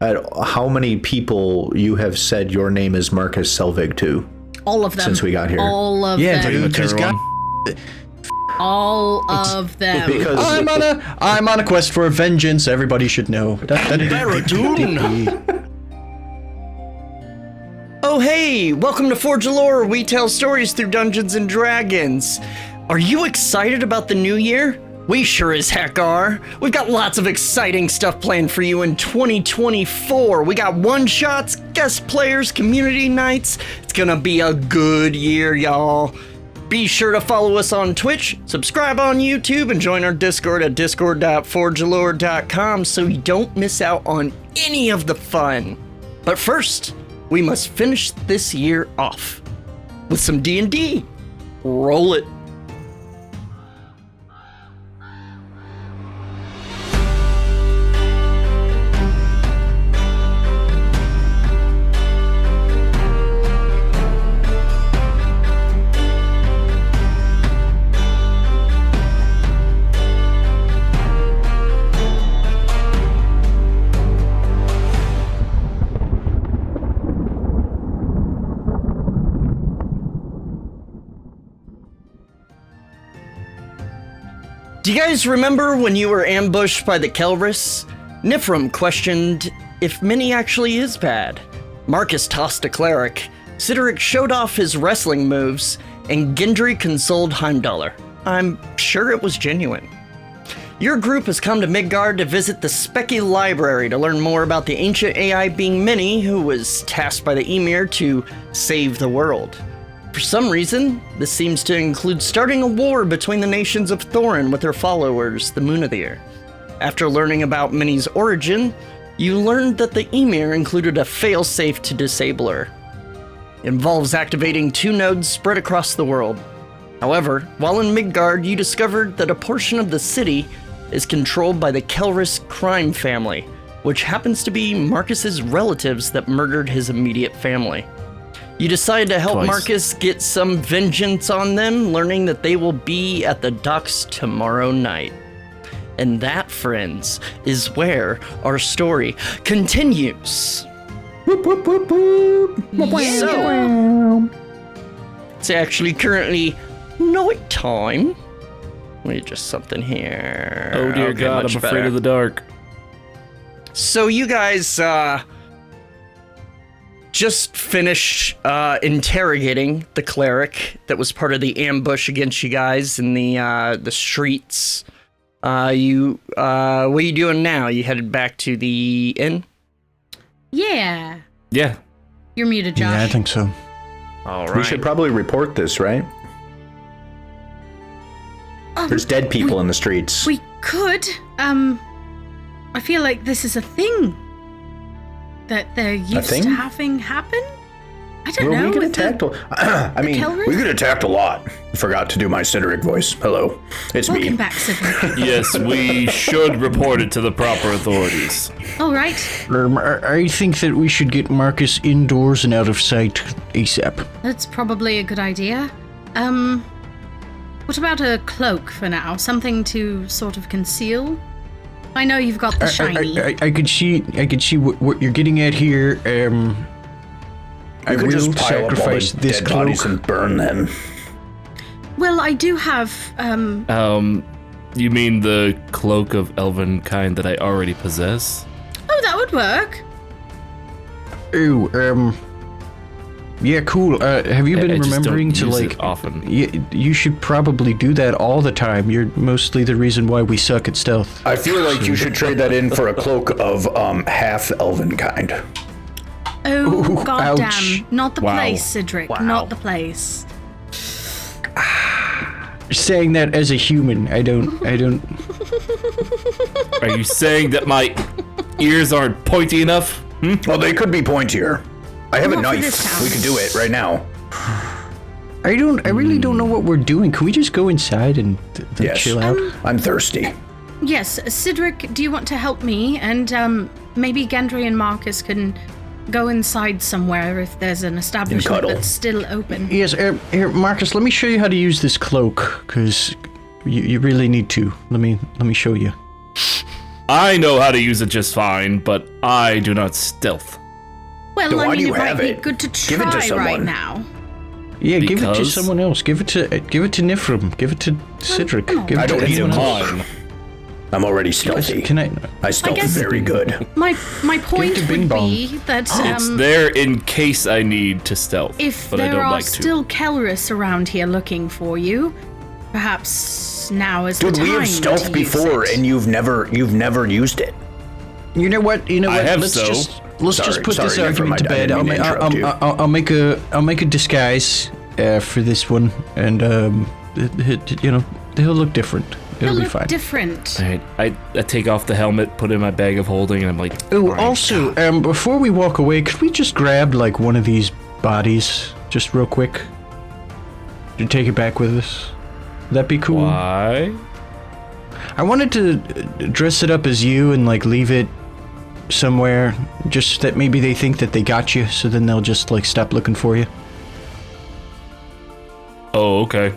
how many people you have said your name is Marcus Selvig to. All of them. Since we got here. All of them. Yeah, dude, because all of them. Because I'm on a quest for vengeance. Everybody should know. Oh hey, welcome to Forge of Lore, where we tell stories through Dungeons and Dragons. Are you excited about the new year? We sure as heck are. We've got lots of exciting stuff planned for you in 2024. We got one-shots, guest players, community nights. It's gonna be a good year, y'all. Be sure to follow us on Twitch, subscribe on YouTube, and join our Discord at discord.forgealore.com so you don't miss out on any of the fun. But first, we must finish this year off with some D&D. Roll it. Do you guys remember when you were ambushed by the Kelris? Nifrim questioned if Minnie actually is bad. Marcus tossed a cleric. Cydorik showed off his wrestling moves, and Gendry consoled Heimdallr. I'm sure it was genuine. Your group has come to Midgard to visit the Speki Library to learn more about the ancient AI being Minnie, who was tasked by the Emir to save the world. For some reason, this seems to include starting a war between the nations of Thorin with her followers, the Munathir. After learning about Minnie's origin, you learned that the Emir included a failsafe to disable her. It involves activating 2 nodes spread across the world. However, while in Midgard, you discovered that a portion of the city is controlled by the Kelris crime family, which happens to be Marcus's relatives that murdered his immediate family. You decide to help Marcus get some vengeance on them, learning that they will be at the docks tomorrow night. And that, friends, is where our story continues. Whoop, whoop, whoop, whoop. Yeah. So, it's actually currently night time. Let me adjust something here. Oh dear God, I'm afraid of the dark. So you guys, just finished interrogating the cleric that was part of the ambush against you guys in the streets. What are you doing now? You headed back to the inn? Yeah. You're muted, Josh. Yeah, I think so. All right. We should probably report this, right? There's dead people in the streets. We could. I feel like this is a thing that they're used to having happen. I don't know. We get attacked. We get attacked a lot. Forgot to do my Cydorik voice. Hello, it's me. Welcome back, Cydorik. Yes, we should report it to the proper authorities. All right. I think that we should get Marcus indoors and out of sight ASAP. That's probably a good idea. What about a cloak for now? Something to sort of conceal? I know you've got the shiny. I could see what you're getting at here. I will just pile sacrifice up all the this dead cloak. bodies and burn them. Well, I do have, You mean the cloak of elven kind that I already possess? Oh, that would work. Oh, yeah, cool. Have you been remembering to, like, often? You should probably do that all the time. You're mostly the reason why we suck at stealth. I feel like you should trade that in for a cloak of half elven kind. Oh, Ooh, goddamn. ouch. Not the Wow. place, Cydorik. Wow. Not the place. Saying that as a human, I don't. Are you saying that my ears aren't pointy enough? Well, they could be pointier. I have a Not for knife. this house. We could do it right now. I really don't know what we're doing. Can we just go inside and Yes. chill out? I'm thirsty. Yes, Cydorik, do you want to help me? And maybe Gendry and Marcus can go inside somewhere if there's an establishment cuddle. that's still open. Yes, here, Marcus. Let me show you how to use this cloak, because you really need to. Let me show you. I know how to use it just fine, but I do not stealth. Well, Then why I mean, do you it might have be it? good to Give it to try someone. right now. Yeah, give it to Because- someone else. Give it to Nifrim. Give it to Cedric. Give I it to don't need anyone else. Mine. I'm already stealthy. Can I? I stealth guess- very good. My point to Bing would Bong. be that It's there in case I need to stealth, if but I there don't are like still Kelris around here looking for you, perhaps now is Dude, the time we have stealth to before, use it. and you've never used it. You know what? I have let's so. let's just Sorry- put this sorry, argument to Nifrim, I bed. didn't mean to interrupt you. I'll make a disguise for this one, and they'll look different. It'll They be look fine. different. Alright, I take off the helmet, put it in my bag of holding, and I'm like, Oh, "Fine." also, before we walk away, could we just grab like one of these bodies, just real quick, to take it back with us? Would that be cool? Why? I wanted to dress it up as you and like leave it somewhere, just that maybe they think that they got you, so then they'll just like stop looking for you. Oh, okay.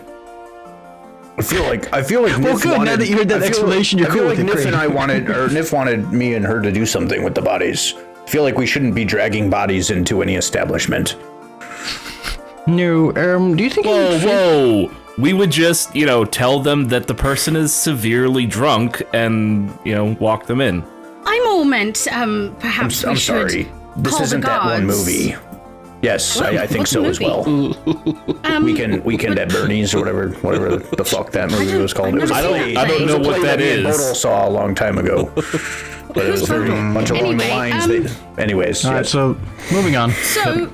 I feel like Well, Nif good, now wanted, that you heard that I feel- explanation, you're I feel cool like with it, Nif great. and I wanted, or Nif wanted me and her to do something with the bodies. I feel like we shouldn't be dragging bodies into any establishment. No, do you think? Whoa. We would just, tell them that the person is severely drunk and, walk them in. I more meant, perhaps we I'm should sorry. This call isn't the that one guards. movie. Yes, I think what so as well. Weekend at Bernie's or whatever the fuck that movie was called. It was a I don't- play. I don't It was know a what play that me and is. Bodil saw a long time ago. But it was very much along the Anyway, lines. Anyways, All right, yes. so moving on. So,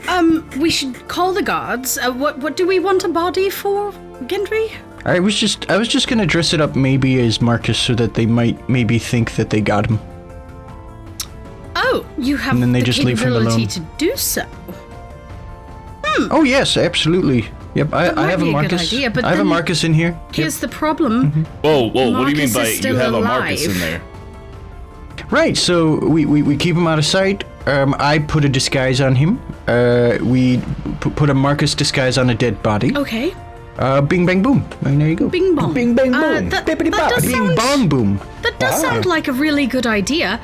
we should call the guards. What do we want a body for, Gendry? I was just gonna dress it up maybe as Marcus so that they might maybe think that they got him. Oh, you have And then they the just leave him capability alone. to do so. Oh yes, absolutely. Yep, I might have a be a good Marcus. idea, but I have a then- Marcus in here. Here's the problem. Whoa, what do you mean Marcus by is you still have a Marcus alive. in there? Right, so we keep him out of sight. I put a disguise on him. We put a Marcus disguise on a dead body. Okay. Bing bang boom. And there you go. Bing bong. Bing, bang, boom. That Bippity does boppity. Bing sound, bong boom. that does sound like a really good idea.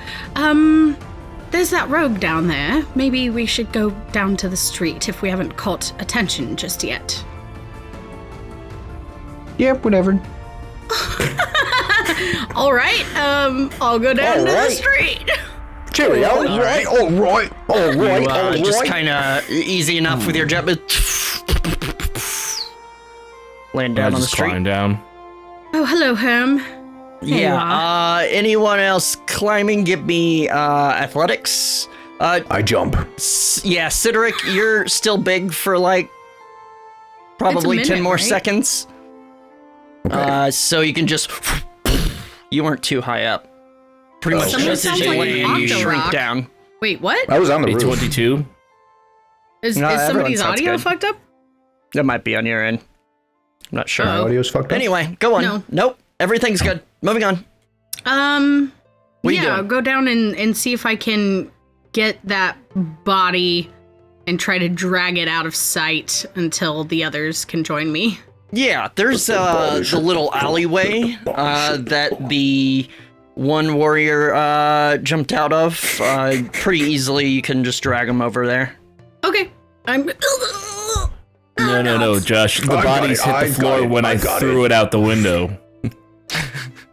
There's that rogue down there. Maybe we should go down to the street if we haven't caught attention just yet. Yep, whatever. All right. I'll go down to the street. Cheerio. All right. All right. You just kind of easy enough with your jet, but land I down on the just street. climb down. Oh, hello, Herm. There you are. Yeah. Anyone else climbing? Give me athletics. I jump. Yeah, Cydorik, you're still big for like probably It's a 10 minute, more right? seconds. So you can just. You weren't too high up. Pretty much Someone just as sounds you like land, an you shrink octo-rock. down. Wait, what? I was on the roof. 22. Is No, everyone somebody's sounds audio good. fucked up? That might be on your end. I'm not sure. My audio's fucked up. Anyway, go on. No. Nope, everything's good. Moving on. What you Yeah, I'll doing? go down and see if I can get that body and try to drag it out of sight until the others can join me. Yeah, there's the little alleyway that the one warrior jumped out of. Pretty easily, you can just drag him over there. Okay. I'm No, Josh. The I got bodies it, hit I the got floor it, when I I got threw it. it out the window.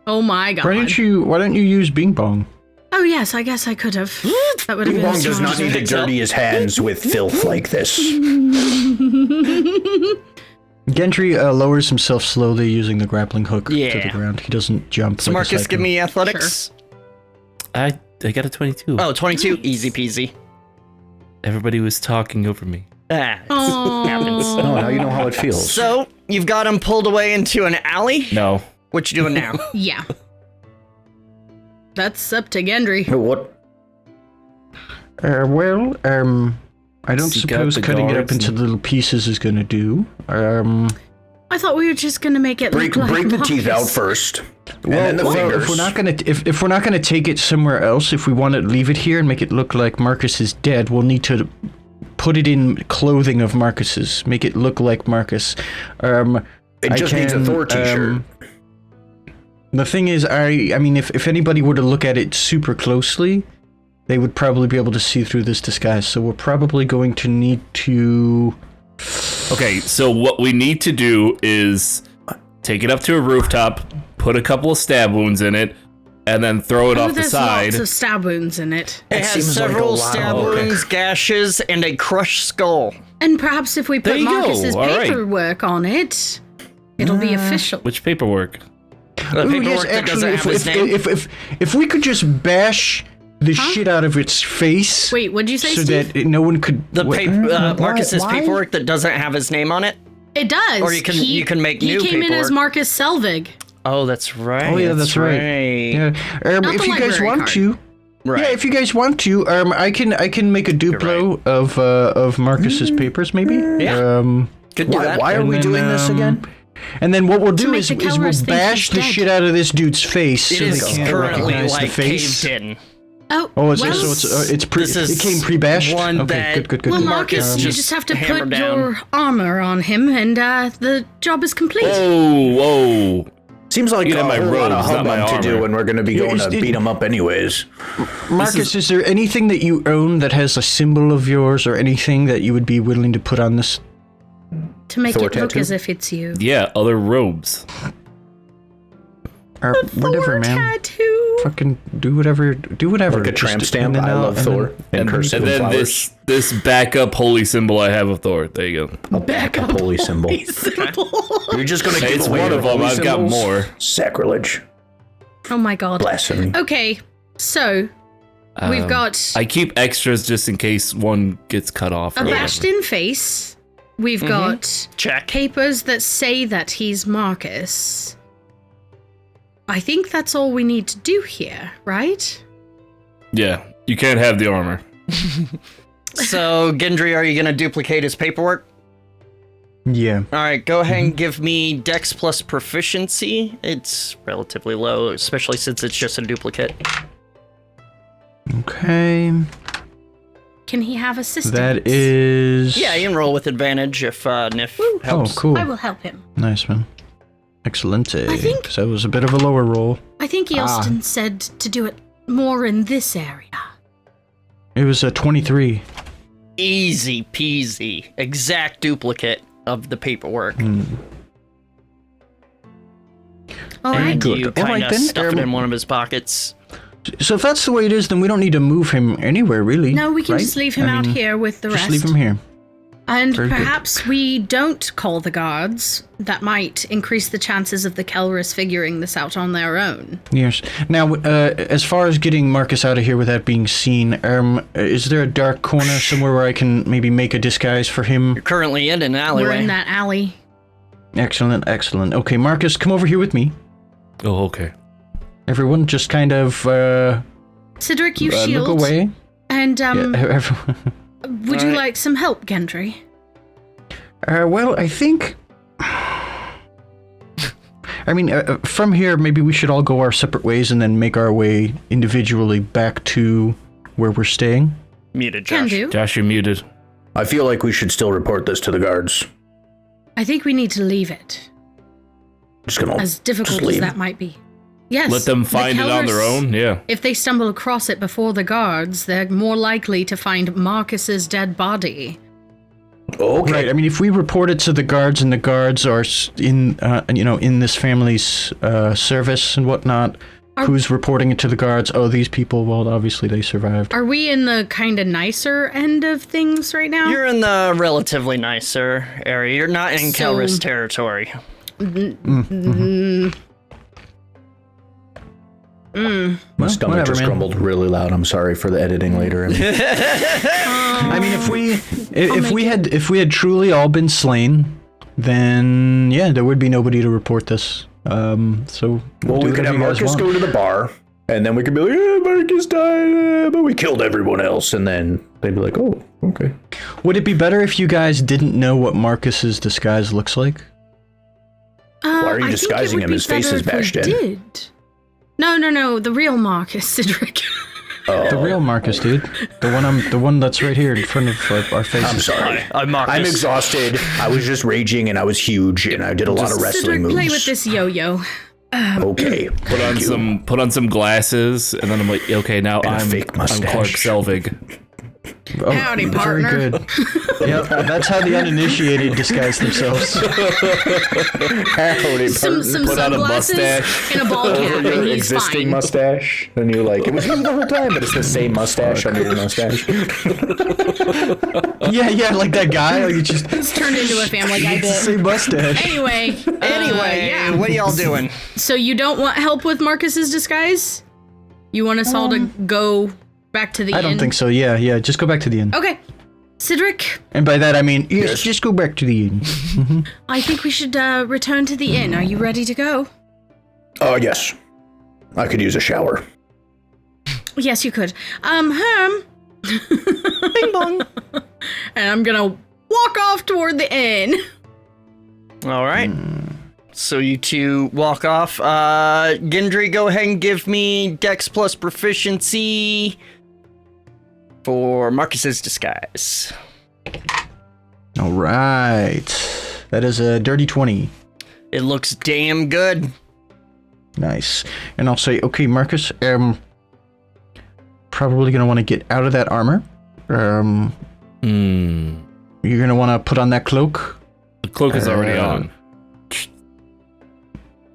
Oh my god. Why don't you use Bing Bong? Oh yes, I guess I could have. That would have Bing been Bong does not smarter. need to dirty his hands with filth like this. Gendry lowers himself slowly using the grappling hook to Yeah. the ground. He doesn't jump. So like a Marcus, psycho. give me athletics. I got a 22. Oh, 22, easy peasy. Everybody was talking over me. Happens. Oh, now you know how it feels. So you've got him pulled away into an alley. No. What you doing now? Yeah. That's up to Gendry. What? I don't Seek out suppose the cutting it up guards into and- little pieces is gonna do. I thought we were just gonna make it Break look like the teeth out Marcus. first, and then the fingers. if we're not gonna take it somewhere else, if we want to leave it here and make it look like Marcus is dead, we'll need to put it in clothing of Marcus's, make it look like Marcus. It just needs a Thor t-shirt. The thing is, I mean, if anybody were to look at it super closely, they would probably be able to see through this disguise. So we're probably going to need to... Okay, so what we need to do is take it up to a rooftop, put a couple of stab wounds in it, and then throw it off the side. There's lots of stab wounds in it. It has several stab wounds, gashes, and a crushed skull. And perhaps if we put Marcus's paperwork on it, it'll be official. Which paperwork? The paperwork that doesn't have his name. If we could just bash the shit out of its face. Wait, what'd you say, so Steve? that no one could... Marcus's paperwork that doesn't have his name on it? It does. Or you can make new paperwork. He came in as Marcus Selvig. Oh, that's right. Oh, yeah, that's right. Yeah. If you guys want to... Right. Yeah, if you guys want to, I can make a Duplo of Marcus's papers, maybe. Yeah. Could do that. Why are we doing this again? And then what we'll do is we'll bash the shit out of this dude's face so they can't recognize the face. Caved in. It came pre-bashed. Okay, good. Well, Marcus, you just have to put your armor on him, and the job is complete. Whoa. Seems like a my robes, not my to do when we're going to be going to beat him up anyways. Marcus, is there anything that you own that has a symbol of yours, or anything that you would be willing to put on this? To make it look as if it's you. Yeah, other robes. Whatever, man. Tattoo. Fucking do whatever. Like a tramp stamp. I love Thor. And then this backup holy symbol I have of Thor. There you go. A backup holy symbol. You're just gonna give away one of them. I've got more. Sacrilege. Oh my god. Blasphemy. Okay, so we've got. I keep extras just in case one gets cut off. A bashed in face. We've got papers that say that he's Marcus. I think that's all we need to do here, right? Yeah, you can't have the armor. So, Gendry, are you going to duplicate his paperwork? Yeah. All right, go ahead and give me Dex plus proficiency. It's relatively low, especially since it's just a duplicate. Okay. Can he have assistance? That is... Yeah, you can roll with advantage if Nif helps. Oh, cool. I will help him. Nice, man. Excellent. I think... So it was a bit of a lower roll. I think Eelston said to do it more in this area. It was a 23. Easy peasy. Exact duplicate of the paperwork. All right. And you kind of stuff it in one of his pockets. So if that's the way it is, then we don't need to move him anywhere, really. No, we can just leave him out here with the rest. Just leave him here. And perhaps we don't call the guards. That might increase the chances of the Kelris figuring this out on their own. Yes. Now, as far as getting Marcus out of here without being seen, is there a dark corner somewhere where I can maybe make a disguise for him? You're currently in an alleyway. We're in that alley. Excellent. Okay, Marcus, come over here with me. Oh, okay. Everyone, just kind of, Cydorik, you shield. Look away. And, everyone. Would you like some help, Gendry? Well, I think... from here, maybe we should all go our separate ways and then make our way individually back to where we're staying. Muted, Josh. Can do. Josh, you're muted. I feel like we should still report this to the guards. I think we need to leave it. Just gonna as difficult as that might be. Yes. Let them find it on their own, yeah. If they stumble across it before the guards, they're more likely to find Marcus's dead body. Okay. Right. I mean, if we report it to the guards and the guards are in this family's service and whatnot, who's reporting it to the guards? Oh, these people. Well, obviously they survived. Are we in the kind of nicer end of things right now? You're in the relatively nicer area. You're not in Kelris territory. My stomach just grumbled really loud. I'm sorry for the editing later. I mean, if we had truly all been slain, then yeah, there would be nobody to report this. So we could have Marcus go to the bar, and then we could be like, yeah, Marcus died, but we killed everyone else, and then they'd be like, oh, okay. Would it be better if you guys didn't know what Marcus's disguise looks like? Why are you disguising him? His face is bashed in. No, the real Marcus, Cydorik. Oh. The real Marcus, dude. The one that's right here in front of our faces. I'm sorry. I'm Marcus. I'm exhausted. I was just raging, and I was huge, and I did a lot of wrestling moves. Play with this yo-yo. Okay. Put on some glasses, and then I'm like, okay, now I'm Clark Selvig. Oh, Howdy, partner. Very good. Yep, that's how the uninitiated disguise themselves. Howdy, some Put on a mustache and a ball cap, and your he's existing fine. mustache, and you're like, it was him the whole time, but it's the same mustache under your mustache. Yeah, like that guy. Like, It's turned into a Family Guy bit. same mustache. Anyway, yeah. What are y'all doing? So you don't want help with Marcus's disguise? You want us all to go back to the inn? I don't think so. Yeah. Just go back to the inn. Okay. Cydric? And by that I mean, yes, just go back to the inn. I think we should return to the inn. Are you ready to go? Oh, yes. I could use a shower. Yes, you could. Herm. Bing bong. And I'm gonna walk off toward the inn. All right. So you two walk off. Gendry, go ahead and give me Dex plus proficiency for Marcus's disguise. All right. That is a dirty 20. It looks damn good. Nice. And I'll say, okay, Marcus, probably going to want to get out of that armor. You're going to want to put on that cloak. The cloak is already on.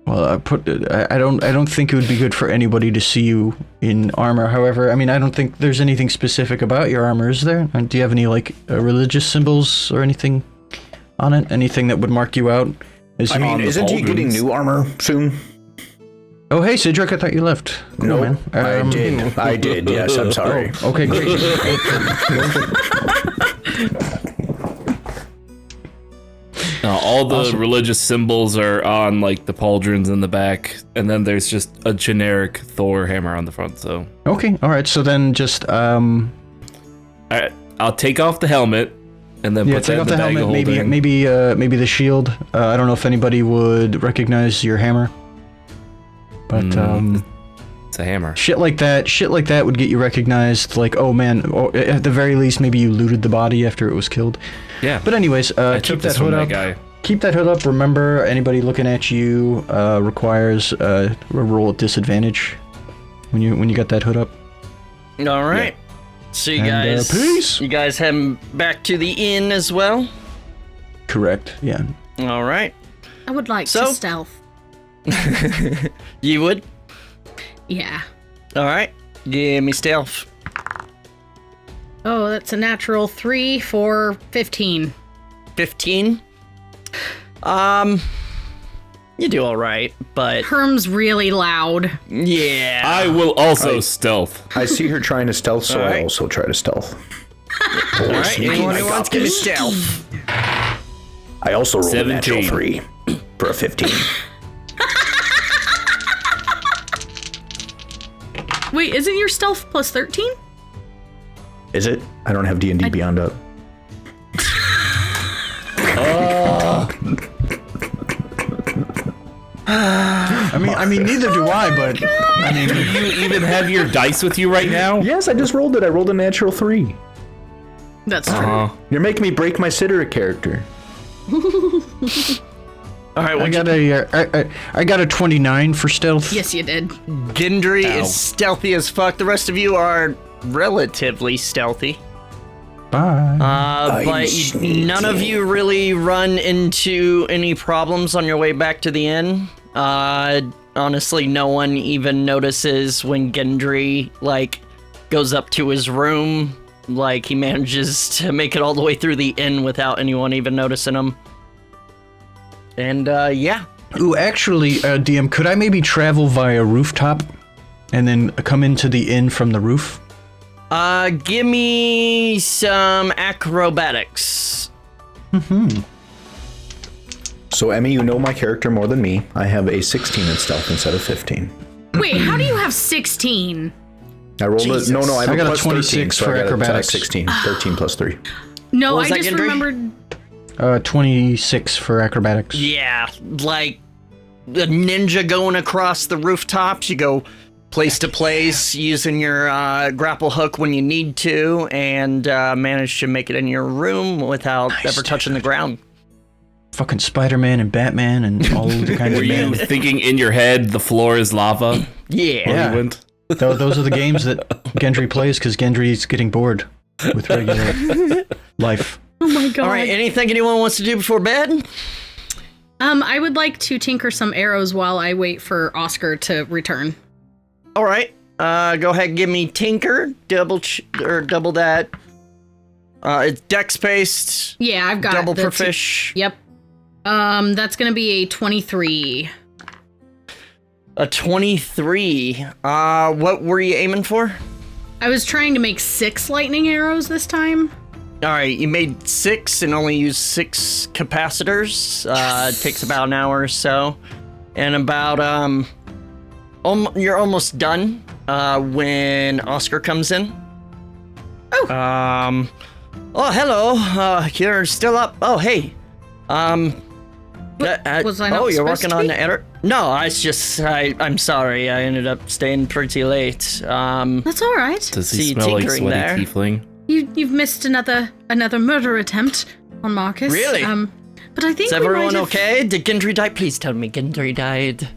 Well, I don't think it would be good for anybody to see you in armor. However, I mean, I don't think there's anything specific about your armor, is there? Do you have any like religious symbols or anything on it? Anything that would mark you out? I mean, isn't he getting new armor soon? Oh, hey, Cydorik, I thought you left. Cool, No, man. I did. Yes, I'm sorry. Oh, okay, great. All the religious symbols are on like the pauldrons in the back, and then there's just a generic Thor hammer on the front. So Okay, all right. So then just I'll take off the helmet and then put take that off in the bag helmet. of Maybe holding. maybe the shield. I don't know if anybody would recognize your hammer, but It's a hammer. shit like that would get you recognized. Like, oh man, or at the very least, maybe you looted the body after it was killed. Yeah. But anyways, I keep took that this from hood that up. guy. Keep that hood up. Remember, anybody looking at you requires a roll at disadvantage when you got that hood up. All right. So you And, guys, peace. you guys heading back to the inn as well? Correct. Yeah. All right. I would like So? to stealth. You would? Yeah. All right. Give me stealth. Oh, that's a natural 3 for 15. 15. You do all right, but Herm's really loud. yeah. I will also stealth. I see her trying to stealth, so Alright. I also try to stealth. All right. Anyone I who got wants, give me this. stealth. I also rolled a natural 17. 3 for a 15. Wait, isn't your stealth plus 13? Is it? I don't have D&D Beyond up. I mean, neither do I. But I mean, Do you even have your dice with you right now? Yes, I just rolled it. I rolled a natural 3. That's true. You're making me break my Cydorik character. All right. I got a 29 for stealth. Yes, you did. Gendry is stealthy as fuck. The rest of you are relatively stealthy. Bye. But none of you really run into any problems on your way back to the inn. Honestly, no one even notices when Gendry, like, goes up to his room. Like, he manages to make it all the way through the inn without anyone even noticing him. And, yeah. Ooh, actually, DM, could I maybe travel via rooftop and then come into the inn from the roof? Give me some acrobatics. So, Emmy, you know my character more than me. I have a 16 in stealth instead of 15. Wait, how do you have 16? I rolled Jesus. it. No, I have I got a plus 13, 26 so for I got acrobatics. 16. 13 plus 3. No, What was I that, just Gendry? remembered. 26 for acrobatics. Yeah, like the ninja going across the rooftops. You go place to place using your grapple hook when you need to, and manage to make it in your room without ever touching the ground. fucking Spider-Man and Batman and all the kinds Were of you thinking in your head the floor is lava? Yeah. You went? Those are the games that Gendry plays because Gendry's getting bored with regular life. Oh my god. All right, anything anyone wants to do before bed? I would like to tinker some arrows while I wait for Oscar to return. All right. Go ahead and give me tinker. Double that. It's dex-based. Yeah, I've got double for fish. Yep. That's gonna be a 23. A 23. What were you aiming for? I was trying to make 6 lightning arrows this time. All right, you made 6 and only used 6 capacitors. It takes about an hour or so, and about you're almost done when Oscar comes in. Oh. Oh, hello. You're still up. Oh, hey. Was I not you're supposed working to on be? the edit? No, I'm sorry. I ended up staying pretty late. That's all right. Does he See, smell like tinkering sweaty there. tiefling? You've missed another murder attempt on Marcus. Really? But I think Is we everyone might have, okay? Did Gendry die? Please tell me Gendry died.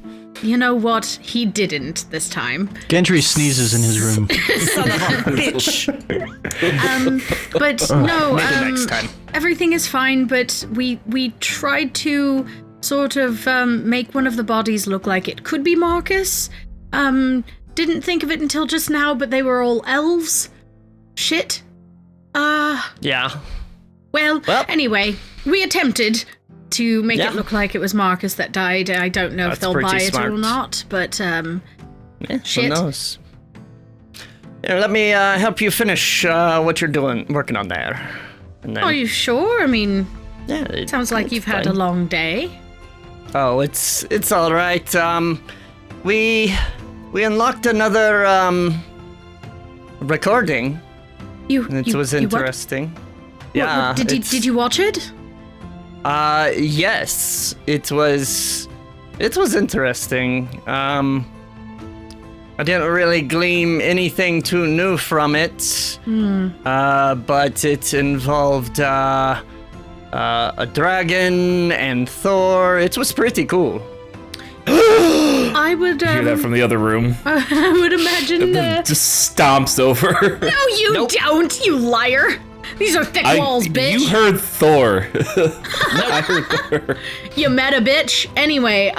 You know what? He didn't this time. Gendry sneezes in his room. Son of a bitch. But no, Maybe next time. everything is fine. But we tried to sort of make one of the bodies look like it could be Marcus. Didn't think of it until just now, but they were all elves. Shit. Yeah. Well, anyway, we attempted to make Yeah. it look like it was Marcus that died. I don't know if That's they'll pretty buy it smart. or not, but Yeah, Shit. Who knows? Here, let me help you finish what you're working on there. And then, are you sure? I mean, yeah, sounds like it's you've had a fine. long day. Oh, it's all right. We unlocked another recording. It was interesting. Yeah. Did you watch it? Yes. It was interesting. I didn't really glean anything too new from it. But it involved a dragon and Thor. It was pretty cool. I would Hear that from the other room? I would imagine Just stomps over. No, you don't, you liar. These are thick walls, bitch. You heard Thor. I heard Thor. You met a bitch. Anyway,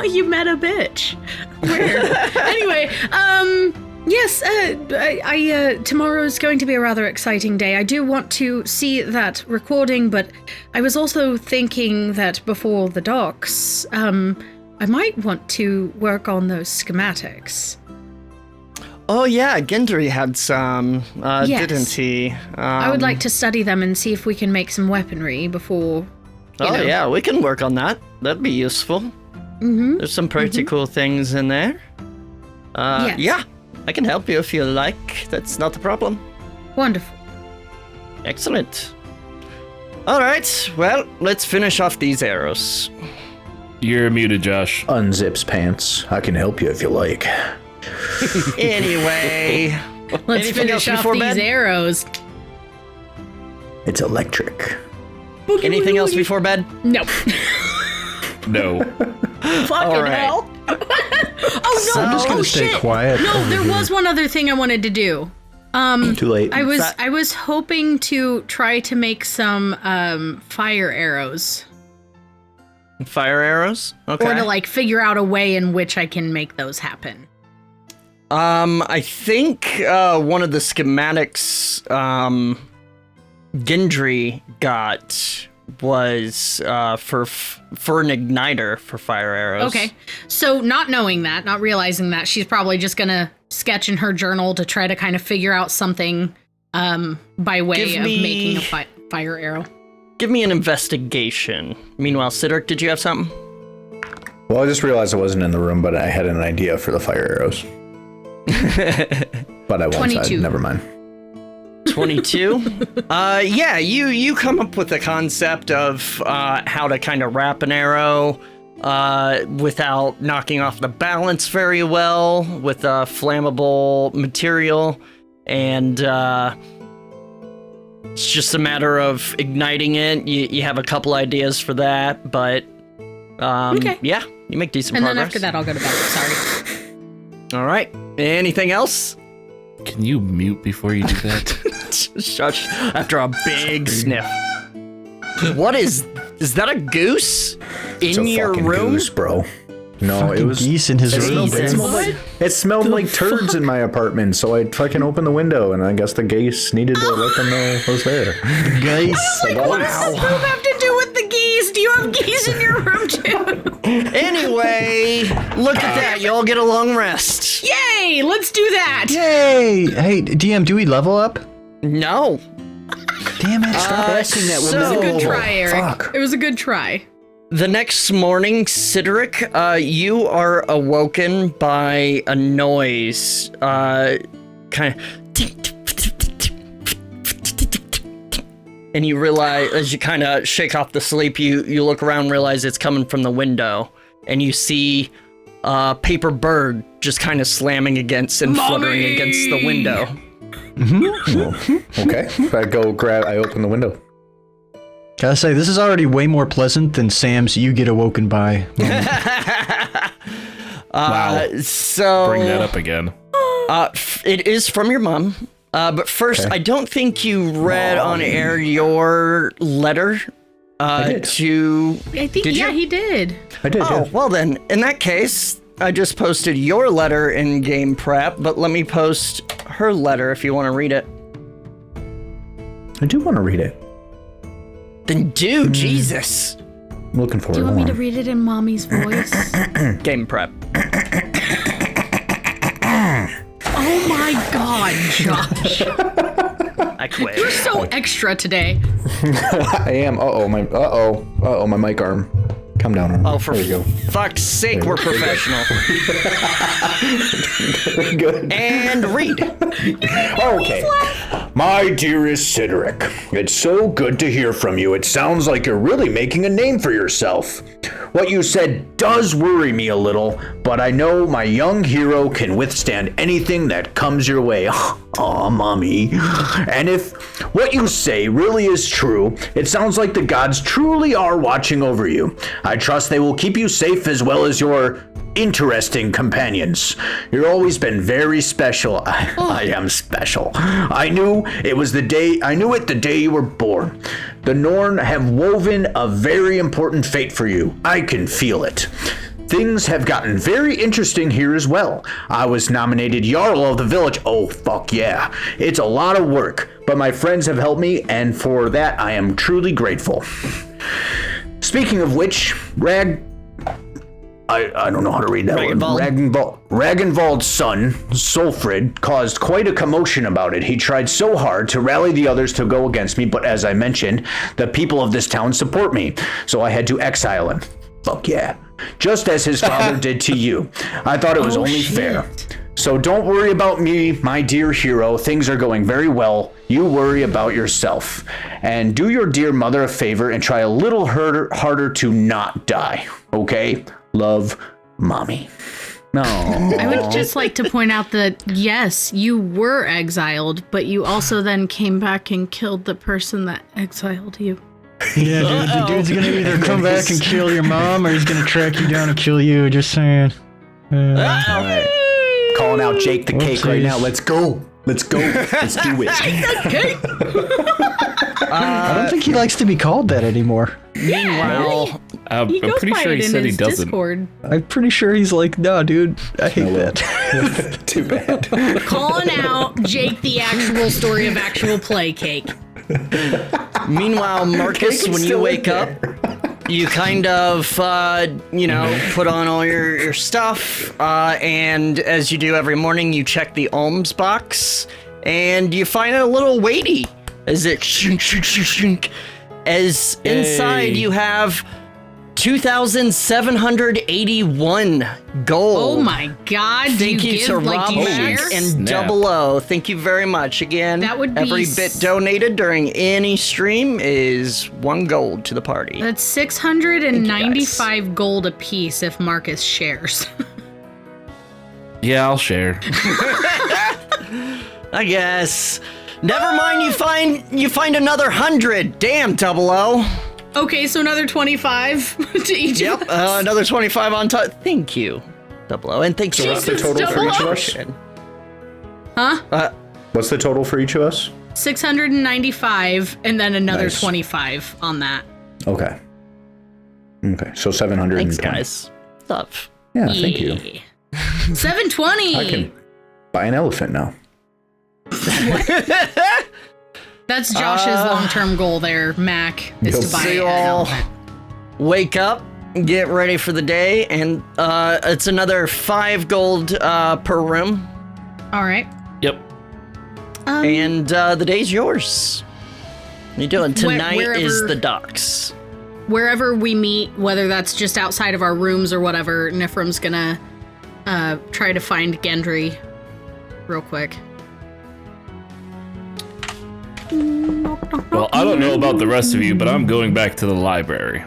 you met a bitch. Weird. Anyway, yes, tomorrow is going to be a rather exciting day. I do want to see that recording, but I was also thinking that before the docks, I might want to work on those schematics. Oh yeah, Gendry had some, Yes. didn't he? I would like to study them and see if we can make some weaponry before, you know. Yeah, we can work on that. That'd be useful. Mm-hmm. There's some pretty cool things in there. Yes. Yeah, I can help you if you like. That's not the problem. Wonderful. Excellent. All right, well, let's finish off these arrows. You're muted, Josh. Unzips pants. I can help you if you like. Anyway, Let's anything else finish off before these bed? arrows. It's electric. Anything else before bed? No. No. Fucking All right. hell. Oh no! I'm just gonna stay shit. quiet. No, over there here. was one other thing I wanted to do. Too late. I was hoping to try to make some fire arrows, Fire arrows? Okay. or to like figure out a way in which I can make those happen. I think one of the schematics Gendry got was for an igniter for fire arrows. Okay, so not knowing that, not realizing that, she's probably just gonna sketch in her journal to try to kind of figure out something by way of making a fire arrow. Give me an investigation. Meanwhile, Cydorik, did you have something? Well, I just realized I wasn't in the room, but I had an idea for the fire arrows. But I won't 22. say. Never mind. 22? Yeah, you come up with the concept of how to kind of wrap an arrow without knocking off the balance very well with a flammable material, and It's just a matter of igniting it. You have a couple ideas for that, but Okay. yeah, you make decent And progress. then after that, I'll go to bed. Sorry. All right. Anything else? Can you mute before you do that? Shush. After a big sniff. What is that a goose It's in a your fucking room? goose, bro. No, Fucking it was. geese in his It room. smelled, dude. it smelled like turds in my apartment, so I fucking opened the window, and I guess the geese needed to let them know I was there. Geese. What does this room have to do with the geese? Do you have geese in your room too? Anyway, look at that. You all get a long rest. Yay! Let's do that. Yay! Hey, DM, do we level up? No. Damn it! Stop asking that woman. It was a good Oh, try, Eric. fuck. It was a good try. The next morning, Cydorik, you are awoken by a noise. Kind of. And you realize, as you kind of shake off the sleep, you look around and realize it's coming from the window. And you see a paper bird just kind of slamming against and fluttering against the window. Okay, I open the window. Gotta say, this is already way more pleasant than Sam's "you get awoken by" moment. Wow. So Bring that up again. It is from your mom. But first, Okay. I don't think you read on air your letter did. to. I think, Did yeah, you? he did. I did. Oh, Yeah. well then, in that case, I just posted your letter in game prep, but let me post her letter if you want to read it. I do want to read it. Then do, Jesus. I'm looking for Do it. you want me Hold to on. read it in Mommy's voice? Game prep. Oh my God, Josh. I quit. You're so extra today. I am. Uh-oh, my mic arm. Calm down, arm. Oh, for there you go. fuck's sake, we're professional. Good. And read. Okay. My dearest Cydorik, it's so good to hear from you. It sounds like you're really making a name for yourself. What you said does worry me a little, but I know my young hero can withstand anything that comes your way. Aw, mommy. And if what you say really is true, it sounds like the gods truly are watching over you. I trust they will keep you safe as well as your interesting companions. You've always been very special. I am special. I knew it the day you were born. The Norn have woven a very important fate for you. I can feel it. Things have gotten very interesting here as well. I was nominated Jarl of the village. Oh, fuck yeah. It's a lot of work, but my friends have helped me, and for that I am truly grateful. Speaking of which, I don't know how to read that word. Ragnvald's son, Solfrid, caused quite a commotion about it. He tried so hard to rally the others to go against me, but as I mentioned, the people of this town support me, so I had to exile him. Fuck yeah. Just as his father did to you. I thought it was only fair. So don't worry about me, my dear hero. Things are going very well. You worry about yourself. And do your dear mother a favor and try a little harder to not die. Okay? Love, Mommy. No. I would just like to point out that, yes, you were exiled, but you also then came back and killed the person that exiled you. Yeah, dude, the dude's gonna either come back and kill your mom, or he's gonna track you down and kill you. Just saying. All right. Calling out Jake the Cake right Whoopsies. now. Let's go. Let's go. Let's do it. I don't think he likes to be called that anymore. Meanwhile, I'm He goes pretty by sure it he in said he his doesn't. Discord. I'm pretty sure he's like, no, dude, I hate that. Too bad. Calling out Jake the actual story of actual play cake. Meanwhile, Marcus, when you wake up, you kind of, put on all your stuff, and as you do every morning, you check the alms box, and you find it a little weighty, as it shink, as inside you have 2,781 gold. Oh my God! Thank do you give, to like, do you Rob share? and Snap. Double O. Thank you very much. Again, That would be every bit donated during any stream is 1 gold to the party. That's 695 gold apiece if Marcus shares. Yeah, I'll share. I guess. Never mind, you find another 100. Damn, Double O. Okay, so another 25 to each of us. Another 25 on top. Thank you, Double O, and thanks So what's the total for each of us? Huh? What's the total for each of us? 695, and then another Nice. 25 on that. Okay. Okay, so 720. Thanks, guys. Love. Yeah, thank you. 720. I can buy an elephant now. That's Josh's long-term goal there, Mac, is to buy So you an all elephant. wake up, get ready for the day, and it's another 5 gold per room, All right. Yep. and the day's yours. What are you doing? Tonight is wherever- the docks. Wherever we meet, whether that's just outside of our rooms or whatever, Nifrim's gonna try to find Gendry real quick. Well, I don't know about the rest of you, but I'm going back to the library.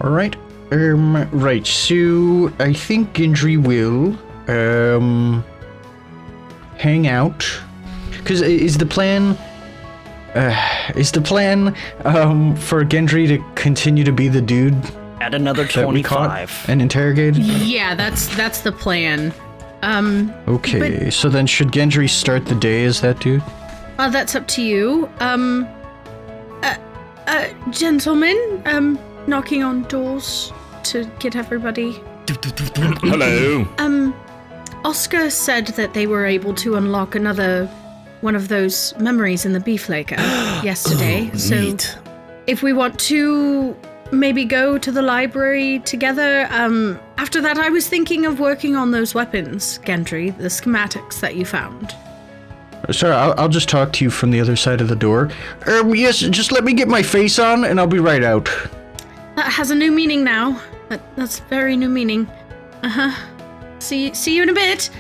All right. Right. So I think Gendry will hang out. Because is the plan for Gendry to continue to be the dude At another that we caught 25. and interrogated? Yeah, that's the plan. Okay. So then should Gendry start the day as that dude? That's up to you. Gentlemen, knocking on doors to get everybody. Hello. Oscar said that they were able to unlock another one of those memories in the Bifleikr yesterday. So Neat. if we want to maybe go to the library together, after that I was thinking of working on those weapons, Gendry, the schematics that you found. Sorry, I'll just talk to you from the other side of the door. Yes, just let me get my face on and I'll be right out. That has a new meaning now. That's very new meaning. Uh-huh. See you in a bit.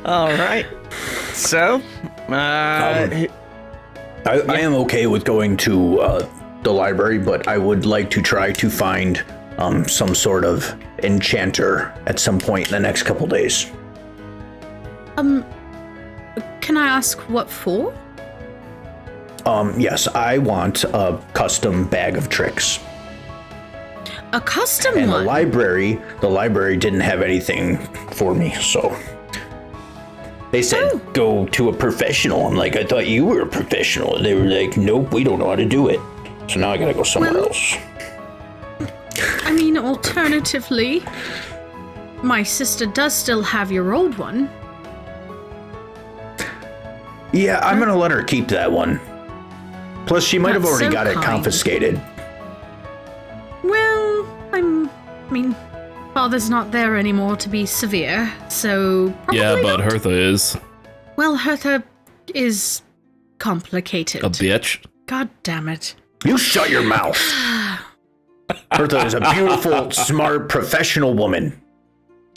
All right. So, I am okay with going to the library, but I would like to try to find some sort of enchanter at some point in the next couple days. Can I ask what for? Yes, I want a custom bag of tricks. A custom And one? the library didn't have anything for me, so they said go to a professional. I'm like, I thought you were a professional. They were like, nope, we don't know how to do it. So now I gotta go somewhere else. I mean, alternatively, my sister does still have your old one. Yeah, I'm gonna let her keep that one. Plus, she might have That's already so got it kind. confiscated. Well, I mean, Father's not there anymore to be severe, so probably Yeah, but not. Hertha is Well, Hertha is complicated. a bitch. God damn it. You shut your mouth. Hertha is a beautiful, smart, professional woman.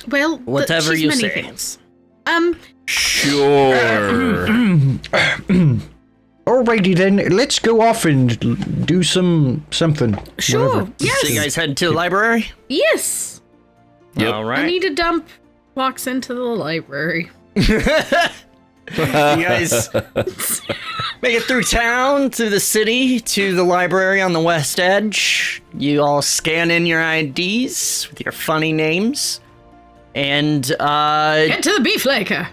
Well, Whatever she's you many say. things. Sure. Alrighty then, let's go off and do something. Sure, Whatever. yes. So you guys head to the library? Yes. Yep. All I right. need a dump. Walks into the library. You guys make it through town, through the city, to the library on the west edge. You all scan in your IDs with your funny names. And Get to the Bifleikr.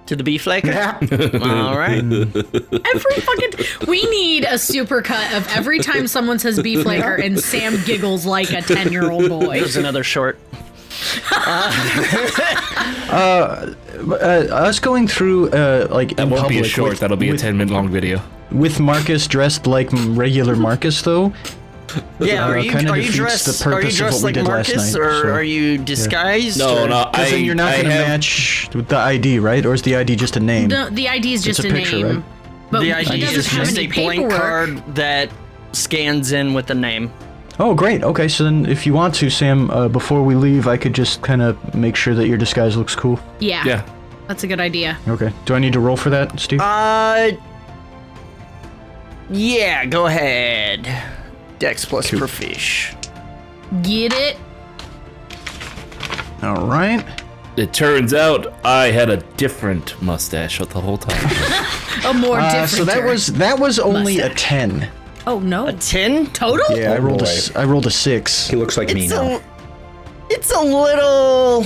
to the Bifleikr. All right. Every fucking. We need a supercut of every time someone says Bifleikr and Sam giggles like a 10-year-old boy. There's another short. Us going through like That in won't public be a short. with, That'll be a with, 10-minute long video. with Marcus dressed like regular Marcus though. Yeah, are you kinda are you defeats dressed the are you purpose of dressed what we like did last Marcus night, or so, are you disguised? No, or- no. Because then you're not I going to have- match with the ID, right? Or is the ID just a name? The ID is just a a picture, name. right? But The he ID doesn't is have just any a blank paperwork. card that scans in with the name. Oh, great. Okay, so then if you want to, Sam, before we leave, I could just kind of make sure that your disguise looks cool. Yeah, Yeah. that's a good idea. Okay. Do I need to roll for that, Steve? Yeah, go ahead. Dex plus Profish. Get it? All right. It turns out I had a different mustache the whole time. A more different. So that was only a 10. Oh no. A 10? Total? Yeah, boy. I rolled a 6. He looks like me now. It's a little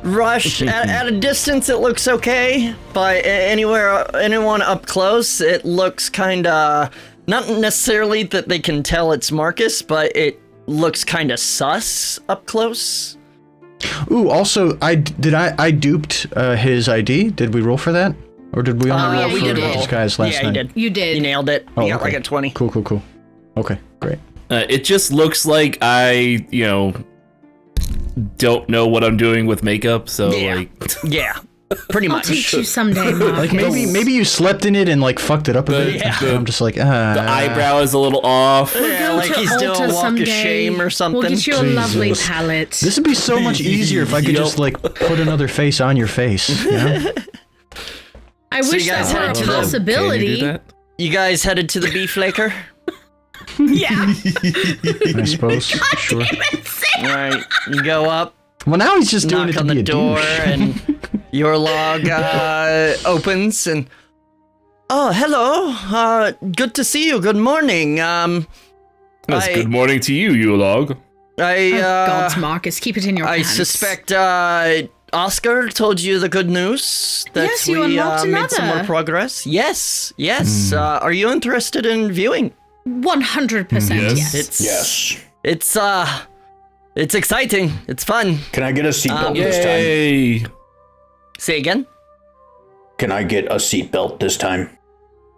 rushed. At a distance, it looks okay, but anyone up close, it looks kind of not necessarily that they can tell it's Marcus, but it looks kind of sus up close. Ooh, also, I duped his ID. Did we roll for that? Or did we only roll we for did these roll. guys last Yeah, night? you did. You did. You nailed it. Oh, You got okay. like a 20. Cool. Okay, great. It just looks like I, don't know what I'm doing with makeup, so Yeah. Yeah, pretty I'll much. teach you someday, Marcus. Like maybe you slept in it and like fucked it up a bit. Yeah. I'm just like, the eyebrow is a little off. Yeah, Go like to he's doing Ulta a walk someday. of shame or something. We'll get you a lovely Jesus. palette. This would be so much easier if I could just like put another face on your face. You know? I So wish you guys that were had a to- possibility. Can you do that? You guys headed to the Bifleikr? Yeah. I suppose. Sure. All right, you go up, Well, now he's just doing knock it to on be the a door, douche. and your log opens, and oh, hello. Good to see you. Good morning. Yes, I- good morning to you, Yulog. God's Marcus, keep it in your I pants. suspect Oscar told you the good news that Yes, you we unlocked made some more another. progress. Yes. Are you interested in viewing? 100% Yes. yes. Yes. It's exciting. It's fun. Can I get a seatbelt this time? Yay! Say again. Can I get a seatbelt this time?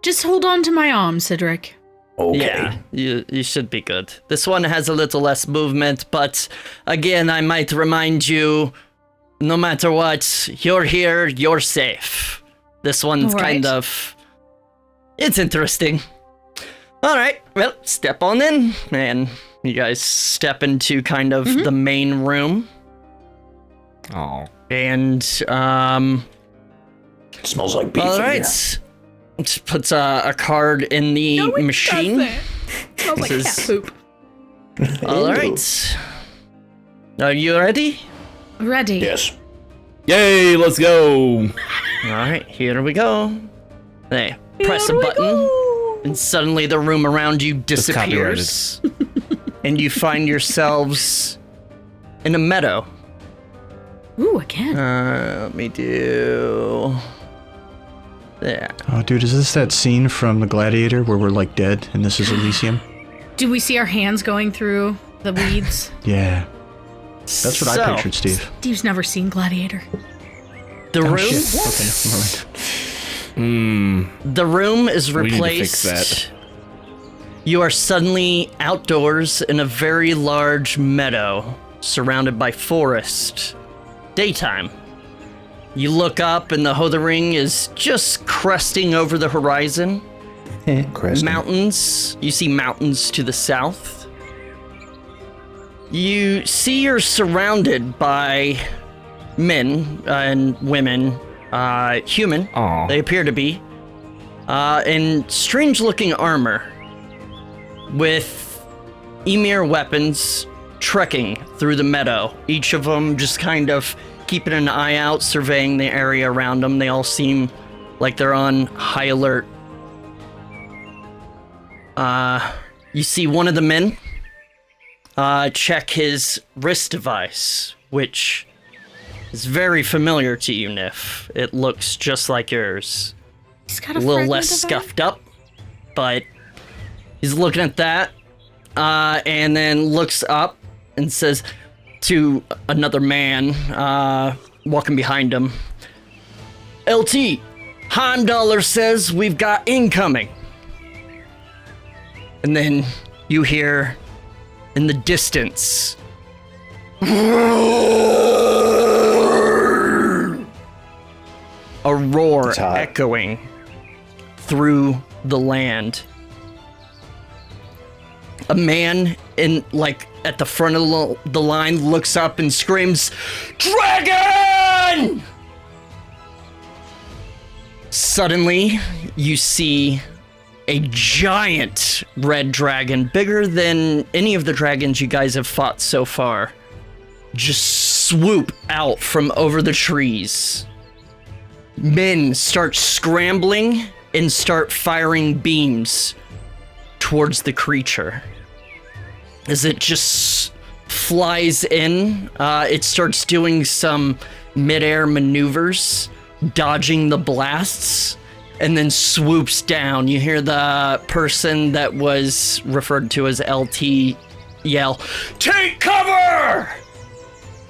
Just hold on to my arm, Cydorik. Okay. Yeah, you should be good. This one has a little less movement, but again, I might remind you, no matter what, you're here, you're safe. This one's All right. kind of... It's interesting. All right, well, step on in, and you guys step into kind of the main room, Oh. and It smells like beef. all in right, here. just puts a card in the machine. Smells like This cat is- poop. All right, are you ready? Ready. Yes. Yay, let's go! All right, here we go. There, press a Here we button, go. and suddenly the room around you disappears, and you find yourselves in a meadow. Ooh, again. Let me do. There. Oh, dude, is this that scene from The Gladiator where we're like dead and this is Elysium? Do we see our hands going through the weeds? Yeah. That's what I pictured, Steve. Steve's never seen Gladiator. The Oh, room. shit. Okay, never mind. The room is We need to replaced. fix that. You are suddenly outdoors in a very large meadow, surrounded by forest. Daytime. You look up, and the Hothering is just cresting over the horizon. Mountains. You see mountains to the south. You see you're surrounded by men and women, human. Aw. They appear to be, in strange-looking armor, with Emir weapons trekking through the meadow. Each of them just kind of keeping an eye out, surveying the area around them. They all seem like they're on high alert. You see one of the men check his wrist device, which is very familiar to you, Nif. It looks just like yours. He's got A a little fragment less of scuffed up, but he's looking at that, and then looks up and says to another man walking behind him, LT, Heimdallr says we've got incoming. And then you hear in the distance, a roar It's hot. echoing through the land. A man in at the front of the line looks up and screams, "Dragon!" Suddenly, you see a giant red dragon, bigger than any of the dragons you guys have fought so far. just swoop out from over the trees. Men start scrambling and start firing beams towards the creature. As it just flies in, it starts doing some midair maneuvers, dodging the blasts, and then swoops down. You hear the person that was referred to as LT yell, "Take cover!"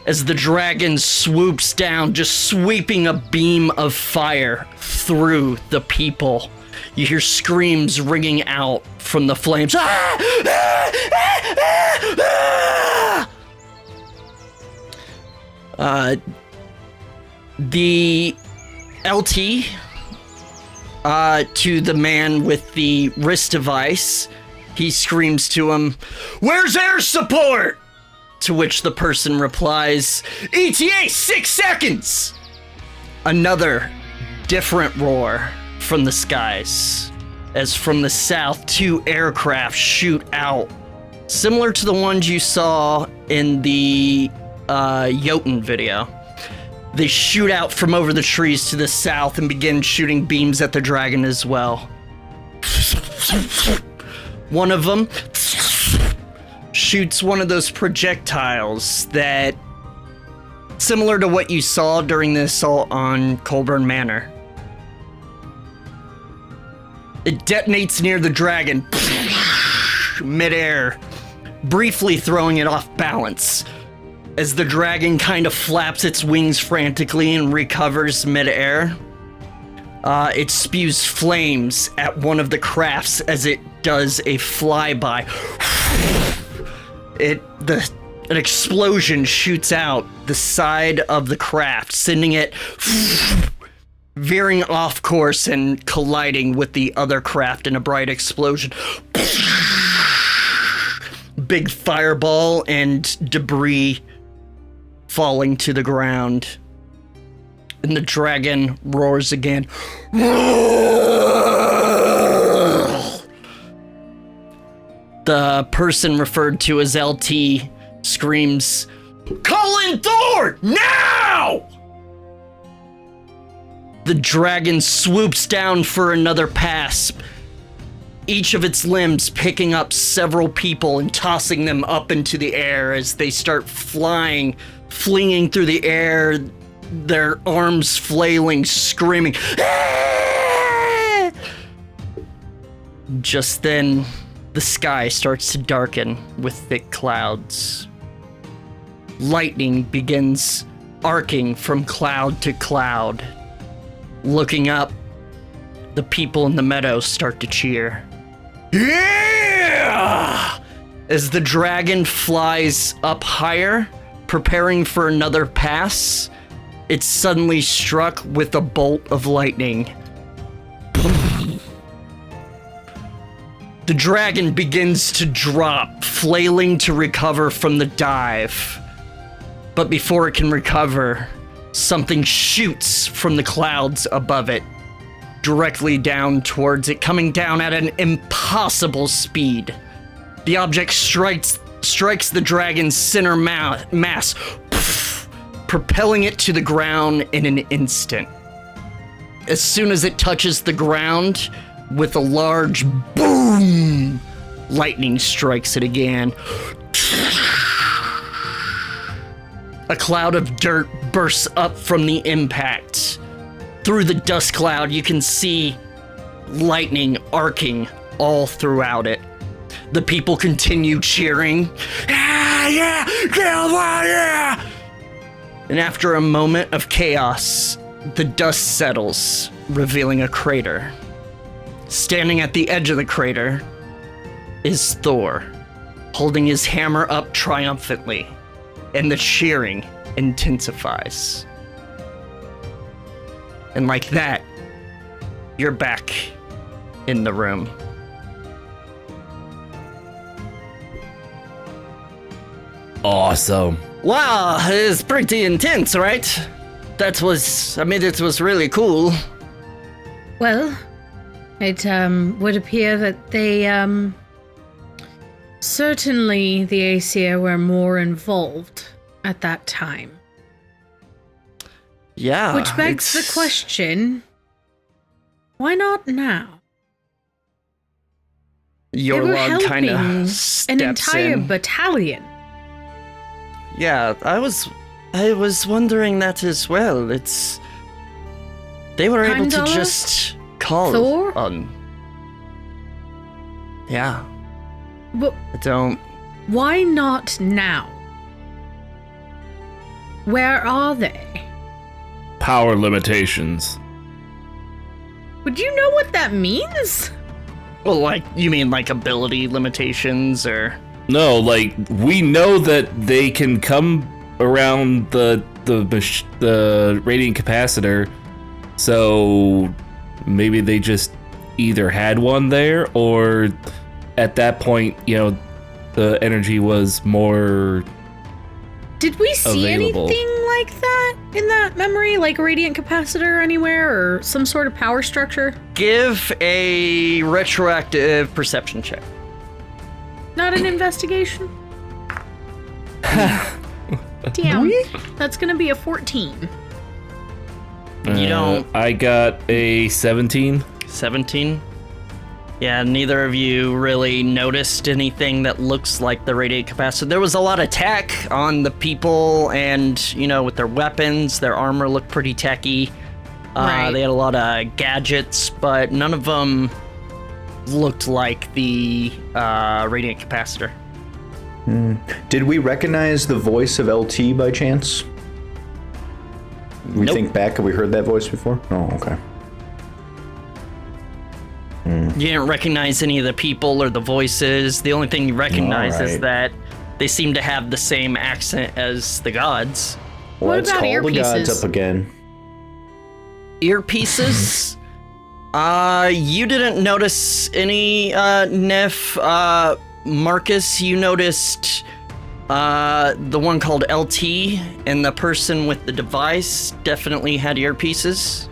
As the dragon swoops down, just sweeping a beam of fire through the people. You hear screams ringing out from the flames. Ah! Ah! Ah! Ah! The LT to the man with the wrist device, he screams to him, "Where's air support?" To which the person replies, "ETA 6 seconds!" Another different roar from the skies, as from the south, 2 aircraft shoot out, similar to the ones you saw in the Jotun video. They shoot out from over the trees to the south and begin shooting beams at the dragon as well. One of them shoots one of those projectiles that, similar to what you saw during the assault on Colburn Manor. It detonates near the dragon, midair, briefly throwing it off balance. As the dragon kind of flaps its wings frantically and recovers midair, it spews flames at one of the crafts as it does a flyby. An explosion shoots out the side of the craft, sending it veering off course and colliding with the other craft in a bright explosion. Big fireball and debris falling to the ground. And the dragon roars again. The person referred to as LT screams, "Call in Thor, now!" The dragon swoops down for another pass, each of its limbs picking up several people and tossing them up into the air as they start flying, flinging through the air, their arms flailing, screaming. Ah! Just then, the sky starts to darken with thick clouds. Lightning begins arcing from cloud to cloud. Looking up, the people in the meadow start to cheer. Yeah! As the dragon flies up higher, preparing for another pass, it's suddenly struck with a bolt of lightning. The dragon begins to drop, flailing to recover from the dive. But before it can recover, something shoots from the clouds above it, directly down towards it, coming down at an impossible speed. The object strikes the dragon's center mass, propelling it to the ground in an instant. As soon as it touches the ground, with a large boom, lightning strikes it again. A cloud of dirt bursts up from the impact. Through the dust cloud, you can see lightning arcing all throughout it. The people continue cheering. Ah, yeah, yeah. And after a moment of chaos, the dust settles, revealing a crater. Standing at the edge of the crater is Thor, holding his hammer up triumphantly, and the cheering intensifies. And like that, you're back in the room. Awesome. Wow, it's pretty intense, right? It was really cool. Well, it would appear that they certainly the Aesir were more involved at that time. Yeah. Which begs the question, why not now? Your they were log kind helping of steps an entire in. battalion. Yeah, I was wondering that as well. They were able to Heimdall? just call Thor? on. Yeah, But I don't. why not now? Where are they? Power limitations. Would you know what that means? Well, like you mean like ability limitations or? No, like we know that they can come around the radiant capacitor, so maybe they just either had one there, or at that point, the energy was more. Did we see Available. anything like that in that memory? Like a radiant capacitor anywhere or some sort of power structure? Give a retroactive perception check. Not an investigation? Damn. That's gonna be a 14. You don't. I got a 17. 17. Yeah, neither of you really noticed anything that looks like the radiant capacitor. There was a lot of tech on the people, and with their weapons, their armor looked pretty techy. Right. They had a lot of gadgets, but none of them looked like the radiant capacitor. Did we recognize the voice of LT by chance? We Nope. think back, have we heard that voice before? Oh, okay. You didn't recognize any of the people or the voices. The only thing you recognize is Alright. that they seem to have the same accent as the gods. What Let's about call the gods earpieces? up again. Earpieces? You didn't notice any, Nif. Marcus, you noticed, the one called LT, and the person with the device definitely had earpieces.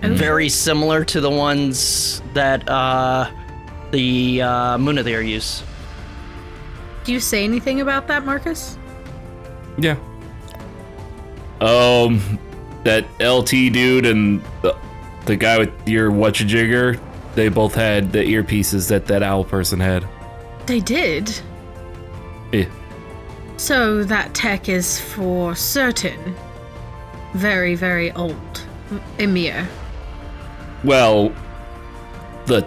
Very similar to the ones that, the, Munithir use. Do you say anything about that, Marcus? Yeah. That LT dude and the guy with your whatcha-jigger, they both had the earpieces that owl person had. They did. Yeah. So that tech is for certain very, very old. Emir. Well, the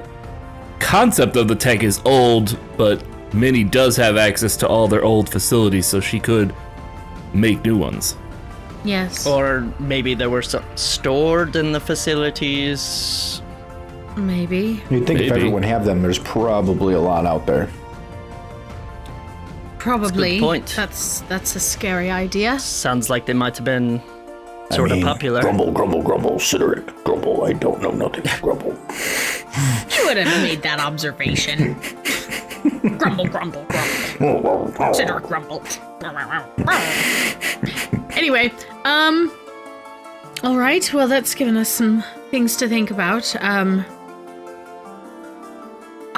concept of the tech is old, but Minnie does have access to all their old facilities, so she could make new ones. Yes. Or maybe there were some stored in the facilities. Maybe. You'd think if Maybe. everyone have them, there's probably a lot out there. Probably. point. That's a scary idea. Sounds like they might have been sort of popular. Grumble, grumble, grumble, Cydorik, grumble. I don't know nothing. Grumble. You would have made that observation. Grumble, grumble, grumble. Consider grumble. Anyway, all right. Well, that's given us some things to think about.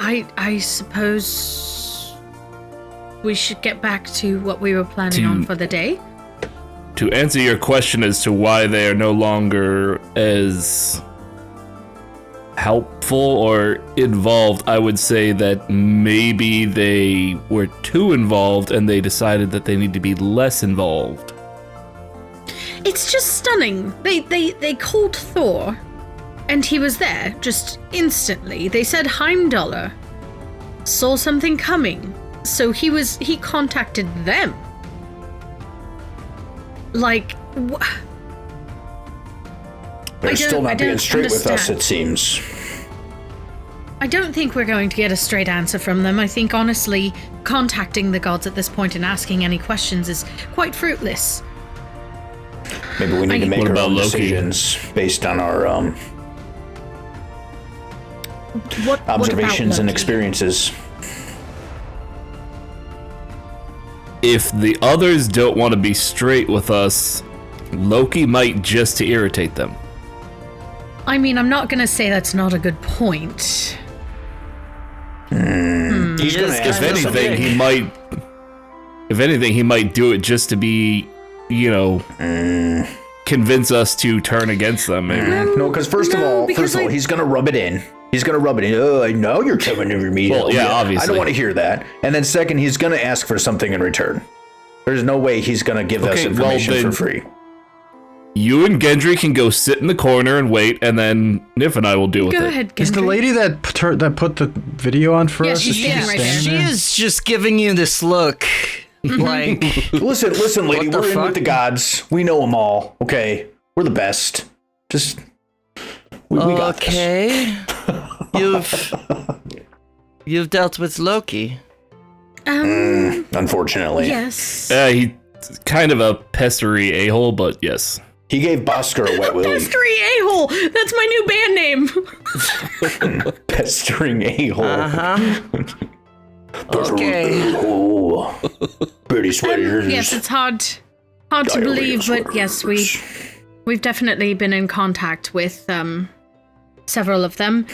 I suppose we should get back to what we were planning on for the day. To answer your question as to why they are no longer as helpful or involved, I would say that maybe they were too involved and they decided that they need to be less involved. It's just stunning. They called Thor, and he was there just instantly. They said Heimdall saw something coming, so he contacted them. Like, They're still I not being don't straight with us, understand. it seems. I don't think we're going to get a straight answer from them. I think, honestly, contacting the gods at this point and asking any questions is quite fruitless. Maybe we need to make What our about own Loki? decisions based on our What observations about and Loki? experiences. If the others don't want to be straight with us, Loki might just to irritate them. I mean, I'm not going to say that's not a good point. He's He gonna is ask If for anything, something. he might. If anything, he might do it just to be, convince us to turn against them. Maybe. No, because first of all, he's gonna rub it in. He's gonna rub it in. Oh, I know you're coming over me. Well, yeah, obviously. I don't want to hear that. And then second, he's gonna ask for something in return. There's no way he's gonna give us information for free. You and Gendry can go sit in the corner and wait, and then Nif and I will deal with it. Go ahead, Gendry. Is the lady that put the video on for us? She's standing right there. She is just giving you this look. Like, listen, lady, What the we're in fuck? with the gods. We know them all. Okay, we're the best. Just we got this. okay. You've dealt with Loki. Unfortunately, Yes. He's kind of a pestery a-hole, but yes. he gave Busker a wet willy. Pestery a-hole. That's my new band name. Pestering a-hole. Okay. Oh, pretty sweaty. Yes, it's hard to Diarrhea believe, but yes, sweaters. we've definitely been in contact with several of them.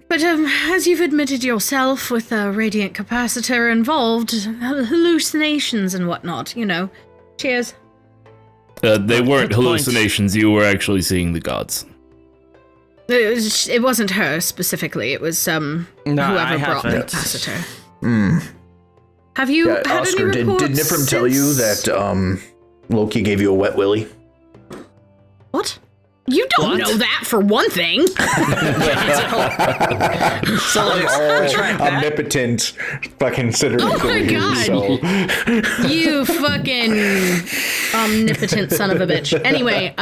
But as you've admitted yourself, with a radiant capacitor involved, hallucinations and whatnot, Cheers. They weren't Good point. hallucinations. You were actually seeing the gods. It wasn't her specifically. It was I whoever brought the haven't. capacitor. Mm. Have you Yeah, had Oscar, any did reports Nifrim tell you since- that Loki gave you a wet willy? What? You don't know that for one thing. Omnipotent fucking Cydorik. Oh my God. You fucking omnipotent son of a bitch. Anyway,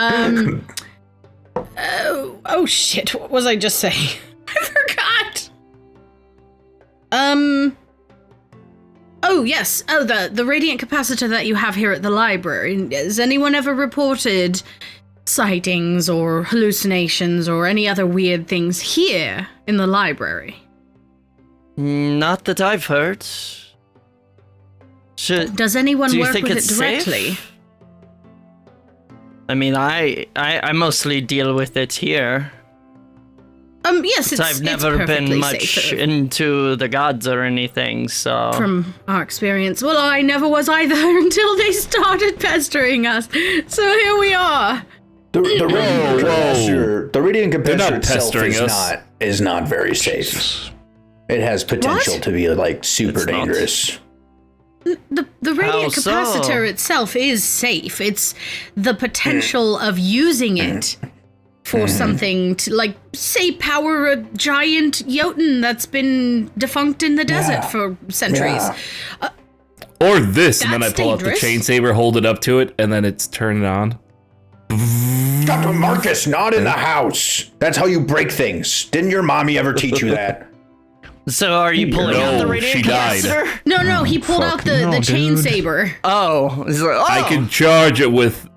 oh shit, what was I just saying? I forgot. Oh yes, the radiant capacitor that you have here at the library. Has anyone ever reported sightings or hallucinations or any other weird things here in the library? Not that I've heard. Does anyone Do you work think with it's it directly? safe? I mean, I mostly deal with it here. Yes, it's I've never it's been perfectly much safe, into the gods or anything, so... from our experience. Well, I never was either until they started pestering us. So here we are. The radiant They're not capacitor itself pestering is us. is not very safe. It has potential What? to be like super It's not. dangerous. The radiant How so? capacitor itself is safe. It's the potential of using it for something to, like, say, power a giant Jotun that's been defunct in the desert for centuries. Yeah. Or this, and then I That's pull out the dangerous. chain saber, hold it up to it, and then it's turned on. Dr. Marcus, not in the house. That's how you break things. Didn't your mommy ever teach you that? So are you pulling out the No, radiant she died. capacitor? No, he pulled out the chain dude. saber. Oh, it's like, I can charge it with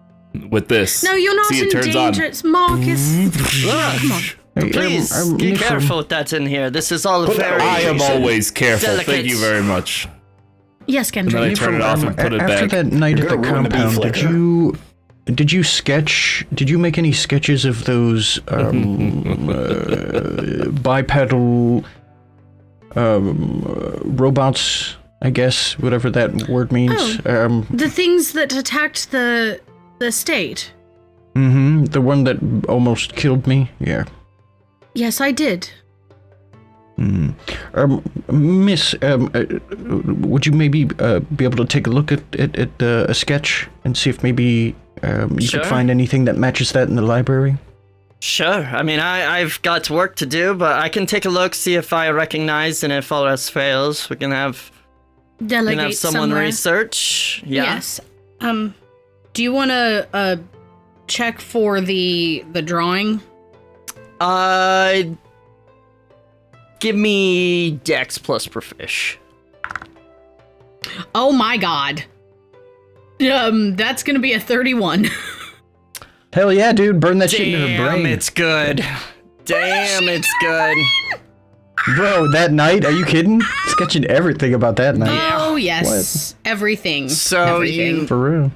this. No, you're not See, it in turns danger. on. It's Marcus. Come on. Hey, Please, be Nifrim, careful with that in here. This is all Put that very... away. I am always careful. Delicate. Thank you very much. Yes, And then I Gendry. turn it off and put it after back. that night You're at the gonna ruin the compound, Bifleikr. did you make any sketches of those bipedal robots, I guess, whatever that word means? The things that attacked the state. The one that almost killed me? Yeah. Yes, I did. Miss, would you maybe be able to take a look at a sketch and see if maybe you Sure. could find anything that matches that in the library? Sure. I mean, I've got work to do, but I can take a look, see if I recognize, and if all else fails, we can have Delegate someone somewhere. research. Yeah. Yes. Do you want to check for the drawing? Give me Dex plus Profish. Oh my god. That's gonna be a 31. Hell yeah, dude! Burn that shit into the Damn, brain, it's good. Damn, it's good. bro. That night? Are you kidding? Sketching everything about that night. Oh yes, everything. So everything. you For real.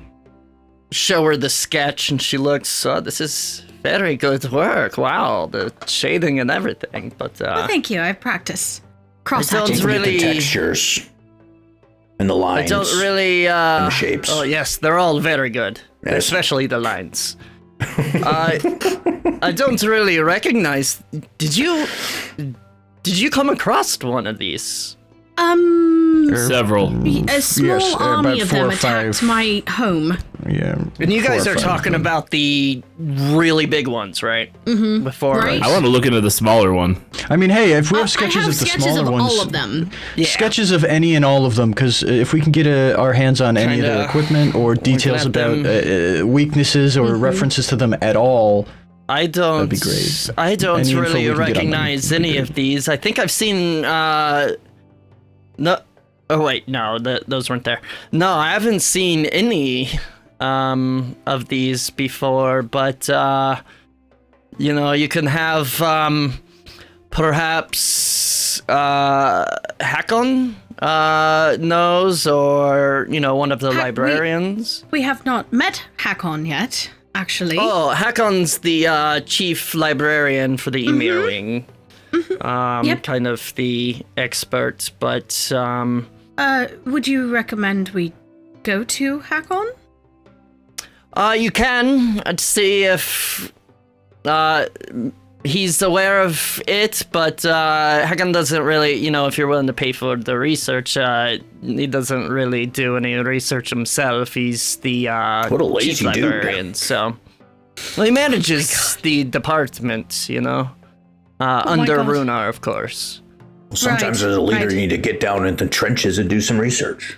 show her the sketch, and she looks, oh, this is very good work. Wow, the shading and everything. But Thank you. I practice I cross don't hatching. really- The textures. And the I lines. don't really. and the shapes. Oh yes, they're all very good, Yes. especially the lines. I don't really recognize. Did you come across one of these? Several. A small Yes, army about of 4 them or 5. attacked my home. Yeah. And you 4 guys or are 5 talking of them. about the really big ones, right? Mm-hmm. Before. Right. I want to look into the smaller one. I mean, hey, if we have I sketches have of the sketches smaller of ones, all of them. Yeah. sketches of any and all of them, because if we can get our hands on any of their Kinda equipment or details at about them. weaknesses or references to them at all, I don't. That'd be great. I don't Any info really we can get on them recognize would be any good. of these. I think I've seen. No. Oh wait, no, those weren't there. No, I haven't seen any of these before. But you can have perhaps Hakon knows, or one of the librarians. We have not met Hakon yet, actually. Oh, Hakon's the chief librarian for the Emir Wing. Yep. Kind of the expert, but Would you recommend we go to Hakon? you can see if he's aware of it, but Hakon doesn't really, if you're willing to pay for the research, he doesn't really do any research himself. He's the What a chief lazy dude. librarian, so he manages the department, under God. Runar, of course. Sometimes Right, as a leader, right. you need to get down in the trenches and do some research.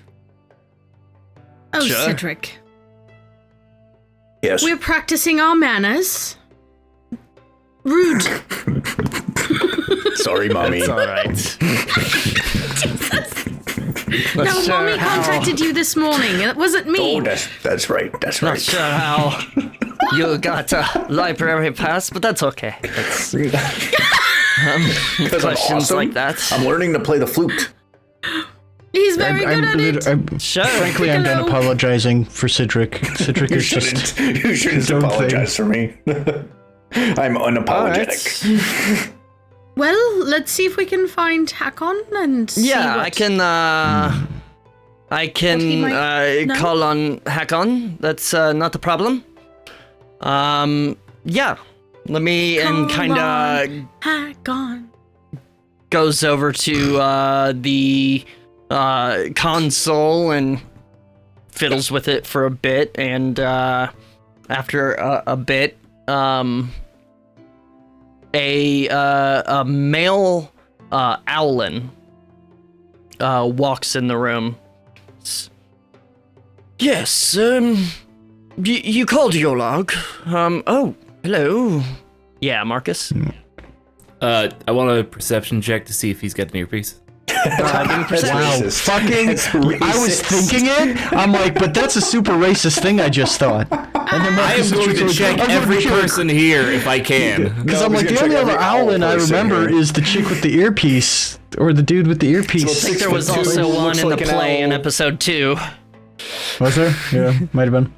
Oh, Sure. Cedric. Yes. We're practicing our manners. Rude. Sorry, mommy. It's all right. No, sure Mommy how- contacted you this morning. It wasn't me. Oh, that's right. That's Not right. sure how you got a library pass, but that's okay. That's, Because I'm questions awesome. like that. I'm learning to play the flute. He's very good at it. Sure. frankly, I'm done Piccolo. apologizing for Cedric. Cedric You is just. shouldn't. You shouldn't his own apologize for me. I'm unapologetic. Alright. Well, let's see if we can find Hakon and see Yeah, what... I can. I can he might know? call on Hakon. That's not a problem. Yeah. Let me and Come kind on. of Hakon. goes over to the console and fiddles with it for a bit, and after a bit, a male owlin walks in the room. Yes, you called Yolag. Oh, hello. Yeah, Marcus. I want a perception check to see if he's got an earpiece. That's Wow, racist. fucking! That's I was racist. thinking it. I'm like, but that's a super racist thing I just thought. And then I am going to check every person here if I can. Because No, I'm he's like, the gonna only check other every owl Owlin I person remember here. is the chick with the earpiece, or the dude with the earpiece. So I think there was 6'2", also one looks in like the an play in owl. episode 2. Was there? Yeah, might have been.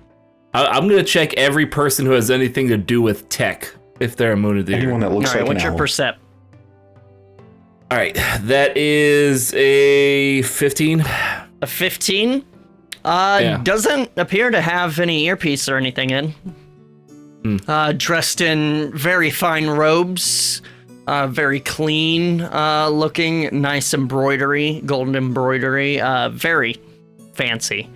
I'm going to check every person who has anything to do with tech, if they're a Munadir. Anyone that looks All right, like what's an your owl. percept? All right, that is a 15. A 15? Yeah. Doesn't appear to have any earpiece or anything in. Dressed in very fine robes, very clean looking, nice embroidery, golden embroidery, very fancy.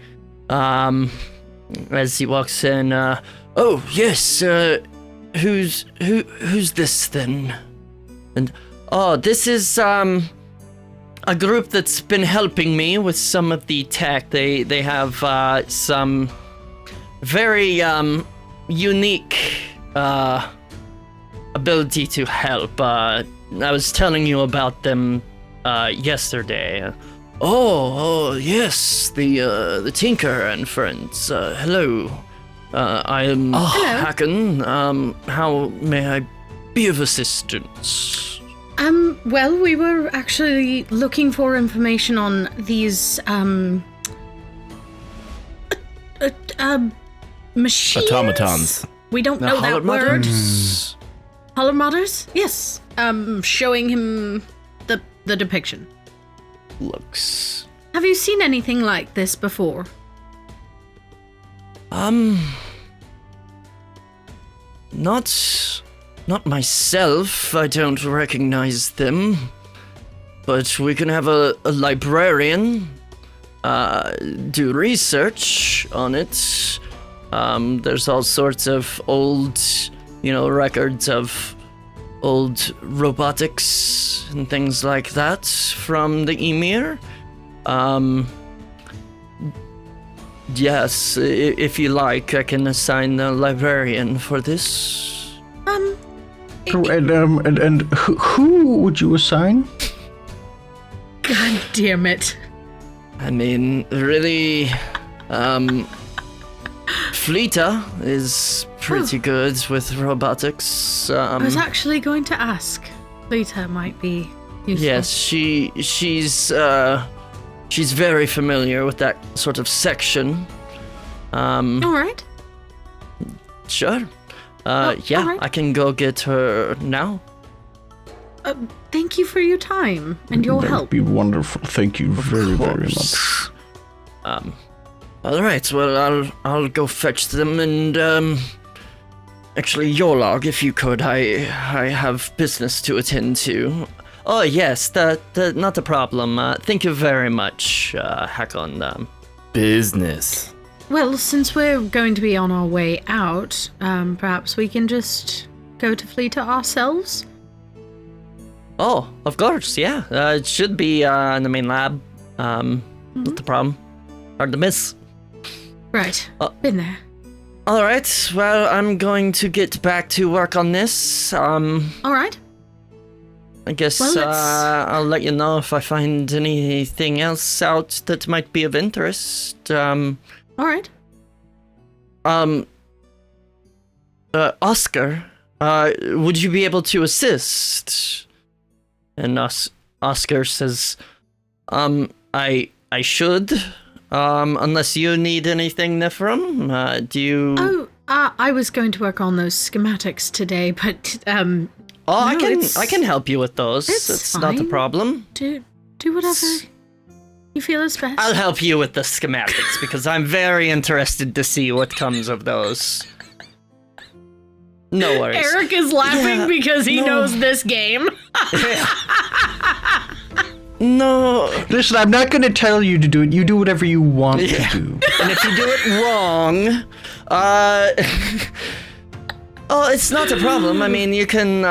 As he walks in, oh yes, who's this then? And oh, this is a group that's been helping me with some of the tech. They have some very unique ability to help. I was telling you about them yesterday. Oh yes, the Tinker and friends. Hello, I am Hakon. How may I be of assistance? Well, we were actually looking for information on these, machines? Automatons. We don't know that word. Hollermutters? Hollermutters? Yes. Showing him the depiction. Looks Have you seen anything like this before? Not myself. I don't recognize them. But we can have a librarian do research on it. There's all sorts of old, records of old robotics and things like that from the Emir. Yes, if you like, I can assign a librarian for this. And who would you assign? God damn it. I mean, really, Fleeta is pretty good with robotics. I was actually going to ask. Fleeta might be useful. Yes, she's very familiar with that sort of section. All right. Sure. all Yeah, right. I can go get her now. Thank you for your time and your That help. would be wonderful. Thank you very much. All right. Well, I'll go fetch them and actually, your log, if you could. I have business to attend to. Oh yes, that not a problem. Thank you very much, Hakon. Business. Well, since we're going to be on our way out, perhaps we can just go to Fleeta ourselves? Oh, of course, yeah. It should be in the main lab. Not the problem. Hard to miss. Right. Been there. All right. Well, I'm going to get back to work on this. All right. I guess Well, let's- I'll let you know if I find anything else out that might be of interest. All right. Oscar, would you be able to assist? And Oscar says, I should, unless you need anything, Nifrim. Do you? Oh, I was going to work on those schematics today, but Oh, no, I can help you with those. it's It's not a fine. problem. do whatever you feel is best. I'll help you with the schematics because I'm very interested to see what comes of those. No worries. Eric is laughing Yeah, because he no. knows this game. No. Listen, I'm not going to tell you to do it. You do whatever you want to do. And if you do it wrong, oh, it's not a problem. I mean, you can,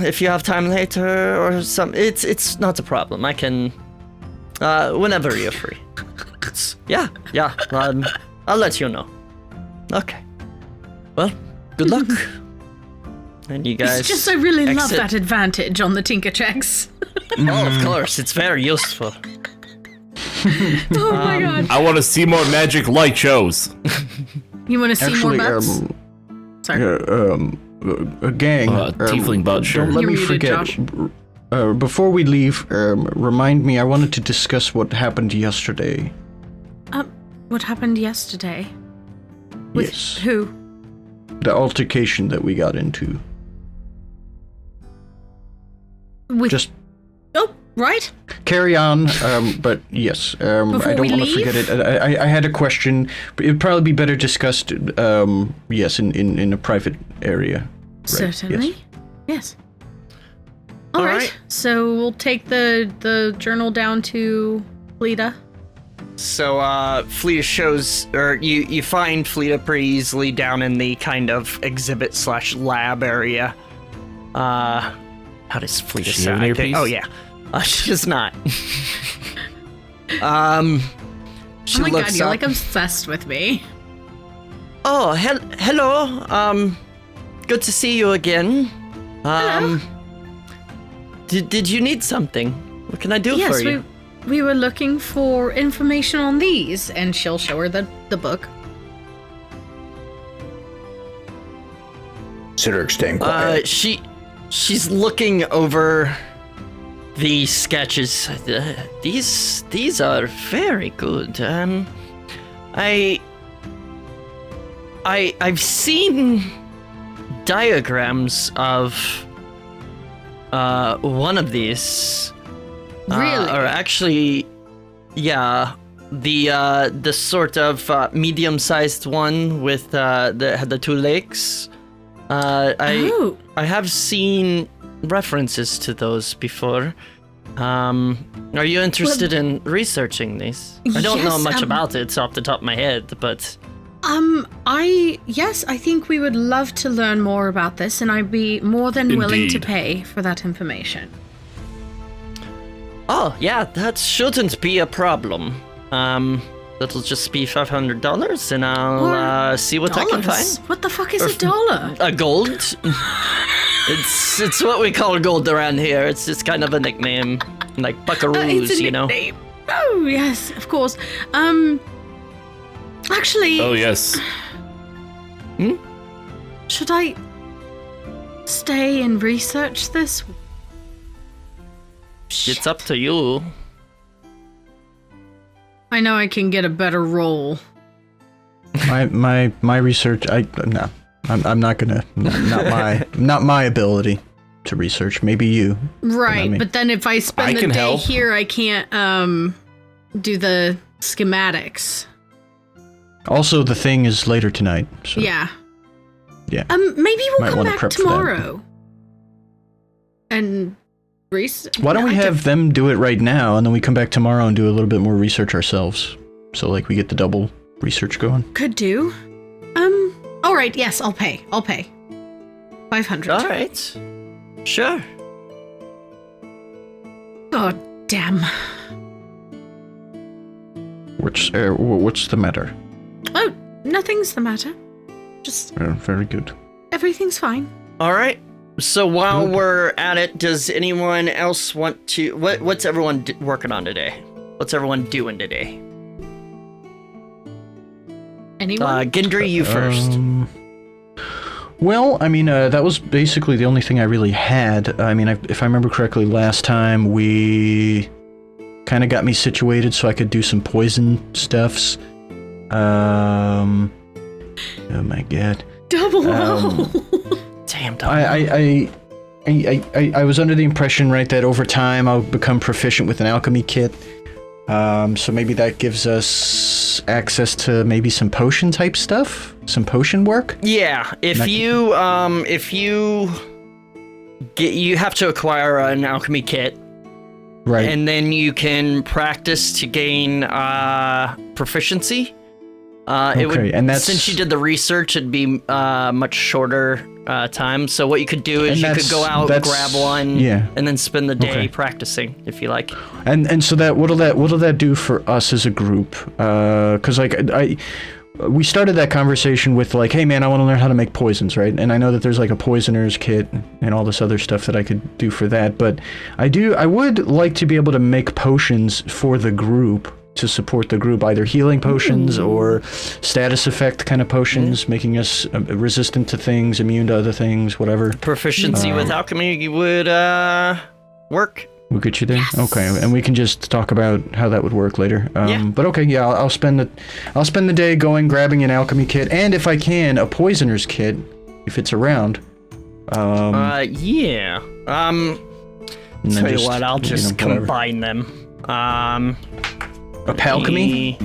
if you have time later or something, it's not a problem. I can, whenever you're free. Yeah. I'll let you know. Okay. Well, good luck. And you guys. It's just I really love exit. that advantage on the Tinker checks. Oh, of course, it's very useful. Oh my god. I want to see more magic light shows. You want to see Actually, more butts? Sorry. a gang. Tiefling butt, sure. Don't let You're me muted, forget. Josh. Before we leave, remind me. I wanted to discuss what happened yesterday. What happened yesterday? With Yes. who? The altercation that we got into. With Just Oh, right. carry on. But yes, I Before don't we want to leave? forget it. I had a question. But it'd probably be better discussed. Yes, in a private area. Right, Certainly. yes. Yes. All right. Alright. So we'll take the journal down to Lita. So, Fleeta shows, or you find Fleeta pretty easily down in the kind of exhibit/lab area. How does Fleeta She say? have an earpiece? Oh yeah, she does not. She Oh my looks god, you're up. like obsessed with me. Oh, hello. Good to see you again. Hello. Did you need something? What can I do Yes, for you? we were looking for information on these, and she'll show her the book. Cydorik staying quiet. She's looking over the sketches. These are very good. I've seen diagrams of one of these. Really? Or actually, Yeah, the sort of medium-sized one with that had the 2 lakes. I have seen references to those before. Are you interested in researching these? I don't know much about it off the top of my head, but... I think we would love to learn more about this, and I'd be more than willing to Indeed. pay for that information. Oh, yeah, that shouldn't be a problem. That'll just be $500, and I'll see what I can Dollars? find. What the fuck is a dollar? A gold? It's what we call gold around here. It's just kind of a nickname, like buckaroos, It's a you know. nickname. Oh, yes, of course. Actually... Oh, yes. Should I stay and research this? It's up to you. I know I can get a better roll. My research, I'm not gonna, not my ability to research. Maybe you. Right, me. but then if I spend I the can day help. here, I can't do the schematics. Also, the thing is later tonight. So. Yeah. Yeah. Maybe we'll Might come wanna back prep for that. tomorrow. And Why don't we have them do it right now, and then we come back tomorrow and do a little bit more research ourselves? So, like, we get the double research going. Could do. All right. Yes, I'll pay. 500. All right. Sure. Oh, damn. What's the matter? Oh, nothing's the matter. Just Very good. everything's fine. All right. So while we're at it, does anyone else want to... What's everyone working on today? What's everyone doing today? Anyone? Gendry, you first. Well, I mean, that was basically the only thing I really had. I mean, if I remember correctly, last time we kind of got me situated so I could do some poison stuffs. Oh my god. Double O. Damn, I was under the impression, right, that over time I'll become proficient with an alchemy kit. So maybe that gives us access to maybe some potion type stuff, some potion work. Yeah, if you have to acquire an alchemy kit, Right. and then you can practice to gain proficiency. Since you did the research, it'd be much shorter time. So what you could do is you could go out, grab one, and then spend the day practicing if you like. And so that what'll that do for us as a group? Because we started that conversation with like, hey man, I want to learn how to make poisons, right? And I know that there's like a poisoner's kit and all this other stuff that I could do for that. But I would like to be able to make potions for the group to support the group, either healing potions or status effect kind of potions, making us resistant to things, immune to other things, whatever. Proficiency with alchemy would work. We'll get you there. Yes. Okay, and we can just talk about how that would work later. But okay, yeah, I'll spend the day going grabbing an alchemy kit, and if I can, a poisoner's kit, if it's around. Tell you what, I'll just combine them. A palchemy?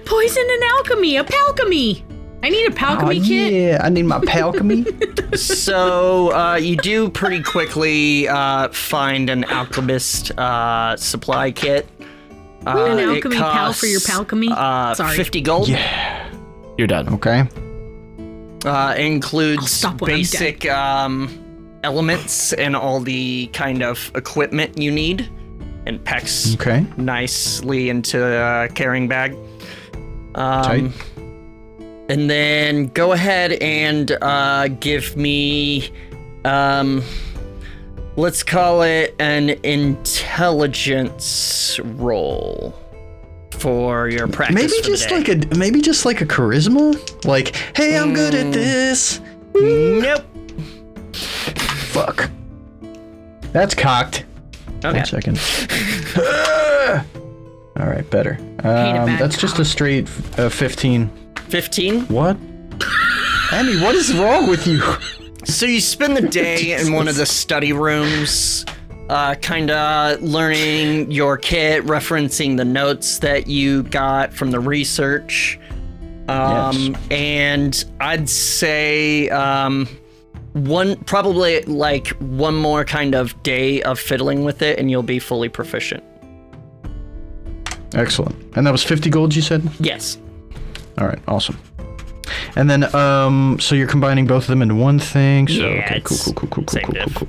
Poison and alchemy, a palchemy. I need a palchemy kit. Yeah, I need my palchemy. So you do pretty quickly find an alchemist supply kit. An alchemy pal for your palchemy. Sorry. 50 gold. Yeah. You're done. Okay. Includes basic elements and all the kind of equipment you need, and packs nicely into a carrying bag. Tight. And then go ahead and give me, let's call it an intelligence roll for your practice. Maybe just like a charisma. Like, hey, I'm good at this. Nope. Fuck. That's cocked. Okay. 1 second. All right, better. That's just a straight 15. 15? What? Andy, what is wrong with you? So you spend the day in one of the study rooms, kind of learning your kit, referencing the notes that you got from the research. Yes. And I'd say probably like one more kind of day of fiddling with it, and you'll be fully proficient. Excellent. And that was 50 gold, you said? Yes. All right, awesome. And then, so you're combining both of them into one thing. So, Yeah, okay, cool. it's same diff.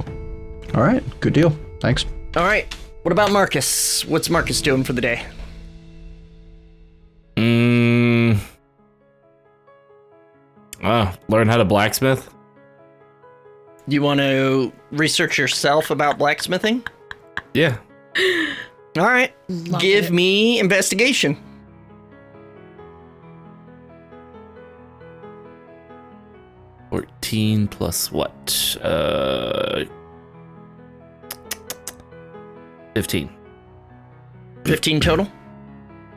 All right, good deal. Thanks. All right. What about Marcus? What's Marcus doing for the day? Learn how to blacksmith. Do you want to research yourself about blacksmithing? Yeah. All right. Give me investigation. Uh, 14 plus what? 15. 15 total?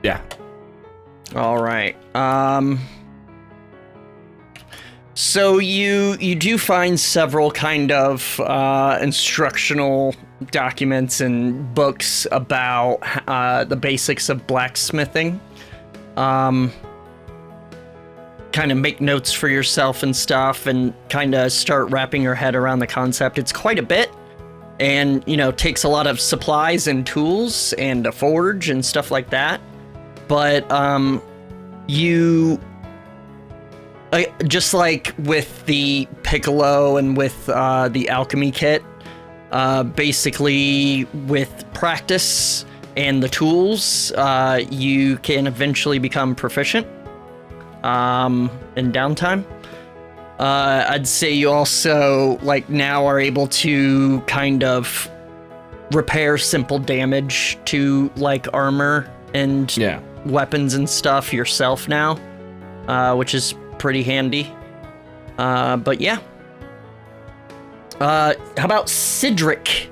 Yeah. All right. So you do find several kind of instructional documents and books about the basics of blacksmithing. Kind of make notes for yourself and stuff, and kind of start wrapping your head around the concept. It's quite a bit, and takes a lot of supplies and tools and a forge and stuff like that. But you. Just like with the piccolo and with the alchemy kit, basically with practice and the tools, you can eventually become proficient in downtime. I'd say you also now are able to kind of repair simple damage to armor and weapons and stuff yourself now, which is pretty handy. But yeah. How about Cydorik?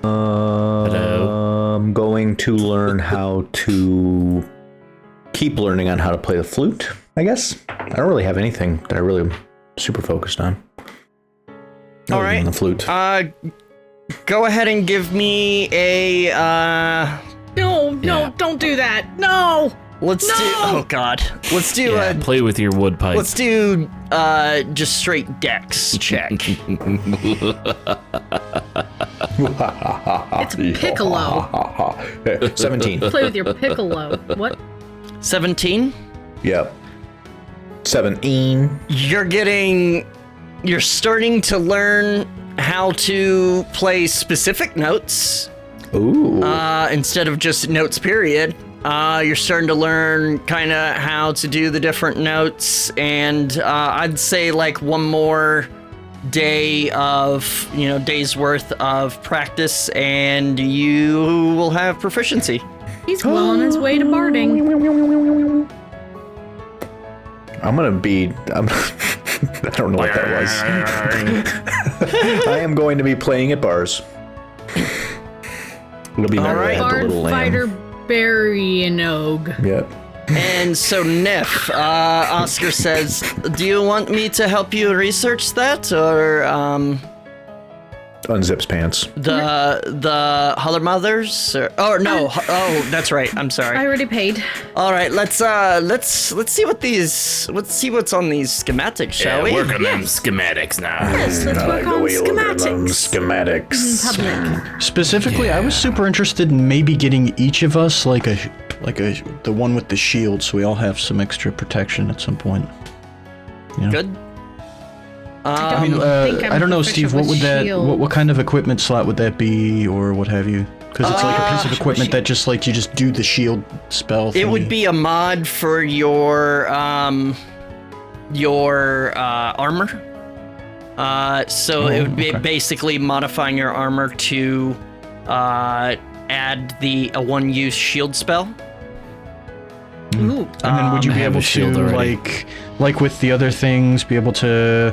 I'm going to learn how to keep learning on how to play the flute, I guess. I don't really have anything that I really am super focused on. All right. The flute. Go ahead and give me a No, don't do that. No. Let's do. Oh God. Let's do a. Play with your wood pipe. Let's do just straight dex check. It's piccolo. 17. Play with your piccolo. What? 17. Yep. 17. You're starting to learn how to play specific notes. Ooh. Instead of just notes, period. You're starting to learn kind of how to do the different notes, and I'd say one more day of, days worth of practice, and you will have proficiency. He's well on his way to barding. I don't know what that was. I am going to be playing at bars. It'll be my right. red, the Bard little lamb. fighter berry and og. Yep. And so, Nif, Oscar says, do you want me to help you research that, or Unzips pants. the Holler Mothers? Oh no! Oh, that's right. I'm sorry. I already paid. All right, let's see what's on these schematics, shall we? Work on them schematics now. Yes, let's I work like the on way you look at them schematics. schematics. Public. Specifically, I was super interested in maybe getting each of us the one with the shield, so we all have some extra protection at some point. Good. I mean, I don't know, Steve. What would what kind of equipment slot would that be, or what have you? Because it's like a piece of equipment that just you just do the shield spell. It would be a mod for your armor. So it would be basically modifying your armor to add a one-use shield spell. Ooh. And then would you be able to, like with the other things, be able to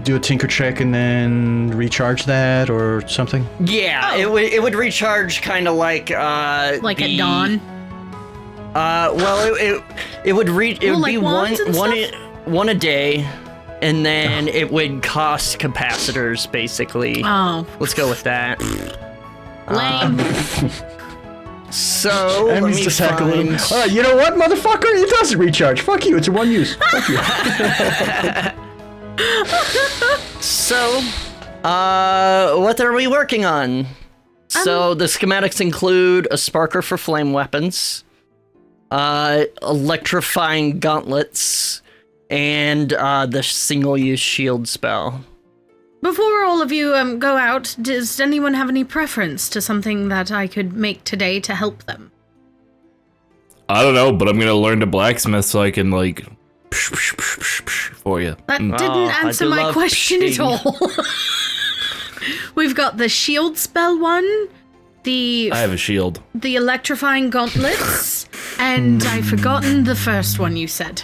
do a tinker check and then recharge that or something? Yeah, it would recharge kind of like at dawn. Well, it would be like wands and one. stuff? one a day, and then it would cost capacitors, basically. Oh, Let's go with that. lame. So, let Enemy's me just tackle him. find... You know what, motherfucker? It doesn't recharge. Fuck you. It's a one use. Fuck you. So, what are we working on? So, the schematics include a sparker for flame weapons, electrifying gauntlets, and the single-use shield spell. Before all of you go out, does anyone have any preference to something that I could make today to help them? I don't know, but I'm gonna learn to blacksmith so I can like for you. That didn't I answer do my love question at cheating. all. We've got the shield spell one, I have a shield. the electrifying gauntlets, and I've forgotten the first one you said.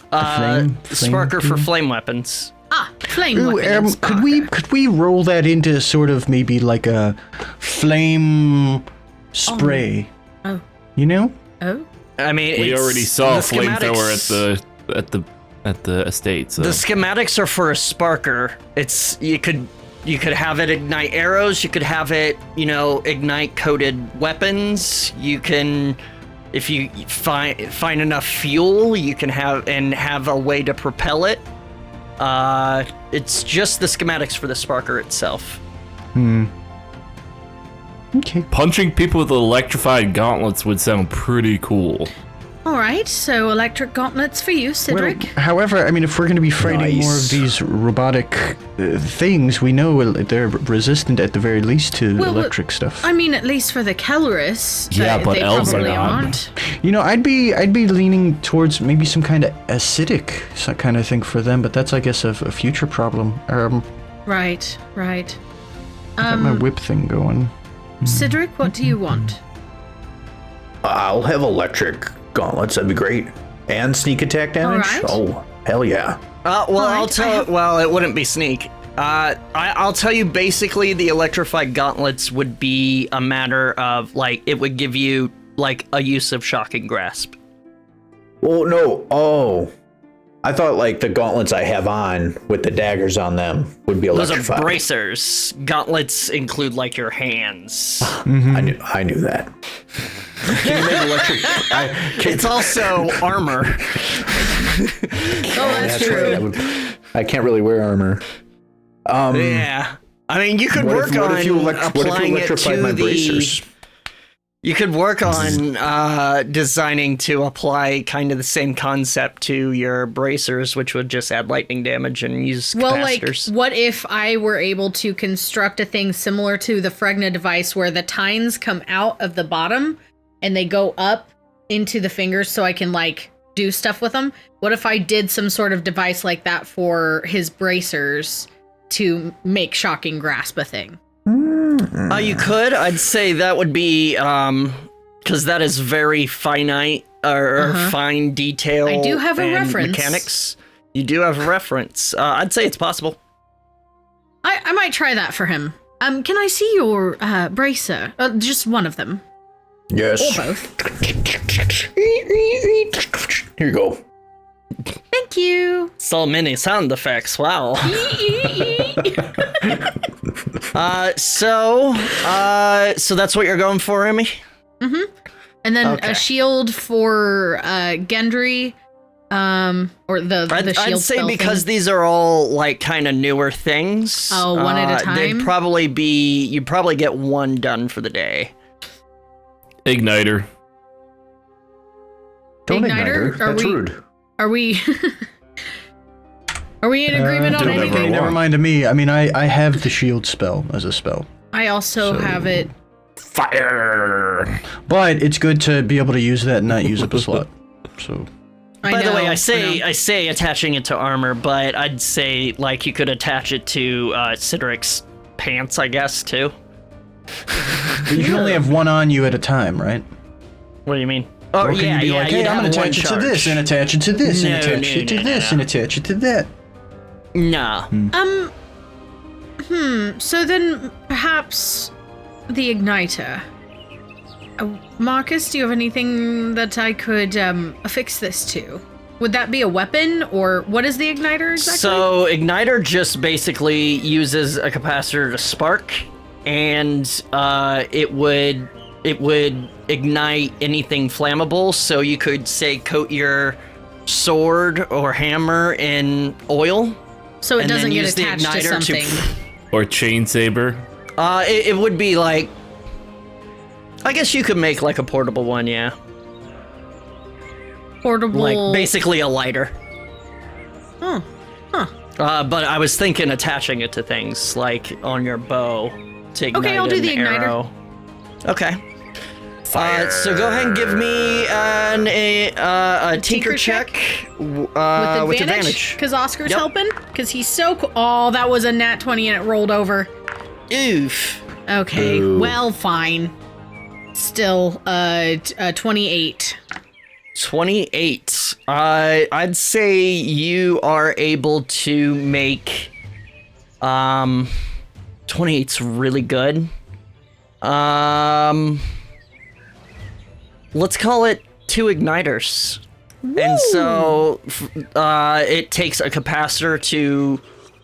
flame Sparker for thing? flame weapons. Ah, flame Ooh, weapon and could we roll that into sort of maybe like a flame spray? Oh. You know? Oh, I mean, We it's- already saw a the flamethrower schematics- at the estate. So The schematics are for a sparker. It's you could have it ignite arrows. You could have it, ignite coated weapons. You can, if you find enough fuel, you can have a way to propel it. It's just the schematics for the sparker itself. Okay. punching people with electrified gauntlets would sound pretty cool. all right. So electric gauntlets for you, Cydorik. However, I mean, if we're going to be fighting more of these robotic things, we know they're resistant at the very least to Well, electric stuff. I mean, at least for the Kelris, Yeah, but they elves are probably not. aren't. I'd be leaning towards maybe some kind of acidic kind of thing for them, but that's, I guess, a future problem. Right. Got my whip thing going. Cydorik, what do you want? I'll have electric gauntlets. That'd be great. And sneak attack damage. All right. Oh, hell yeah. Well, Alright, I'll tell. Well, it wouldn't be sneak. I'll tell you. Basically, the electrified gauntlets would be a matter of it would give you a use of shocking grasp. Well, no. Oh, I thought the gauntlets I have on with the daggers on them would be Those electrified. are bracers. Gauntlets include your hands. I knew that. Can you make electric? It's also armor. That's true. Right. I can't really wear armor. Yeah. I mean, you could What work if you on applying it electrified to my the. bracers? You could work on designing to apply kind of the same concept to your bracers, which would just add lightning damage and use capacitors. What if I were able to construct a thing similar to the Fregna device where the tines come out of the bottom and they go up into the fingers so I can do stuff with them? What if I did some sort of device like that for his bracers to make shocking grasp a thing? You could. I'd say that would be because that is very finite or fine detail. I do have a and reference. Mechanics. You do have a reference. I'd say it's possible. I might try that for him. Can I see your bracer? Just one of them. Yes. Or both. Here you go. Thank you. So many sound effects. Wow. So that's what you're going for, Emmy? And then Okay. a shield for Gendry, or the shield I'd say spell because thing. these are all kind of newer things. Oh, one at a time? You'd probably get one done for the day. Igniter. Don't ignite Igniter? her. That's rude. Are we Are we in agreement on don't ever anything? Never mind to me. I mean, I have the shield spell as a spell. I also have it. Fire. But it's good to be able to use that and not use up a slot. So By the way, I know. say attaching it to armor, but I'd say you could attach it to Cydric's pants, I guess, too. but you can only have one on you at a time, right? What do you mean? Oh, Or can you be like, hey, you'd I'm have gonna one attach it to charge. this and attach it to this and No, attach no, it to no, this no. and attach it to that. Nah. So then perhaps the igniter. Marcus, do you have anything that I could affix this to? Would that be a weapon, or what is the igniter exactly? So igniter just basically uses a capacitor to spark, and it would ignite anything flammable. So you could say coat your sword or hammer in oil. So it and doesn't then get use the attached to igniter something. Or chain saber. It would be like, I guess you could make like a portable one, yeah. Portable. Like basically a lighter. Huh. But I was thinking attaching it to things like on your bow to ignite Okay, I'll do the igniter. arrow. Okay. So go ahead and give me a tinker check with advantage. Because Oscar's Yep. helping? Because he's so cool. Oh, that was a nat 20 and it rolled over. Oof. Okay, Ooh. well, fine. Still, 28. 28. I'd say you are able to make 28's really good. Let's call it 2 igniters. Woo! And so it takes a capacitor to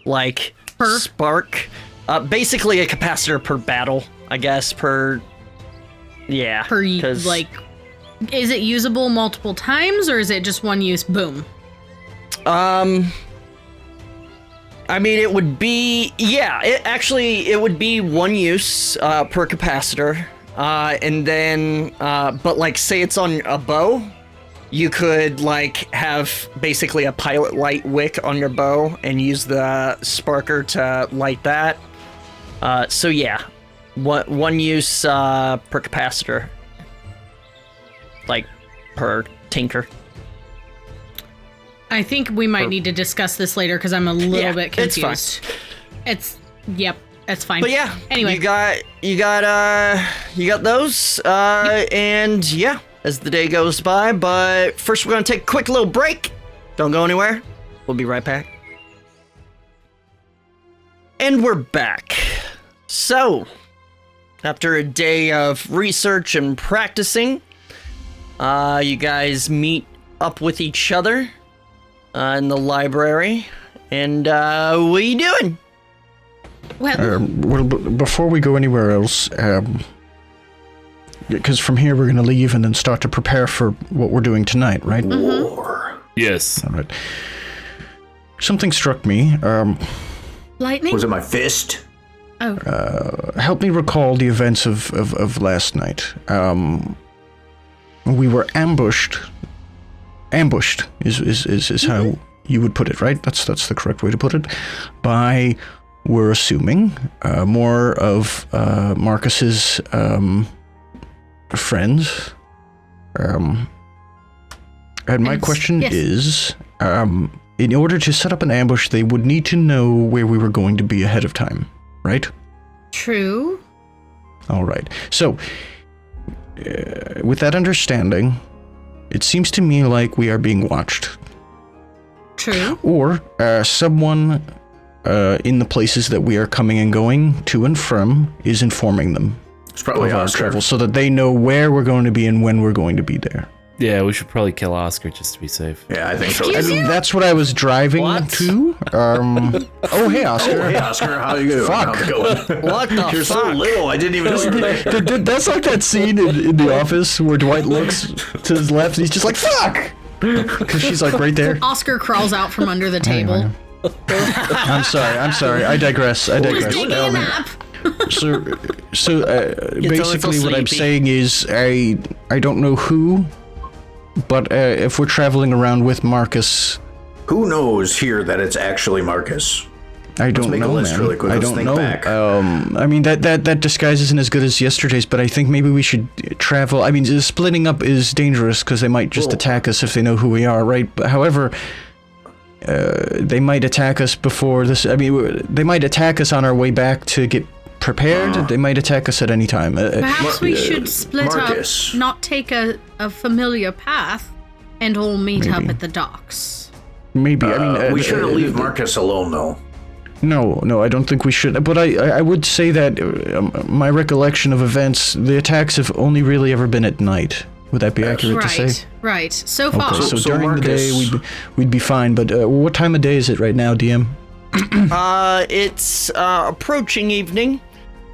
like spark. Basically a capacitor per battle, I guess, yeah. Per, 'cause- like, is it usable multiple times, or is it just one use? Boom. I mean, it would be, yeah, it would be one use per capacitor. And then, but like, say it's on a bow, you could like have basically a pilot light wick on your bow and use the sparker to light that. So yeah, one use per capacitor, like per tinker. I think we might need to discuss this later because I'm a little bit it's confused. fine. Yep, that's fine. But yeah, Anyway. you got those, and yeah, as the day goes by. But first, we're gonna take a quick little break. Don't go anywhere. We'll be right back. And we're back. So, after a day of research and practicing, you guys meet up with each other in the library. And what are you doing? Well, Well, before we go anywhere else, because from here we're going to leave and then start to prepare for what we're doing tonight, right? War. Yes. All right. Something struck me. lightning? Was it my fist? Oh, Help me recall the events of last night. We were ambushed. Ambushed is how you would put it, right? That's the correct way to put it. By, we're assuming, more of Marcus's friends. And my question Yes. is, in order to set up an ambush, they would need to know where we were going to be ahead of time, right? true. All right. So, with that understanding, it seems to me like we are being watched. True. Or someone in the places that we are coming and going to and from is informing them It's probably of our Oscar. travel so that they know where we're going to be and when we're going to be there. Yeah, we should probably kill Oscar just to be safe. Yeah, I think so. Excuse I mean, you? that's what I was driving What? to. Oh, hey, Oscar. Hey, Oscar, how you doing? Fuck. How's it going? What the You're so fuck? little. I didn't even know you were there. That's like that scene in The Office where Dwight looks to his left and he's just like, fuck! Because she's like right there. Oscar crawls out from under the table. I'm sorry. I digress. He's taking a nap. So little basically what I'm sleepy. saying is I don't know who, but if we're traveling around with Marcus, Who knows here that it's actually Marcus? I don't make a know, list man. really quick. I Let's don't think know. back. I mean that disguise isn't as good as yesterday's, but I think maybe we should travel. I mean, splitting up is dangerous because they might just attack us if they know who we are, right? But however, they might attack us before this. I mean, they might attack us on our way back to get prepared. They might attack us at any time. Perhaps we should split Marcus. up, not take a familiar path, and all meet up Maybe. at the docks. Maybe. I mean, We shouldn't leave Marcus alone, though. No, I don't think we should. But I would say that my recollection of events, the attacks have only really ever been at night. Would that be accurate to say? Right. So far. Okay, so So during Marcus- the day we'd be fine. But what time of day is it right now, DM? It's approaching evening.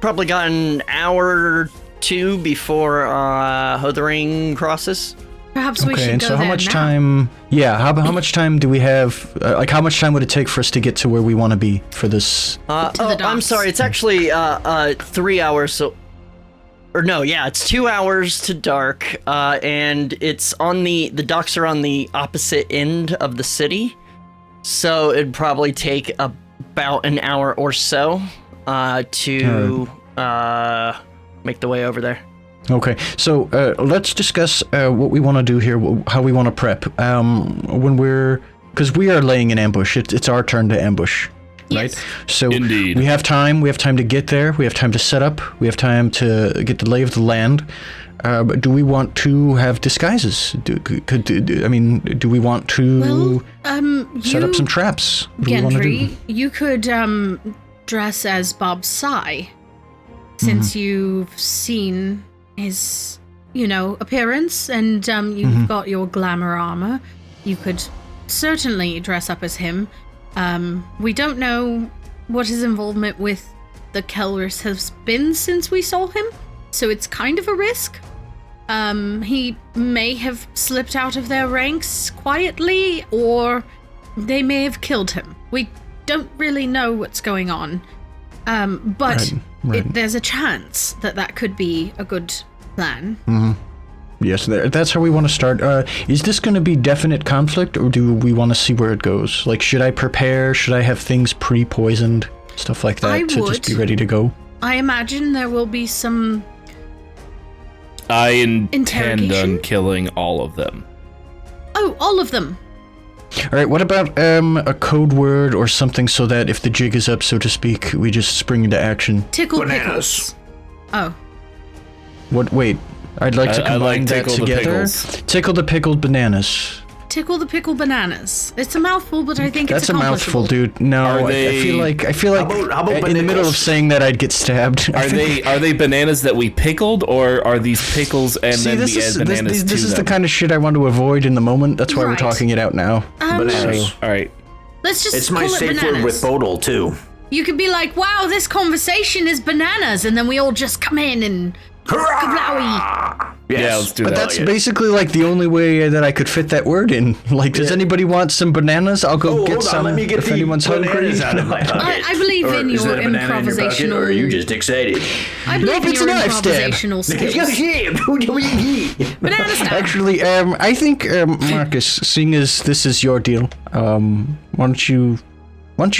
Probably got an hour or two before Hothering crosses. Perhaps we Okay, should and go so how there much now. time? Yeah, how much time do we have? Like, how much time would it take for us to get to where we want to be for this? To the I'm docks. sorry. It's actually 3 hours. It's 2 hours to dark. And it's on the docks are on the opposite end of the city, so it'd probably take about an hour or so to make the way over there. Okay, so let's discuss what we want to do here, how we want to prep. Because we are laying an ambush. It's our turn to ambush, right? Yes. So Indeed. we have time. We have time to get there. We have time to set up. We have time to get the lay of the land. But do we want to have disguises? Do we want to set up some traps? What do we wanna do? Gendry, you could dress as Bob Sai, since you've seen his, appearance, and you've got your glamour armor. You could certainly dress up as him. We don't know what his involvement with the Kelris has been since we saw him, so it's kind of a risk. He may have slipped out of their ranks quietly, or they may have killed him. We don't really know what's going on, but Right. there's a chance that could be a good plan. Yes, that's how we want to start. Is this going to be definite conflict, or do we want to see where it goes? Like, should I prepare? Should I have things pre-poisoned? Stuff like that I to would. just be ready to go? I imagine there will be some. I intend Interrogation? on killing all of them. Oh, all of them. All right, what about a code word or something so that if the jig is up, so to speak, we just spring into action? Tickle Bananas. pickles. Oh, What? Wait, I'd like to I combine like that tickle the together. pickles. Tickle the pickled bananas. tickle the pickle bananas. It's a mouthful, but I think That's it's a mouthful, dude. No, Are I feel they- like How about in the middle of bananas? saying that I'd get stabbed. Are they bananas that we pickled, or are these pickles and See, then this we is add bananas this to is the them? kind of shit I want to avoid in the moment. That's why we're Right. talking it out now. Bananas. All right. Let's just It's my call it safe bananas. word with Bodil, too. You could be like, wow, this conversation is bananas, and then we all just come in and kablowy. Yes. Yeah, let's do But that. that's basically like the only way that I could fit that word in. Like, does anybody want some bananas? I'll go get some Let me get if the anyone's hungry. bananas out of my pocket. I believe Or in is your that a banana in your pocket, improvisational. or are you just excited? I believe Nope, in it's a your knife stab. improvisational skills. Banana style. Actually, I think Marcus, seeing as this is your deal, why don't you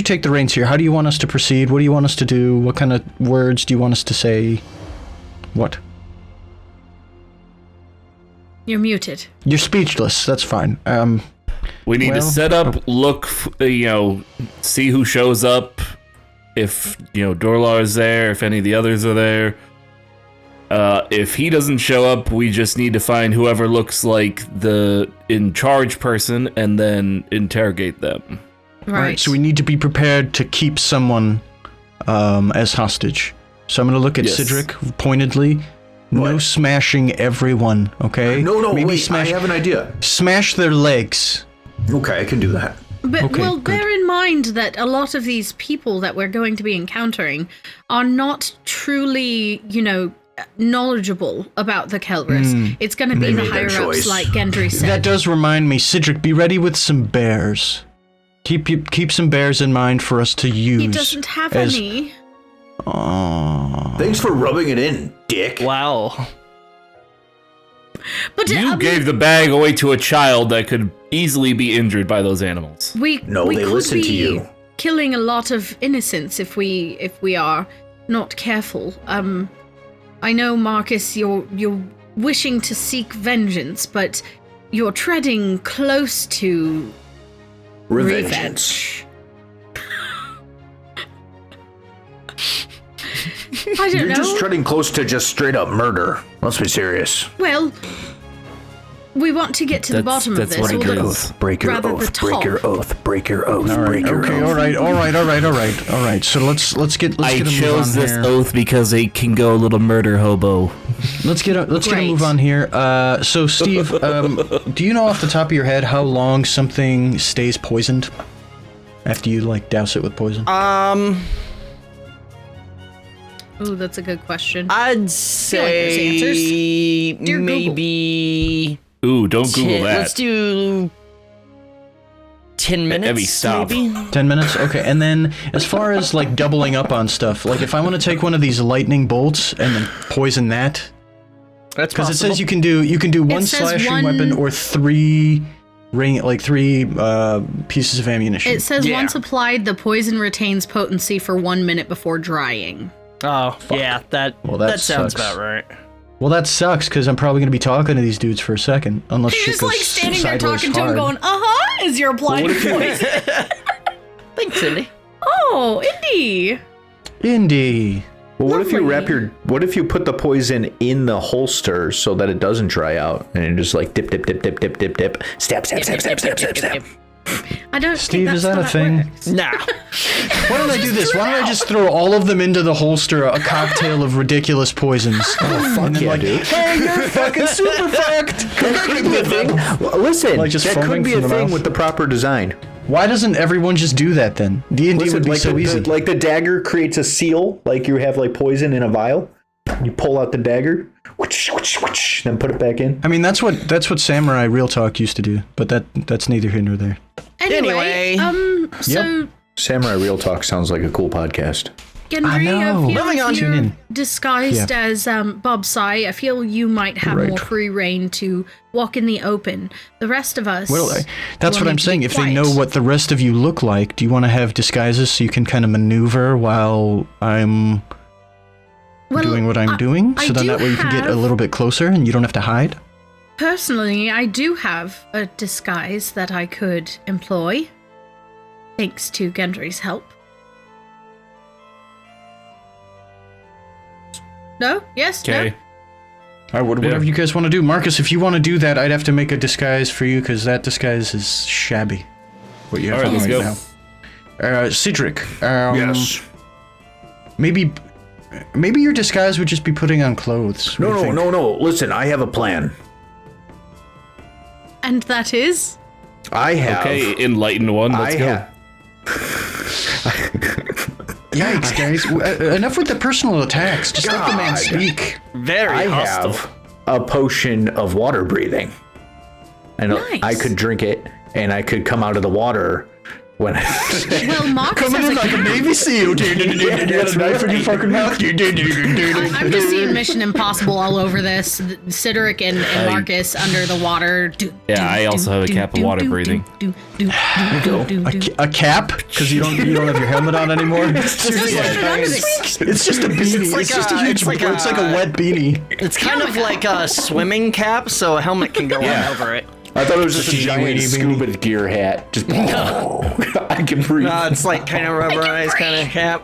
take the reins here? How do you want us to proceed? What do you want us to do? What kind of words do you want us to say? What? You're muted. You're speechless. That's fine. We need to Well- set up, look, see who shows up. If, Dorlar is there, if any of the others are there. If he doesn't show up, we just need to find whoever looks like the in charge person and then interrogate them. Right. So we need to be prepared to keep someone as hostage. So I'm going to look at Yes. Cydorik pointedly. No What? smashing everyone, okay? No, Maybe wait, I have an idea. smash their legs. Okay, I can do that. But Okay, good. bear in mind that a lot of these people that we're going to be encountering are not truly, knowledgeable about the Kelris. It's going to be They the made their higher ups, choice. like Gendry That said. does remind me, Cydorik, be ready with some bears. Keep some bears in mind for us to use. He doesn't have as- any. Aw. Thanks for rubbing it in, dick. Wow. But You I mean, gave the bag away to a child that could easily be injured by those animals. No, we they could listen to be you. killing a lot of innocents if we are not careful. I know, Marcus, you're wishing to seek vengeance, but you're treading close to Revengeance. revenge. I don't You're know. just treading close to just straight up murder. Let's be serious. Well, we want to get to the That's- bottom of that's this. what it or the- is. Break your rather the oath. Break top. your oath. Break your oath. All right, Break your okay, oath. all right. So let's get I a move chose on this here. oath because it can go a little murder hobo. let's get a move on here. So Steve, do you know off the top of your head how long something stays poisoned after you like douse it with poison? Ooh, that's a good question. I'd say maybe. Ooh, don't Google that. Let's do 10 minutes. Maybe stop. Maybe? 10 minutes? Okay, and then as far as like doubling up on stuff, like if I want to take one of these lightning bolts and then poison that, That's because it possible. says you can do one says slashing weapon or three pieces of ammunition. It says Yeah. once applied, the poison retains potency for 1 minute before drying. Oh, yeah, that sounds sucks. about right. Well, that sucks because I'm probably gonna be talking to these dudes for a second, unless You're shit just goes like standing there sideways talking to him hard. going, as you're applying poison. Thanks, Cindy. Oh, Indy. Indy. Well, what if you Lovely. what if you put the poison in the holster so that it doesn't dry out and you just like dip, stab, stab. I don't Steve, think is that's that a how thing? works. Nah. Why don't I do this? Why don't I just throw all of them into the holster, a cocktail of ridiculous poisons? Oh, fuck yeah, dude. Hey, you're fucking super fucked! That could be a thing. Listen, Like just that could foaming be from a the thing mouth? with the proper design. Why doesn't everyone just do that then? D&D would be like so easy. like the dagger creates a seal, like you have like poison in a vial. You pull out the dagger, then put it back in. I mean, that's what Samurai Real Talk used to do, but that's neither here nor there. Anyway, so Samurai Real Talk sounds like a cool podcast. Gendry, I know. feel Moving on, if tune you're in. disguised Yeah. as Bob Sai, I feel you might have Right. more free reign to walk in the open. The rest of us. Well, that's will what I'm need to be saying. If they quiet. know what the rest of you look like, do you want to have disguises so you can kind of maneuver while I'm Well, doing what I'm doing? I So then do that way you can get a have- little bit closer and you don't have to hide? Personally, I do have a disguise that I could employ, thanks to Gendry's help. No? Yes? Okay. All right, whatever you guys want to do. Marcus, if you want to do that, I'd have to make a disguise for you because that disguise is shabby. What you have All right, on let's go. now. Cedric. Yes. Maybe your disguise would just be putting on clothes. What do you think? No. Listen, I have a plan. And that is? I have. Okay, enlightened one. Let's go. Yikes, guys. Enough with the personal attacks. Just let the man God. speak. Very I hostile. have a potion of water breathing. And Nice. I could drink it, and I could come out of the water when Well, Marcus Coming has in a like a cat. Navy SEAL. You got a knife in your fucking mouth. I'm just seeing Mission Impossible all over this. Cydorik and Marcus under the water. Yeah, I also have a cap of water breathing. A cap? Because you don't have your helmet on anymore. It's just a beanie. It's just a huge. It's like a wet beanie. It's kind of like a swimming cap, so a helmet can go on over it. I thought it was just a Just a giant weenie scuba gear hat. Just I can breathe. No, it's like kind of rubberized kind of cap.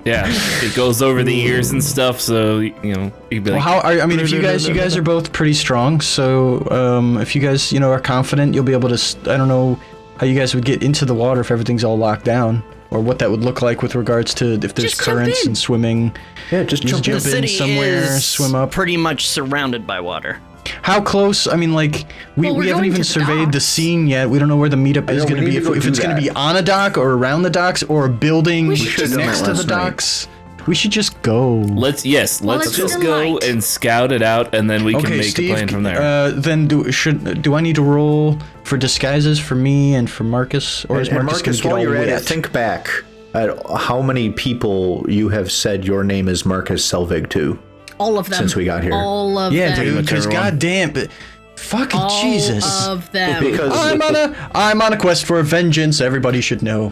Yeah, it goes over the ears and stuff, so you know you'd be Well, like, I mean, if you guys are both pretty strong, so if you guys are confident, you'll be able to. I don't know how you guys would get into the water if everything's all locked down, or what that would look like with regards to if there's Just jump currents in. and swimming. Yeah, just jump The jump in city somewhere, is swim up. pretty much surrounded by water. How close? I mean, like we Well, we're haven't going even to the surveyed the docks. scene yet. We don't know where the meetup is know, going to we be. need to go If do it's going to that. be on a dock or around the docks or a building should've done next that to the last night. docks. We should just go. let's it's just still go light. and scout it out, and then we can Okay, make Steve. a plan from there. Then do I need to roll for disguises for me and for Marcus, or is And Marcus going Marcus, to get while all you're at it, wet? think back at how many people you have said your name is Marcus Selvig to. All of them. Since we got here. All of Yeah, them. dude. Because everyone. goddamn, but fucking All Jesus. of them. Because I'm on a quest for vengeance. Everybody should know.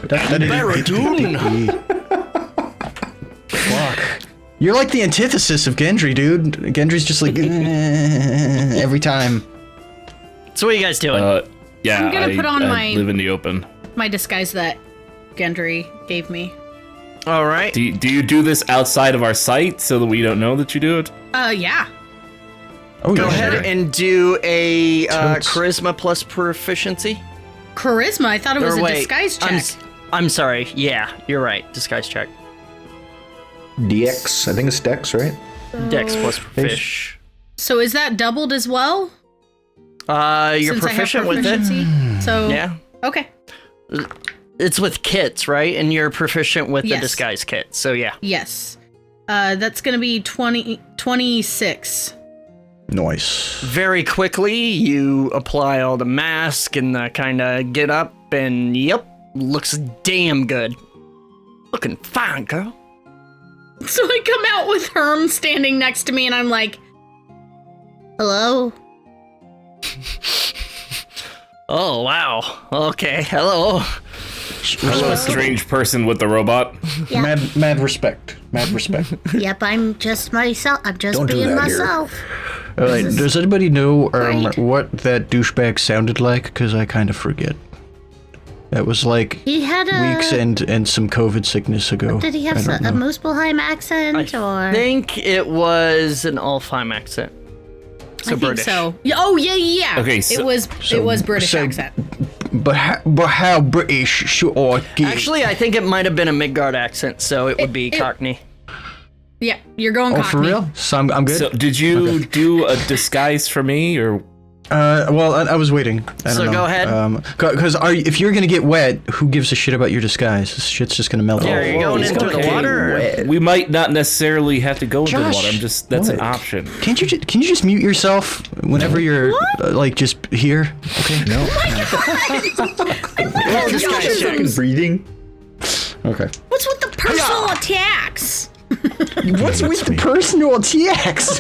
Fuck. You're like the antithesis of Gendry, dude. Gendry's just like every time. So what are you guys doing? Yeah, I'm gonna put on I my- live in the open. My disguise that Gendry gave me. All right. Do you do this outside of our site so that we don't know that you do it? Yeah. Oh, Go yeah, ahead sure. and do a Totes. charisma plus proficiency. Charisma. I thought it was Or a wait, disguise check. I'm sorry. Yeah, you're right. Disguise check. DX, I think it's Dex, right? Dex plus fish. So is that doubled as well? You're Since I have proficient with it. proficiency? So Yeah. Okay. It's with kits, right? And you're proficient with the Yes. disguise kit. So yeah. Yes. That's gonna be 26. Nice. Very quickly, you apply all the mask and the kind of get up, and yep, looks damn good. Looking fine, girl. So I come out with Herm standing next to me, and I'm like, "Hello." Oh, wow. Okay, hello. Hello, strange person with the robot. Yeah. Mad respect. Mad respect. Yep, I'm just myself. I'm just Don't do being that here. myself. All right. Does anybody know Right. what that douchebag sounded like? Because I kind of forget. That was like He had a. weeks and some COVID sickness ago. Did he I have don't a know. Muspelheim accent I or? think it was an Alfheim accent. So I think British. so. Oh yeah. Okay, so- it was British accent. But how British should I get? Actually, I think it might have been a Midgard accent, so it would be Cockney. Yeah, you're going Oh, Cockney. for real? So I'm good. So, did you do a disguise for me, or Well, I was waiting. I don't So know. go ahead. Because if you're gonna get wet, who gives a shit about your disguise? This shit's just gonna melt Yeah, off. are you going it's into the okay. water? or- we might not necessarily have to go into the Josh, water? That's an what? option. Can you just mute yourself whenever you're like just here? Okay. No. Roll disguise checks. Breathing. Okay. What's with the personal attacks? What's with the personal attacks?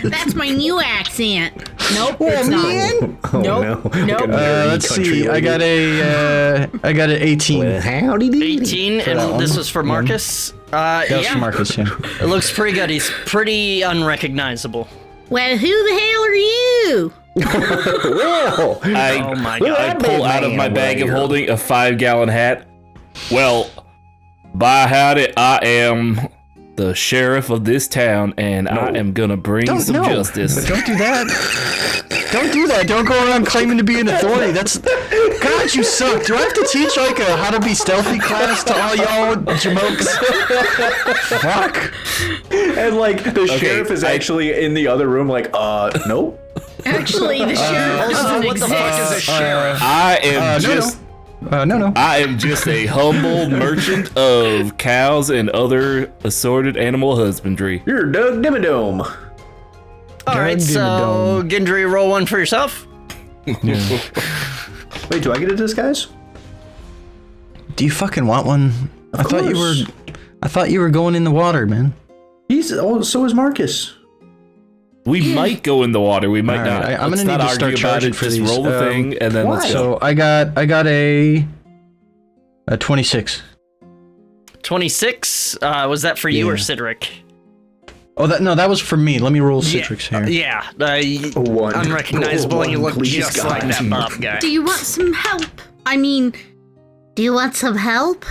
That's my new accent. Nope, it's not. Oh, Nope. no. Nope. Let's see. I got an 18. Howdy doody. 18, that and one. this was for Marcus. That was Yeah, for Marcus. Yeah. it looks pretty good. He's pretty unrecognizable. Well, who the hell are you? Well, Oh my Well, god. I that pull big out of man my bag of right here. holding a 5-gallon hat. Well, by howdy, I am the sheriff of this town, and I am gonna bring some justice. Don't do that. Don't do that. Don't go around claiming to be an authority. That's God, you suck. Do I have to teach like a how to be stealthy class to all y'all jamokes? Fuck. and like the sheriff is actually in the other room, like, nope. Actually, the sheriff doesn't what the fuck is a exist. sheriff? I am just. No. I am just a humble merchant of cows and other assorted animal husbandry. You're Doug Dimmadome. All right, so Gendry, roll one for yourself. Wait, do I get a disguise? Do you fucking want one? I thought you were going in the water, man. So is Marcus. We might go in the water. We might All right, not. I'm Let's gonna not need to start argue about charging it. for Just these. roll the thing, and then let's why? go. So I got a 26. 26. Was that for you or Yeah. Cydorik? Oh, that was for me. Let me roll Citrix here. Yeah. One. Unrecognizable, and you look Please, just God. like that Bob guy. Do you want some help? I mean, Do you want some help?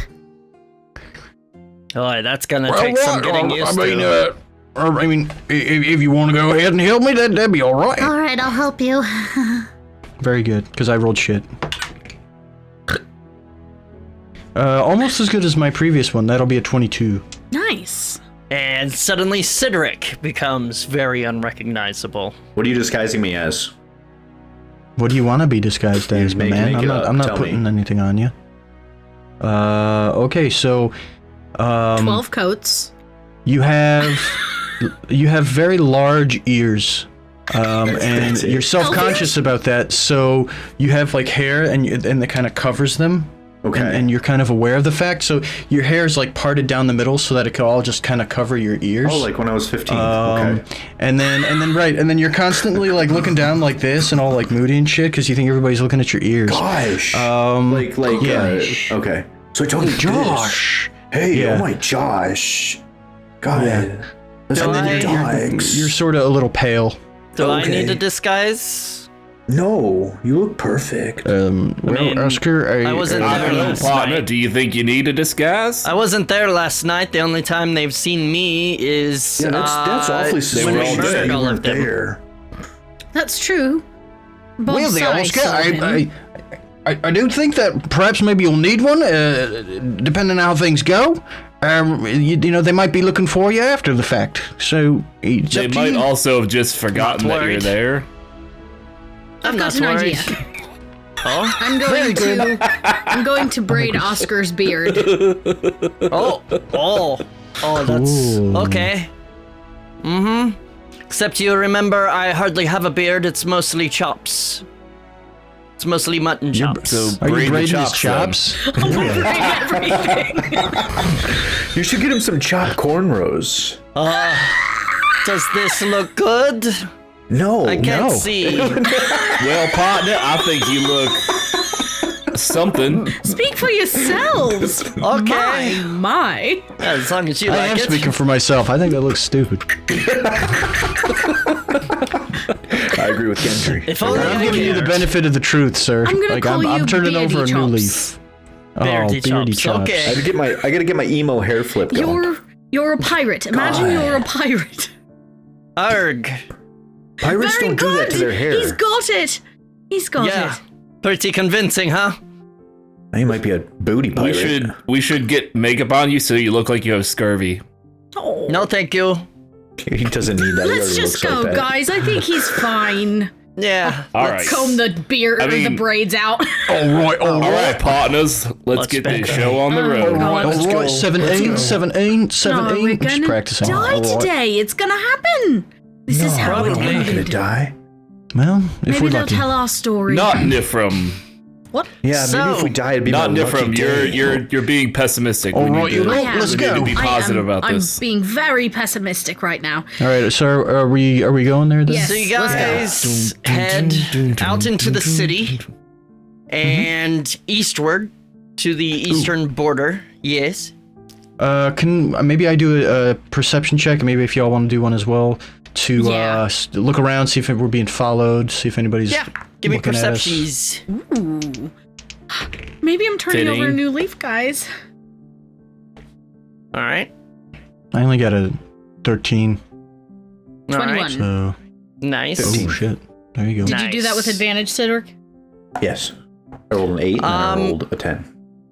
Oh, that's gonna take some getting used to. I mean, if you want to go ahead and help me, that'd be all right. All right, I'll help you. Very good, because I rolled shit. Almost as good as my previous one. That'll be a 22. nice. And suddenly Cydorik becomes very unrecognizable. What are you disguising me as? What do you want to be disguised as, my Make man? it up. I'm not Tell putting me. anything on you. Okay, so 12 coats. you have very large ears. And you're self-conscious about that, so you have like hair and that kind of covers them. Okay. And you're kind of aware of the fact, so your hair is like parted down the middle so that it could all just kind of cover your ears. Oh, like when I was 15. Okay. And then you're constantly like looking down like this and all like moody and shit because you think everybody's looking at your ears. Gosh. yeah. Okay. So I told you Josh. Hey, Yeah. oh my Josh. God. Yeah. That's And all then your dogs. You're sort of a little pale. Do I Okay. need a disguise? No, you look perfect. mean, Oscar, I wasn't I there don't know, last partner. night. Do you think you need a disguise? I wasn't there last night. The only time they've seen me is Yeah, that's awfully when suspicious we were all that murdered you all weren't of them. there. That's true. Both Well, the sides Oscar, saw him. I do think that perhaps maybe you'll need one, depending on how things go. you know, they might be looking for you after the fact. So it's They up to might you. also have just forgotten that you're worried. there. I've got not an worried. idea. Oh, I'm going to braid Oscar's beard. oh, that's Ooh. okay. Mm-hmm. Except you remember, I hardly have a beard. It's mostly chops. It's mostly mutton chops. So Are you braid the braiding his chops, then. chops? I'm gonna braid everything. You should get him some chopped cornrows. Does this look good? No, I can't no. see. Well, partner, I think you look something. Speak for yourselves. Okay. My. As long as you I like am it. speaking for myself. I think that looks stupid. I agree with Gendry. If only I'm I giving you the cared. benefit of the truth, sir. I'm gonna call you I'm turning over a Beardy new Chops. leaf. Beardy Oh, beardy chops, chops. okay. I gotta get my emo hair flip going. You're a pirate. Imagine you're a pirate. Arg. Pirates Very don't do that good. to their hair. He's got it. He's got Yeah. it. Pretty convincing, huh? He might be a booty pirate. We should get makeup on you so you look like you have scurvy. Oh. No, thank you. He doesn't need that. He Let's already just looks go, like that. guys. I think he's fine. Yeah. All let's right. Comb the beard or the mean- braids out. All right, all All right, partners, let's get this show on the Oh, road. God. All Let's right, 17, 17, No, 17. we're I'm just gonna practicing. die All right. today. It's gonna happen. This is how it I'm not gonna ended. die. Well, if Maybe we're they'll lucky. tell our story. Not Nifrim. What? Yeah, maybe So- if we die, it'd be Not my lucky Nifrim. day. You're being pessimistic. All We right, need you to- know, I am. let's we need to go. be positive about I'm this. being very pessimistic right now. All right, so are we going there then? Yes. So you let's go. guys head out into the city and eastward to the eastern border. Yes. Can maybe I do a perception check? Maybe if y'all want to do one as well to Yeah. look around, see if we're being followed, see if anybody's Yeah. Give me looking at us. perceptions. Ooh. Maybe I'm turning over a Fitting. new leaf, guys. All right. I only got a 13. All 21. right. So Nice. 15. oh shit, there you go. Did you do that with Nice. advantage, Sidork? Yes. I rolled an 8 and then I rolled a 10.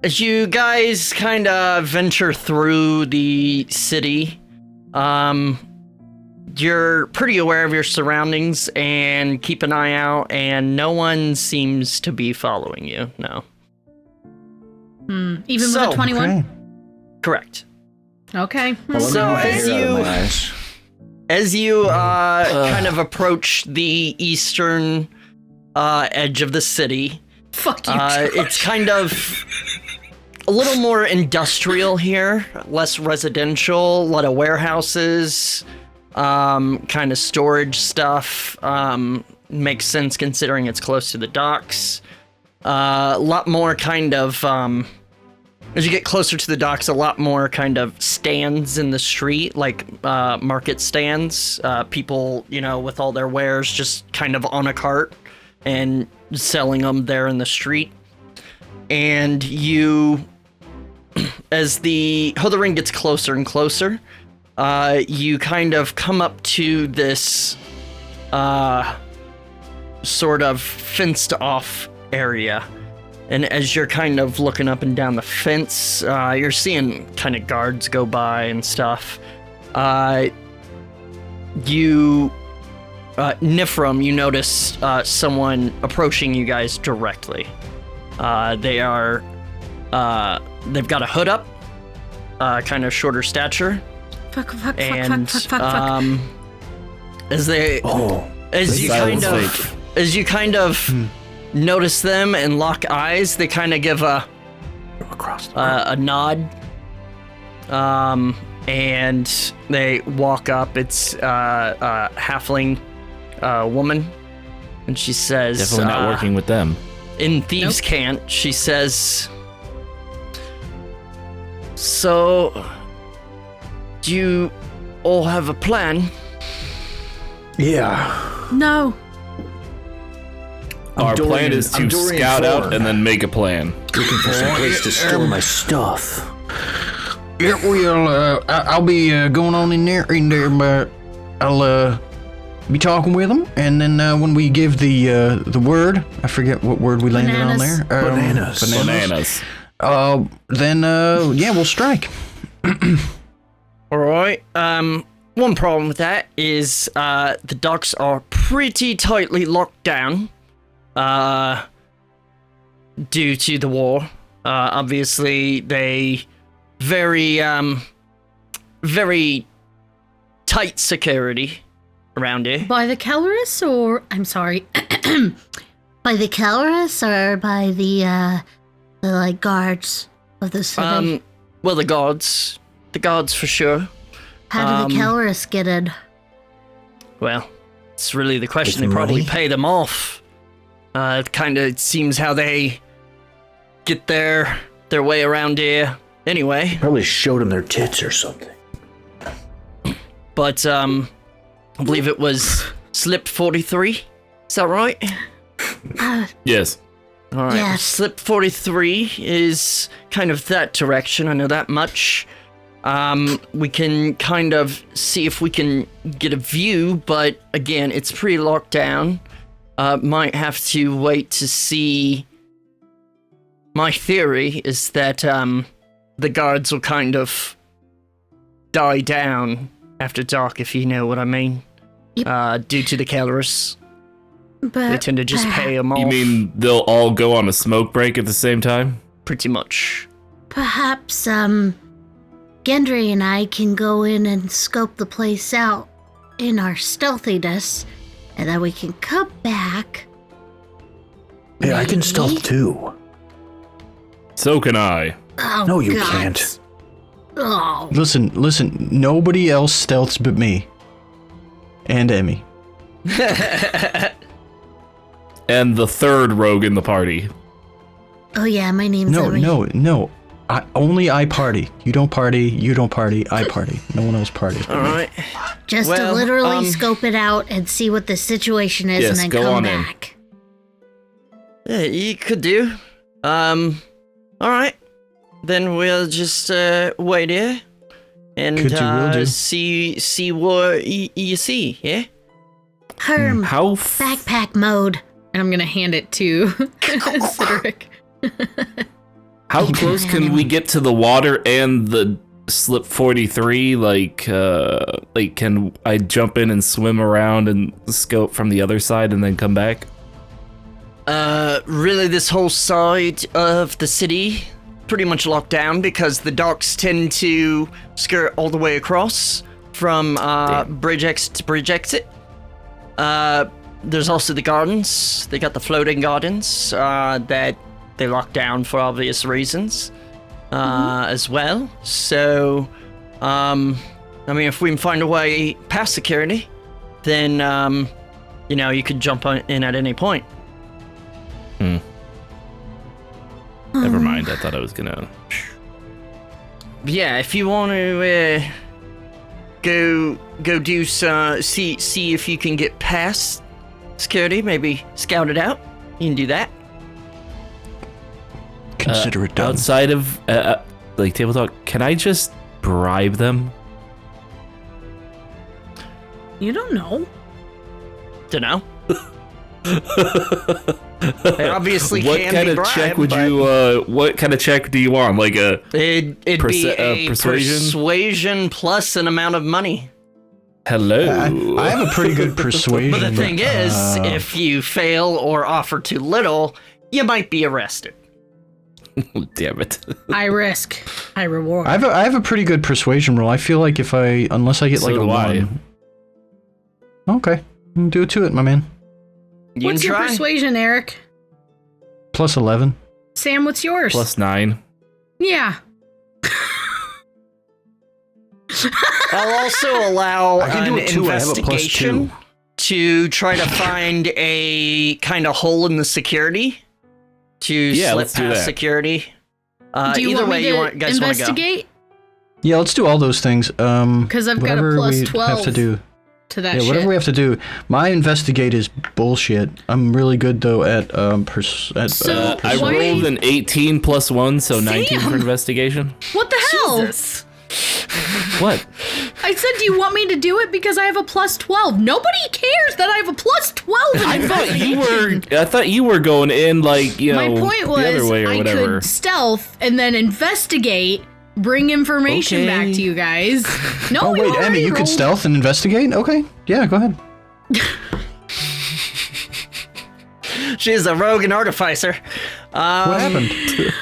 As you guys kind of venture through the city, you're pretty aware of your surroundings and keep an eye out, and no one seems to be following you. No. Even with So, a 21? Okay. Correct. Okay. Well, let me So know if I as get out of you- my eyes. As you kind of approach the eastern edge of the city, Fuck you, it's kind of a little more industrial here, less residential, a lot of warehouses, kind of storage stuff. Makes sense considering it's close to the docks. A lot more kind of, as you get closer to the docks, a lot more kind of stands in the street, like market stands. People, you know, with all their wares just kind of on a cart and selling them there in the street. And you, as the Hothering gets closer and closer, you kind of come up to this sort of fenced off area. And as you're kind of looking up and down the fence, you're seeing kind of guards go by and stuff. Nifrim, you notice someone approaching you guys directly. They've got a hood up, kind of shorter stature, Fuck. and as they, Oh, as you silence kind of, as you kind of notice them and lock eyes, they kind of give a across the a nod, and they walk up. It's a halfling woman, and she says, Definitely not working with them. in Thieves' Cant, she says, "So, do you all have a plan?" Yeah. No. Our Dorian- plan is to I'm Dorian scout out Thorn. and then make a plan. Looking for some place to store my stuff. Yeah, well, I'll be going on in there, but I'll be talking with them, and then when we give the word, I forget what word we landed on Bananas. there. Bananas. Bananas. Then yeah, we'll strike. All right. One problem with that is the docks are pretty tightly locked down due to the war. Obviously, they very tight security around here. By the Kelris, or I'm sorry. By the Kelris or by the like guards of the city? Well, the guards for sure. How do the Kelris get in? Well, it's really the question. They With probably money? pay them off. It kind of seems how they get their way around here. Anyway, Probably showed them their tits or something. but I believe it was Slip 43. Is that right? Yes. All right. Yes. Slip 43 is kind of that direction. I know that much. We can kind of see if we can get a view, but again, it's pretty locked down. Might have to wait to see. My theory is that the guards will kind of die down after dark, if you know what I mean. Due to the Kelris. But They tend to just pay them off. You mean they'll all go on a smoke break at the same time? Pretty much. perhaps Gendry and I can go in and scope the place out in our stealthiness, and then we can come back. Hey, I can Maybe. stealth too. So can I. Oh, No, you God. can't. Oh, Listen, nobody else stealths but me. And Emmy. And the third rogue in the party. oh yeah, my name's No, Emmy. no. Only I party. You don't party, I party. No one else parties but All me. right. Just Well, to literally scope it out and see what the situation is, Yes, and then go come on in. back. Yeah, you could do. All right. Then we'll just wait here and Could do, will do. see what you see. Yeah. Herm, How backpack mode. And I'm gonna hand it to Cydorik. how close can we get to the water and the slip 43? Like can I jump in and swim around and scope from the other side and then come back? Really, this whole side of the city pretty much locked down because the docks tend to skirt all the way across from bridge exit to bridge exit. There's also the gardens. They got the floating gardens that they lock down for obvious reasons as well. So, I mean, if we can find a way past security, then, you could jump in at any point. Never mind. I thought I was gonna. Yeah, if you want to go do see if you can get past security, maybe scout it out. You can do that. Consider it done. Outside of like table talk, can I just bribe them? You don't know. Dunno. They obviously What can kind be of bribed, check would but you? What kind of check do you want? Like a It'd be a persuasion? persuasion plus an amount of money. hello? I have a pretty good persuasion. But the thing is, if you fail or offer too little, you might be arrested. Damn it! I risk, I reward. I have a pretty good persuasion roll. I feel like unless I get So like a do I. 1. Okay, do it to it, my man. You What's can your try. persuasion, Eric? Plus 11. Sam, what's yours? +9. Yeah. I'll also allow I can an do it too. I have a investigation to try to find a kind of hole in the security to Yeah, slip let's do past that. security. Do you Either want way, me you to guys want to go. investigate? Yeah, let's do all those things. Because I've got a whatever plus we 12 have to do. to that Yeah, shit. whatever we have to do. My investigate is bullshit. I'm really good though at So- I Why- rolled an 18 + 1, so 19 for Sam! investigation. What the hell? What? I said, do you want me to do it because I have a plus 12? Nobody cares that I have a plus 12 in I thought you were going in like My point the other was way or I whatever. could stealth and then investigate bring information back to you guys. No, Oh, wait, Emmy, you could stealth and investigate? Okay. Yeah, go ahead. She's a rogue and artificer. What happened?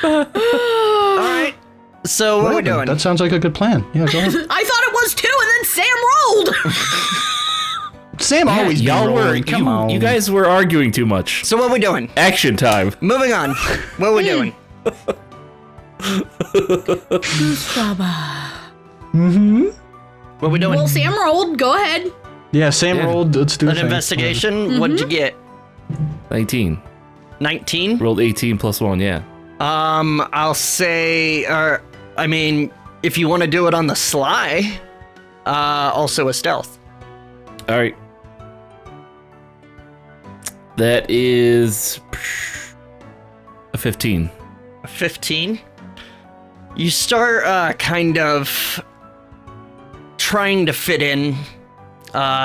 All right. So what are we doing? That sounds like a good plan. Yeah, go ahead. I thought it was 2 and then Sam rolled. Sam always be y'all were rolling. Come on. you guys were arguing too much. So what are we doing? Action time. Moving on. What are we doing? What are we doing? Well, Sam rolled. Go ahead. Yeah, Sam rolled. Let's do An thing. investigation. What did you get? 19. 19. Rolled 18 plus 1, yeah. I'll say, I mean, if you want to do it on the sly, also a stealth. All right. That is a 15. A 15. You start kind of trying to fit in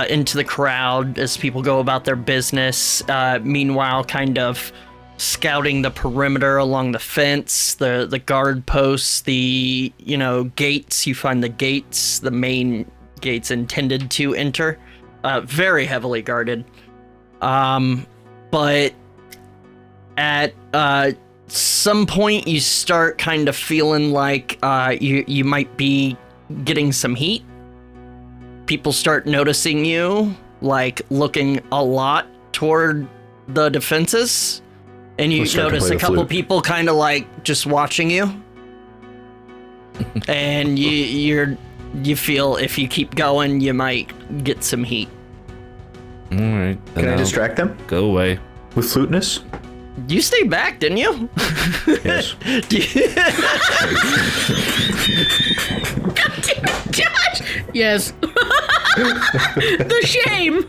into the crowd as people go about their business. Meanwhile, kind of scouting the perimeter along the fence, the guard posts, the gates. You find the gates, the main gates intended to enter, very heavily guarded. But at some point, you start kind of feeling like you might be getting some heat. People start noticing you, like looking a lot toward the defenses, and you notice a couple people kind of like just watching you, and you feel if you keep going, you might get some heat. All right. Can I distract them Go away. with fluteness? You stayed back, didn't you? Yes. God damn it, Josh! Yes. The shame.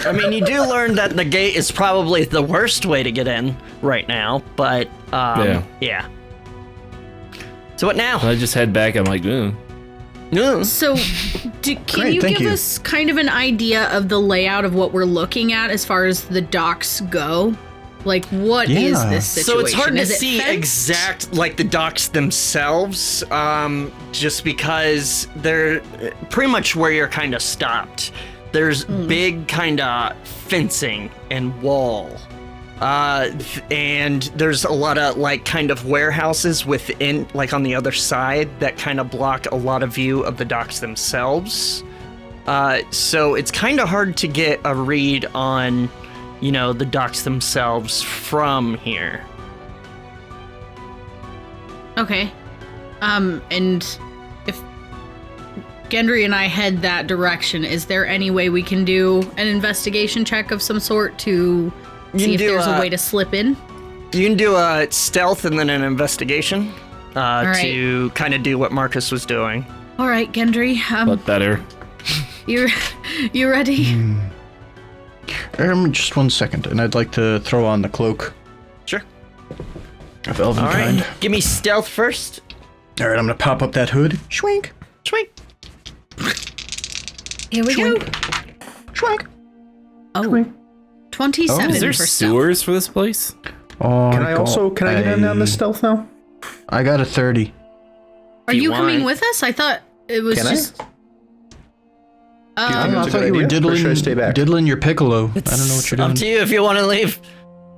I mean, you do learn that the gate is probably the worst way to get in right now, but yeah. So what now? I just head back. I'm like, No. So, can you give us kind of an idea of the layout of what we're looking at as far as the docks go? Like, what is this situation? So it's hard to see fenced? exact, like, the docks themselves, just because they're pretty much where you're kind of stopped. There's big kind of fencing and wall. And there's a lot of, like, kind of warehouses within, like, on the other side that kind of block a lot of view of the docks themselves. So it's kind of hard to get a read on, the docks themselves from here. Okay. And if Gendry and I head that direction, is there any way we can do an investigation check of some sort to see if there's a way to slip in? You can do a stealth and then an investigation to right. kind of do what Marcus was doing. All right, Gendry. but better. You ready? Just 1 second, and I'd like to throw on the cloak Sure. of elven All right. kind. Give me stealth first. All right, I'm gonna pop up that hood. Schwink, Sweet. Here we go. schwink. Oh, 27 Is there for stealth. sewers for this place? Oh, Can I get in on the stealth now? I got a 30. Are you coming with us? I thought it was Can just... I? I That's a thought good you were idea, or should I stay back? diddling your piccolo. I don't know what you're doing. Up to you if you want to leave.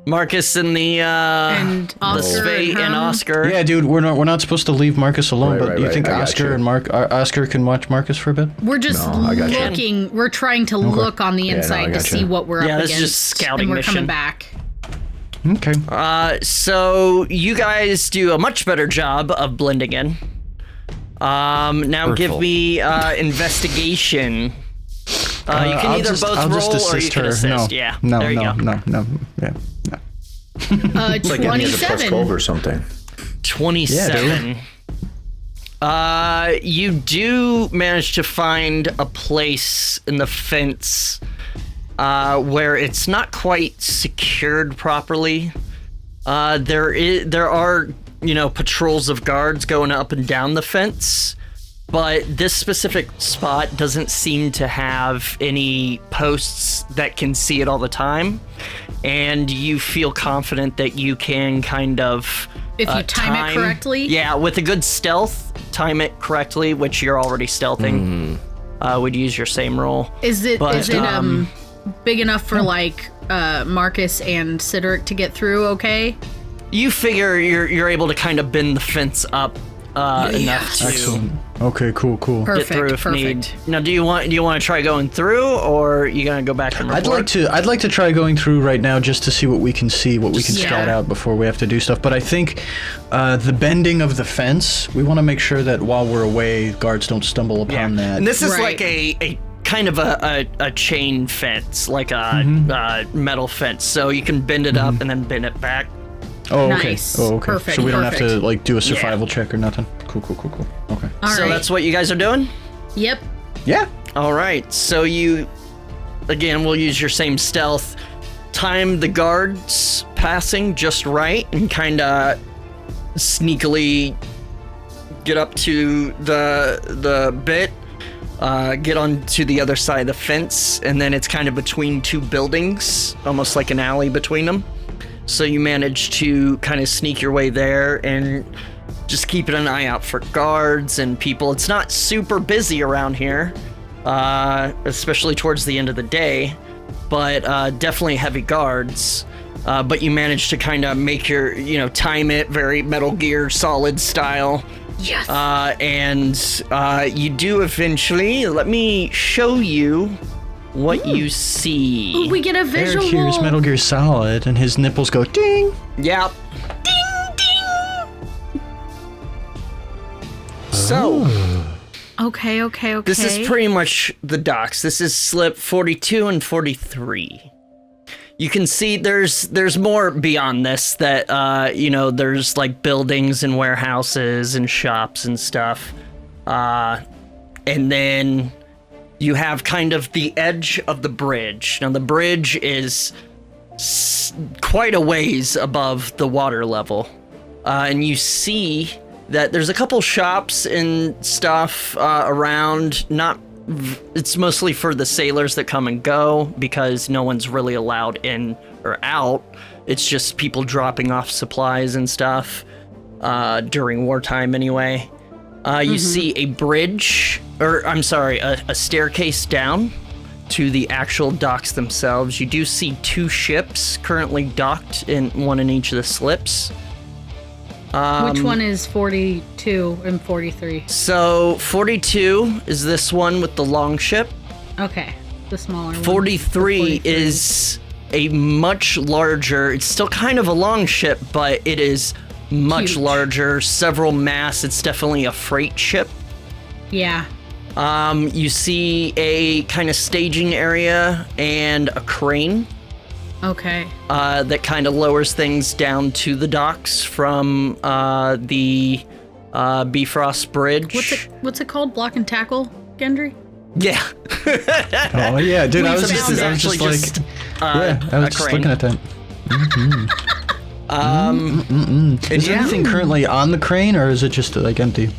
Marcus and the and the Oscar Svate and Herm. Oscar. Yeah, dude, we're not supposed to leave Marcus alone. Right, but do you think I got Oscar you. and Oscar can watch Marcus for a bit? We're just No, I got you. looking. We're trying to look on the no, I inside to got see you. what we're Yeah, up this is against. just scouting and we're mission. coming back. Okay. So you guys do a much better job of blending in. Now give Hurtful. me investigation. You can I'll either just- both I'll just roll or you assist can her. assist. No, Yeah. no, there you no, go. no, yeah. It's like any of the plus 12 27. or something. 27. You do manage to find a place in the fence where it's not quite secured properly. There are patrols of guards going up and down the fence, but this specific spot doesn't seem to have any posts that can see it all the time, and you feel confident that you can kind of If you time it correctly? Yeah, with a good stealth, time it correctly, which you're already stealthing, would use your same roll. Is it But, big enough for like Marcus and Cydorik to get through? Okay. You figure you're able to kind of bend the fence up enough to Excellent. Okay, cool. get through if need. Now, do you want to try going through, or are you gonna go back and report? I'd like to try going through right now just to see what we can see, what we can scout out before we have to do stuff. But I think the bending of the fence, we want to make sure that while we're away, guards don't stumble upon that. And this is like a kind of a chain fence, like a metal fence, so you can bend it up and then bend it back. Oh, okay. Nice. Oh, okay. Perfect, So we don't have to perfect. like do a survival check or nothing. Cool. Okay. All So right. that's what you guys are doing? Yep. Yeah. All right. So you, again, we'll use your same stealth. Time the guards passing just right and kind of sneakily get up to the bit, get onto the other side of the fence, and then it's kind of between two buildings, almost like an alley between them. So you manage to kind of sneak your way there and just keeping an eye out for guards and people. It's not super busy around here, especially towards the end of the day, but definitely heavy guards. But you manage to kind of make your, time it very Metal Gear Solid style. Yes. And you do eventually. Let me show you what you see. Ooh, we get a Eric visual. hears Metal Gear Solid, and his nipples go ding. Yep. Ding ding. So, Okay. this is pretty much the docks. This is slip 42 and 43. You can see there's more beyond this that, there's like buildings and warehouses and shops and stuff. And then you have kind of the edge of the bridge. Now, the bridge is quite a ways above the water level. And you see that there's a couple shops and stuff around. It's mostly for the sailors that come and go because no one's really allowed in or out. It's just people dropping off supplies and stuff during wartime anyway. You see a bridge, a staircase down to the actual docks themselves. You do see two ships currently docked, one in each of the slips. Which one is 42 and 43? So 42 is this one with the long ship. Okay, the smaller one. 43 is a much larger, it's still kind of a long ship, but it is much Huge. larger, several masts. It's definitely a freight ship. Yeah. You see a kind of staging area and a crane Okay. that kind of lowers things down to the docks from the Bifrost Bridge. What's it called? Block and tackle, Gendry? Yeah. Oh yeah, dude. I was This is actually just a crane. looking at that. Is there anything currently on the crane, or is it just like empty?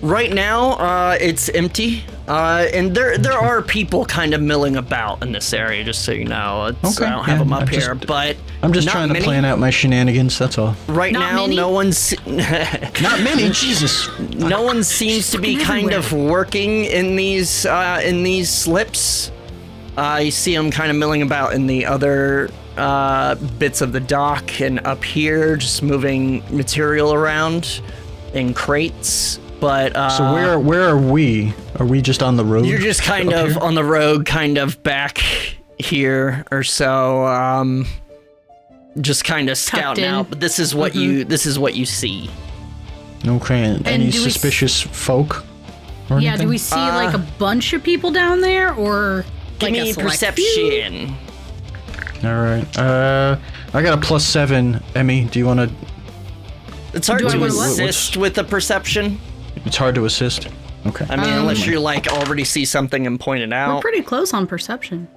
Right now, it's empty, and there are people kind of milling about in this area. Just so you know, Okay, I don't have yeah, them up I'm here, just- but I'm just not trying to many. plan out my shenanigans. That's all. Right Not now, many? no one's Not many, Jesus. no one seems to be looking kind of working in these slips. You see them kind of milling about in the other bits of the dock and up here, just moving material around in crates. But So where are we? Are we just on the road? you're just kind up of here? on the road, kind of back here or so. Just kind of scouting in. out. But this is what you see. Okay. Any do we s- suspicious folk? Or Yeah, anything? do we see like a bunch of people down there, or Give like a me select few? perception. All right. I got a +7. Emmy, do you want to? It's hard Do I to wanna what? assist with the perception. It's hard to assist. Okay. I mean, unless you like already see something and point it We're out. pretty close on perception.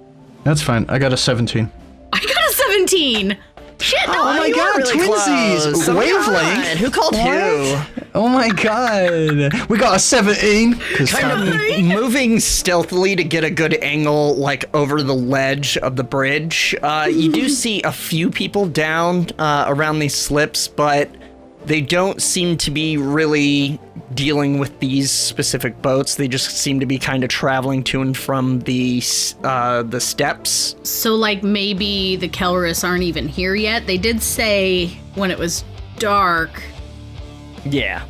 That's fine. I got a 17. I got a 17. Shit, no, Oh my you were God, really twinsies! close. Oh my Wavelength? God, who called who? Oh my god. We got a 17. Kind of moving stealthily to get a good angle, like over the ledge of the bridge. You do see a few people down around these slips, but They don't seem to be really dealing with these specific boats. They just seem to be kind of traveling to and from the steps. So, like, maybe the Kelris aren't even here yet? They did say when it was dark. Yeah.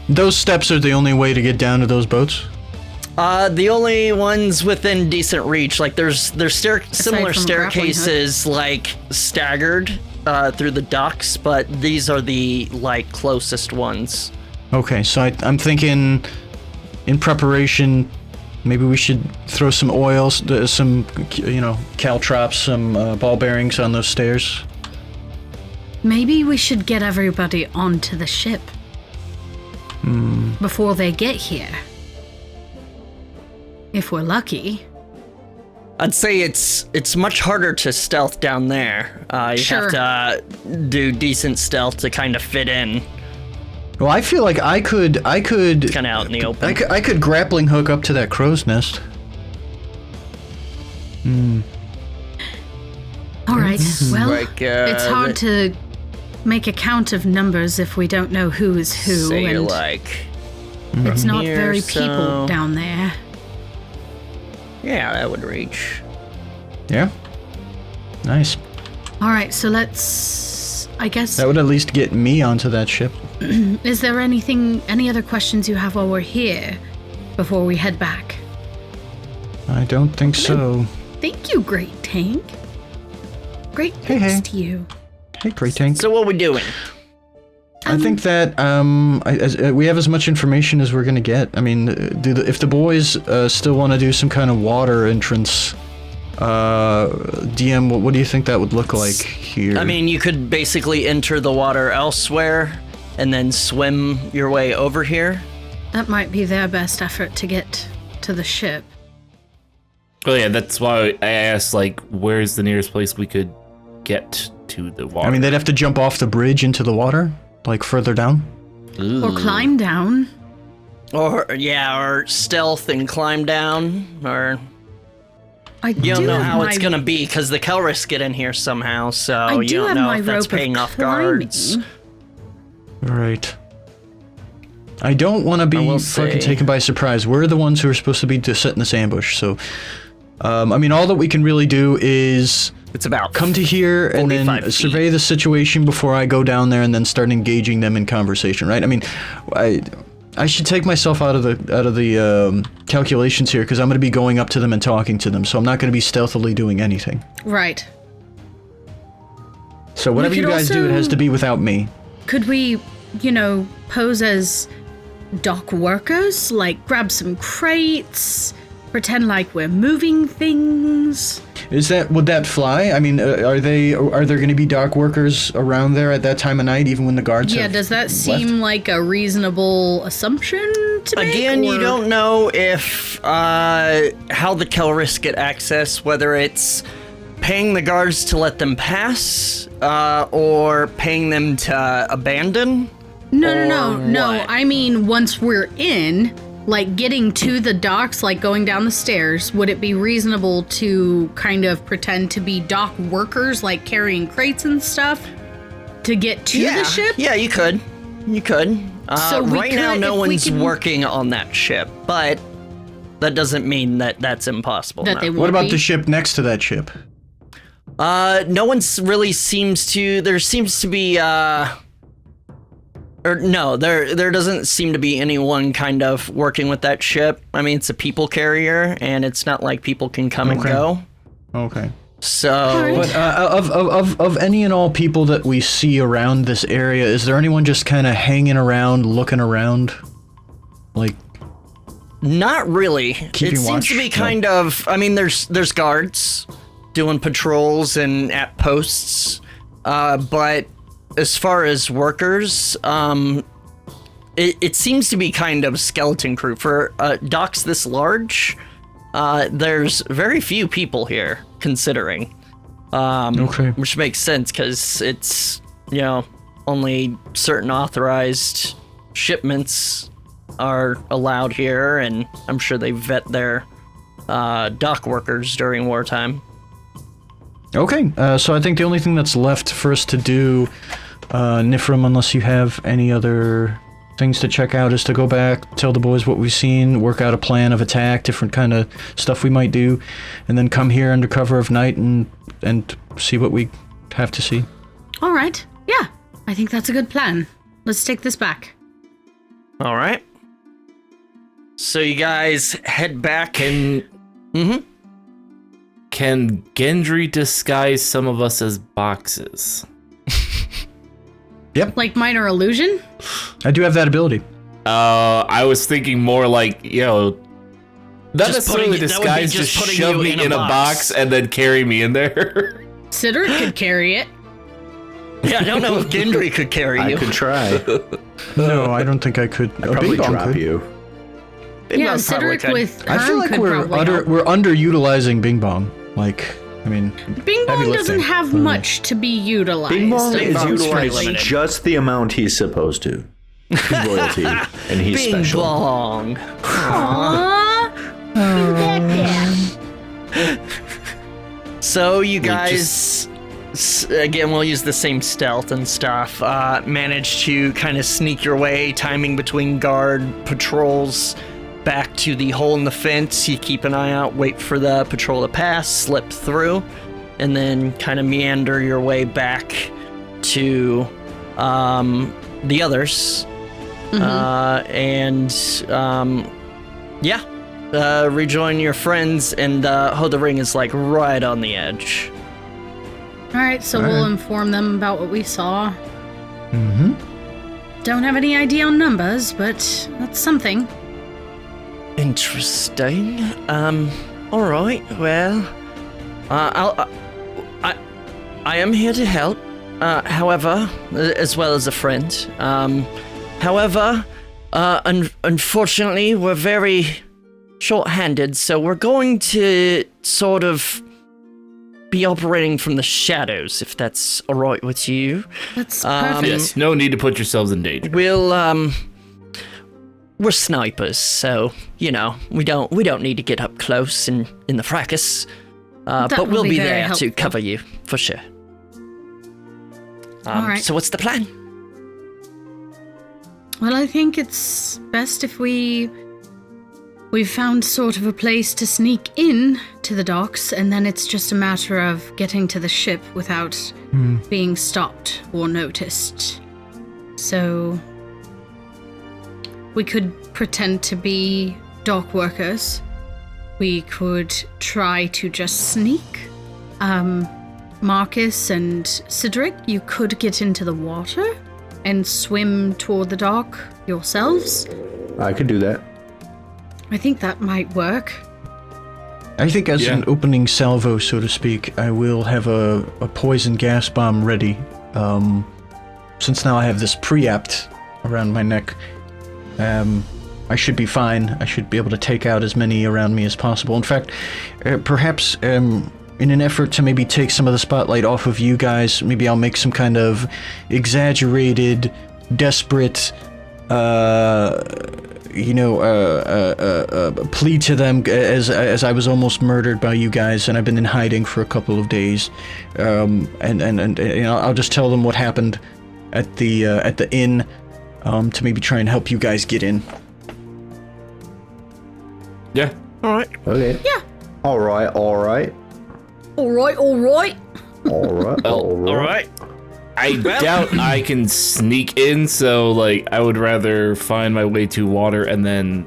Those steps are the only way to get down to those boats? The only ones within decent reach. Like, there's similar from staircases, like, staggered through the docks, but these are the, like, closest ones. Okay, so I'm thinking in preparation, maybe we should throw some oil, some, caltrops, some ball bearings on those stairs. Maybe we should get everybody onto the ship before they get here. If we're lucky. I'd say it's much harder to stealth down there. You have to do decent stealth to kind of fit in. Well, I feel like I could kind of out in the open. I could grappling hook up to that crow's nest. All right. Well, it's hard that- to make a count of numbers if we don't know who is who, Say you're and like it's not here, very so- people down there. Yeah, that would reach. Yeah. Nice. All right, so let's. I guess. That would at least get me onto that ship. Is there any other questions you have while we're here before we head back? I don't think so. Thank you, Great Tank. Great Hey, thanks hey. to you. Hey, Great Tank. So what we doing? I think that we have as much information as we're gonna get. I mean, if the boys still want to do some kind of water entrance, DM, what do you think that would look like here? I mean, you could basically enter the water elsewhere and then swim your way over here. That might be their best effort to get to the ship. Oh yeah, that's why I asked, like, where's the nearest place we could get to the water? I mean, they'd have to jump off the bridge into the water, like further down. Or climb down. Or stealth and climb down, or you don't know how it's gonna be because the Kelris get in here somehow, so you don't know if that's paying off guards. Right. I don't want to be fucking taken by surprise. We're the ones who are supposed to be set in this ambush, so I mean, all that we can really do is It's about come to here and 45 then feet. survey the situation before I go down there and then start engaging them in conversation, right? I mean, I should take myself out of the calculations here because I'm going to be going up to them and talking to them, so I'm not going to be stealthily doing anything. Right. So whatever you guys do, it has to be without me. Could we, pose as dock workers? Like, grab some crates, pretend like we're moving things? Would that fly? I mean, are there going to be dock workers around there at that time of night, even when the guards have does that seem like a reasonable assumption to make? Again, you don't know if how the Kelris get access, whether it's paying the guards to let them pass, or paying them to abandon. No. what? I mean, once we're in, like getting to the docks, like going down the stairs, would it be reasonable to kind of pretend to be dock workers, like carrying crates and stuff, to get to the ship? Yeah, you could. So right now, no one's working on that ship, but that doesn't mean that that's impossible. That they What about the ship next to that ship? No one's really seems to. There seems to be. There doesn't seem to be anyone kind of working with that ship. I mean, it's a people carrier, and it's not like people can come and go. Okay. So, But of any and all people that we see around this area, is there anyone just kind of hanging around, looking around, like? not really. Keeping It seems watch? to be No. kind of. I mean, there's guards doing patrols and at posts, but as far as workers, it seems to be kind of skeleton crew for docks this large. There's very few people here, considering. Okay. Which makes sense because it's only certain authorized shipments are allowed here, and I'm sure they vet their dock workers during wartime. Okay, so I think the only thing that's left for us to do Nifrim, unless you have any other things to check out, is to go back, tell the boys what we've seen, work out a plan of attack, different kind of stuff we might do, and then come here under cover of night and see what we have to see. All right. Yeah, I think that's a good plan. Let's take this back. All right. So you guys head back and... Can Gendry disguise some of us as boxes? Yep. Like minor illusion? I do have that ability. I was thinking more like, not Just necessarily putting- that would be disguise, just just putting shove you me in a box and then carry me in there. Cydorik could carry it. Yeah, I don't know if Gendry could carry you. I could try. No, I don't think I could. I'd probably drop you. Yeah, Bing Bong probably Cydorik could. with I feel Herm like could probably help. we're underutilizing Bing Bong. Like, I mean, Bing heavy Bong doesn't lifting. have much to be utilized. Bing Bong Bing is Bong's pretty utilized limited. just the amount he's supposed to. He's royalty, and he's Bing special. bong. So you guys, again, we'll use the same stealth and stuff, manage to kind of sneak your way, timing between guard patrols, back to the hole in the fence. You keep an eye out, wait for the patrol to pass, slip through, and then kind of meander your way back to the others. Rejoin your friends, and the ring is like right on the edge. All right, so we'll inform them about what we saw. Don't have any idea on numbers, but that's something. Interesting. All right. Well, I am here to help. However, as well as a friend. However, unfortunately, we're very short-handed, so we're going to sort of be operating from the shadows, if that's all right with you. That's perfect. Yes, no need to put yourselves in danger. We're snipers, so we don't need to get up close in the fracas. But will we'll be be very there helpful. to cover you for sure. All right. So what's the plan? Well, I think it's best if we've found sort of a place to sneak in to the docks, and then it's just a matter of getting to the ship without being stopped or noticed. So we could pretend to be dock workers. We could try to just sneak. Marcus and Cydorik, you could get into the water and swim toward the dock yourselves. I could do that. I think that might work. I think as an opening salvo, so to speak, I will have a poison gas bomb ready. Since now I have this preempt around my neck, I should be fine. I should be able to take out as many around me as possible. In fact, perhaps in an effort to maybe take some of the spotlight off of you guys, maybe I'll make some kind of exaggerated, desperate, plea to them as I was almost murdered by you guys, and I've been in hiding for a couple of days. I'll just tell them what happened at the inn, to maybe try and help you guys get in. Yeah. All right. Okay. Yeah. All right. All right. All right. All right. I doubt I can sneak in, so I would rather find my way to water and then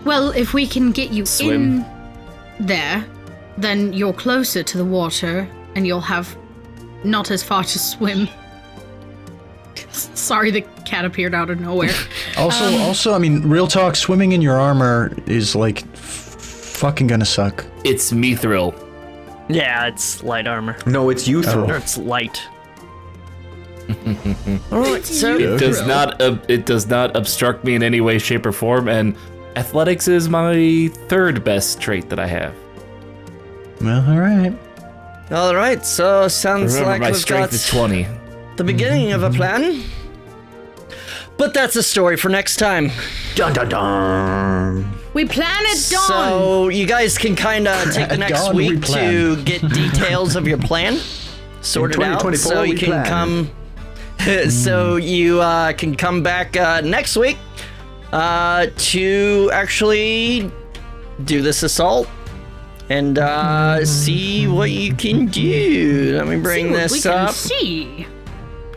Well, if we can get you Swim. in there, then you're closer to the water and you'll have not as far to swim. Sorry, the cat appeared out of nowhere. Also, I mean, real talk, swimming in your armor is fucking gonna suck. it's mithril. Yeah, it's light armor. No, it's youthful. Or it's light. All right. So It does not obstruct me in any way, shape, or form, and athletics is my third best trait that I have. Well, all right. So sounds Remember, like my we've strength got is 20. the beginning of a plan. But that's a story for next time. Dun dun dun. We plan at dawn. So you guys can kind of take the At next dawn we week plan. to get details of your plan. sorted out, 2024 so you we can plan. come. So you can come back next week to actually do this assault and see what you can do. Let me bring this up. See.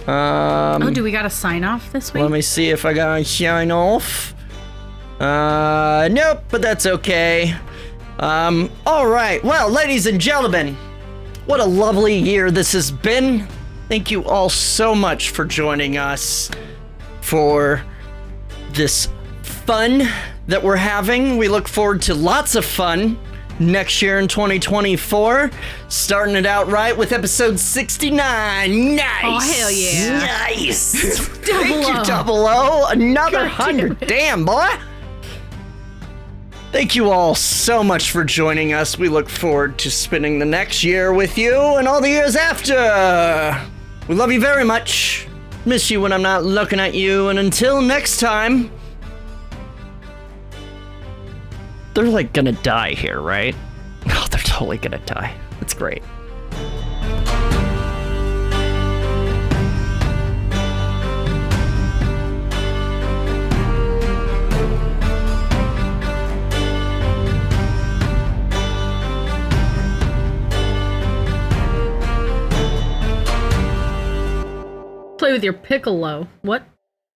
Oh, do we got to sign off this week? Let me see if I got a sign off. Nope, but that's okay. All right. Well, ladies and gentlemen, what a lovely year this has been. Thank you all so much for joining us for this fun that we're having. We look forward to lots of fun next year in 2024. Starting it out right with episode 69. Nice. Oh, hell yeah. Nice. Thank you, O. Double O. Another God damn 100. Damn, boy. Thank you all so much for joining us. We look forward to spending the next year with you and all the years after. We love you very much. Miss you when I'm not looking at you. And until next time. They're like gonna die here, right? Oh, they're totally gonna die. That's great. Play with your piccolo. What?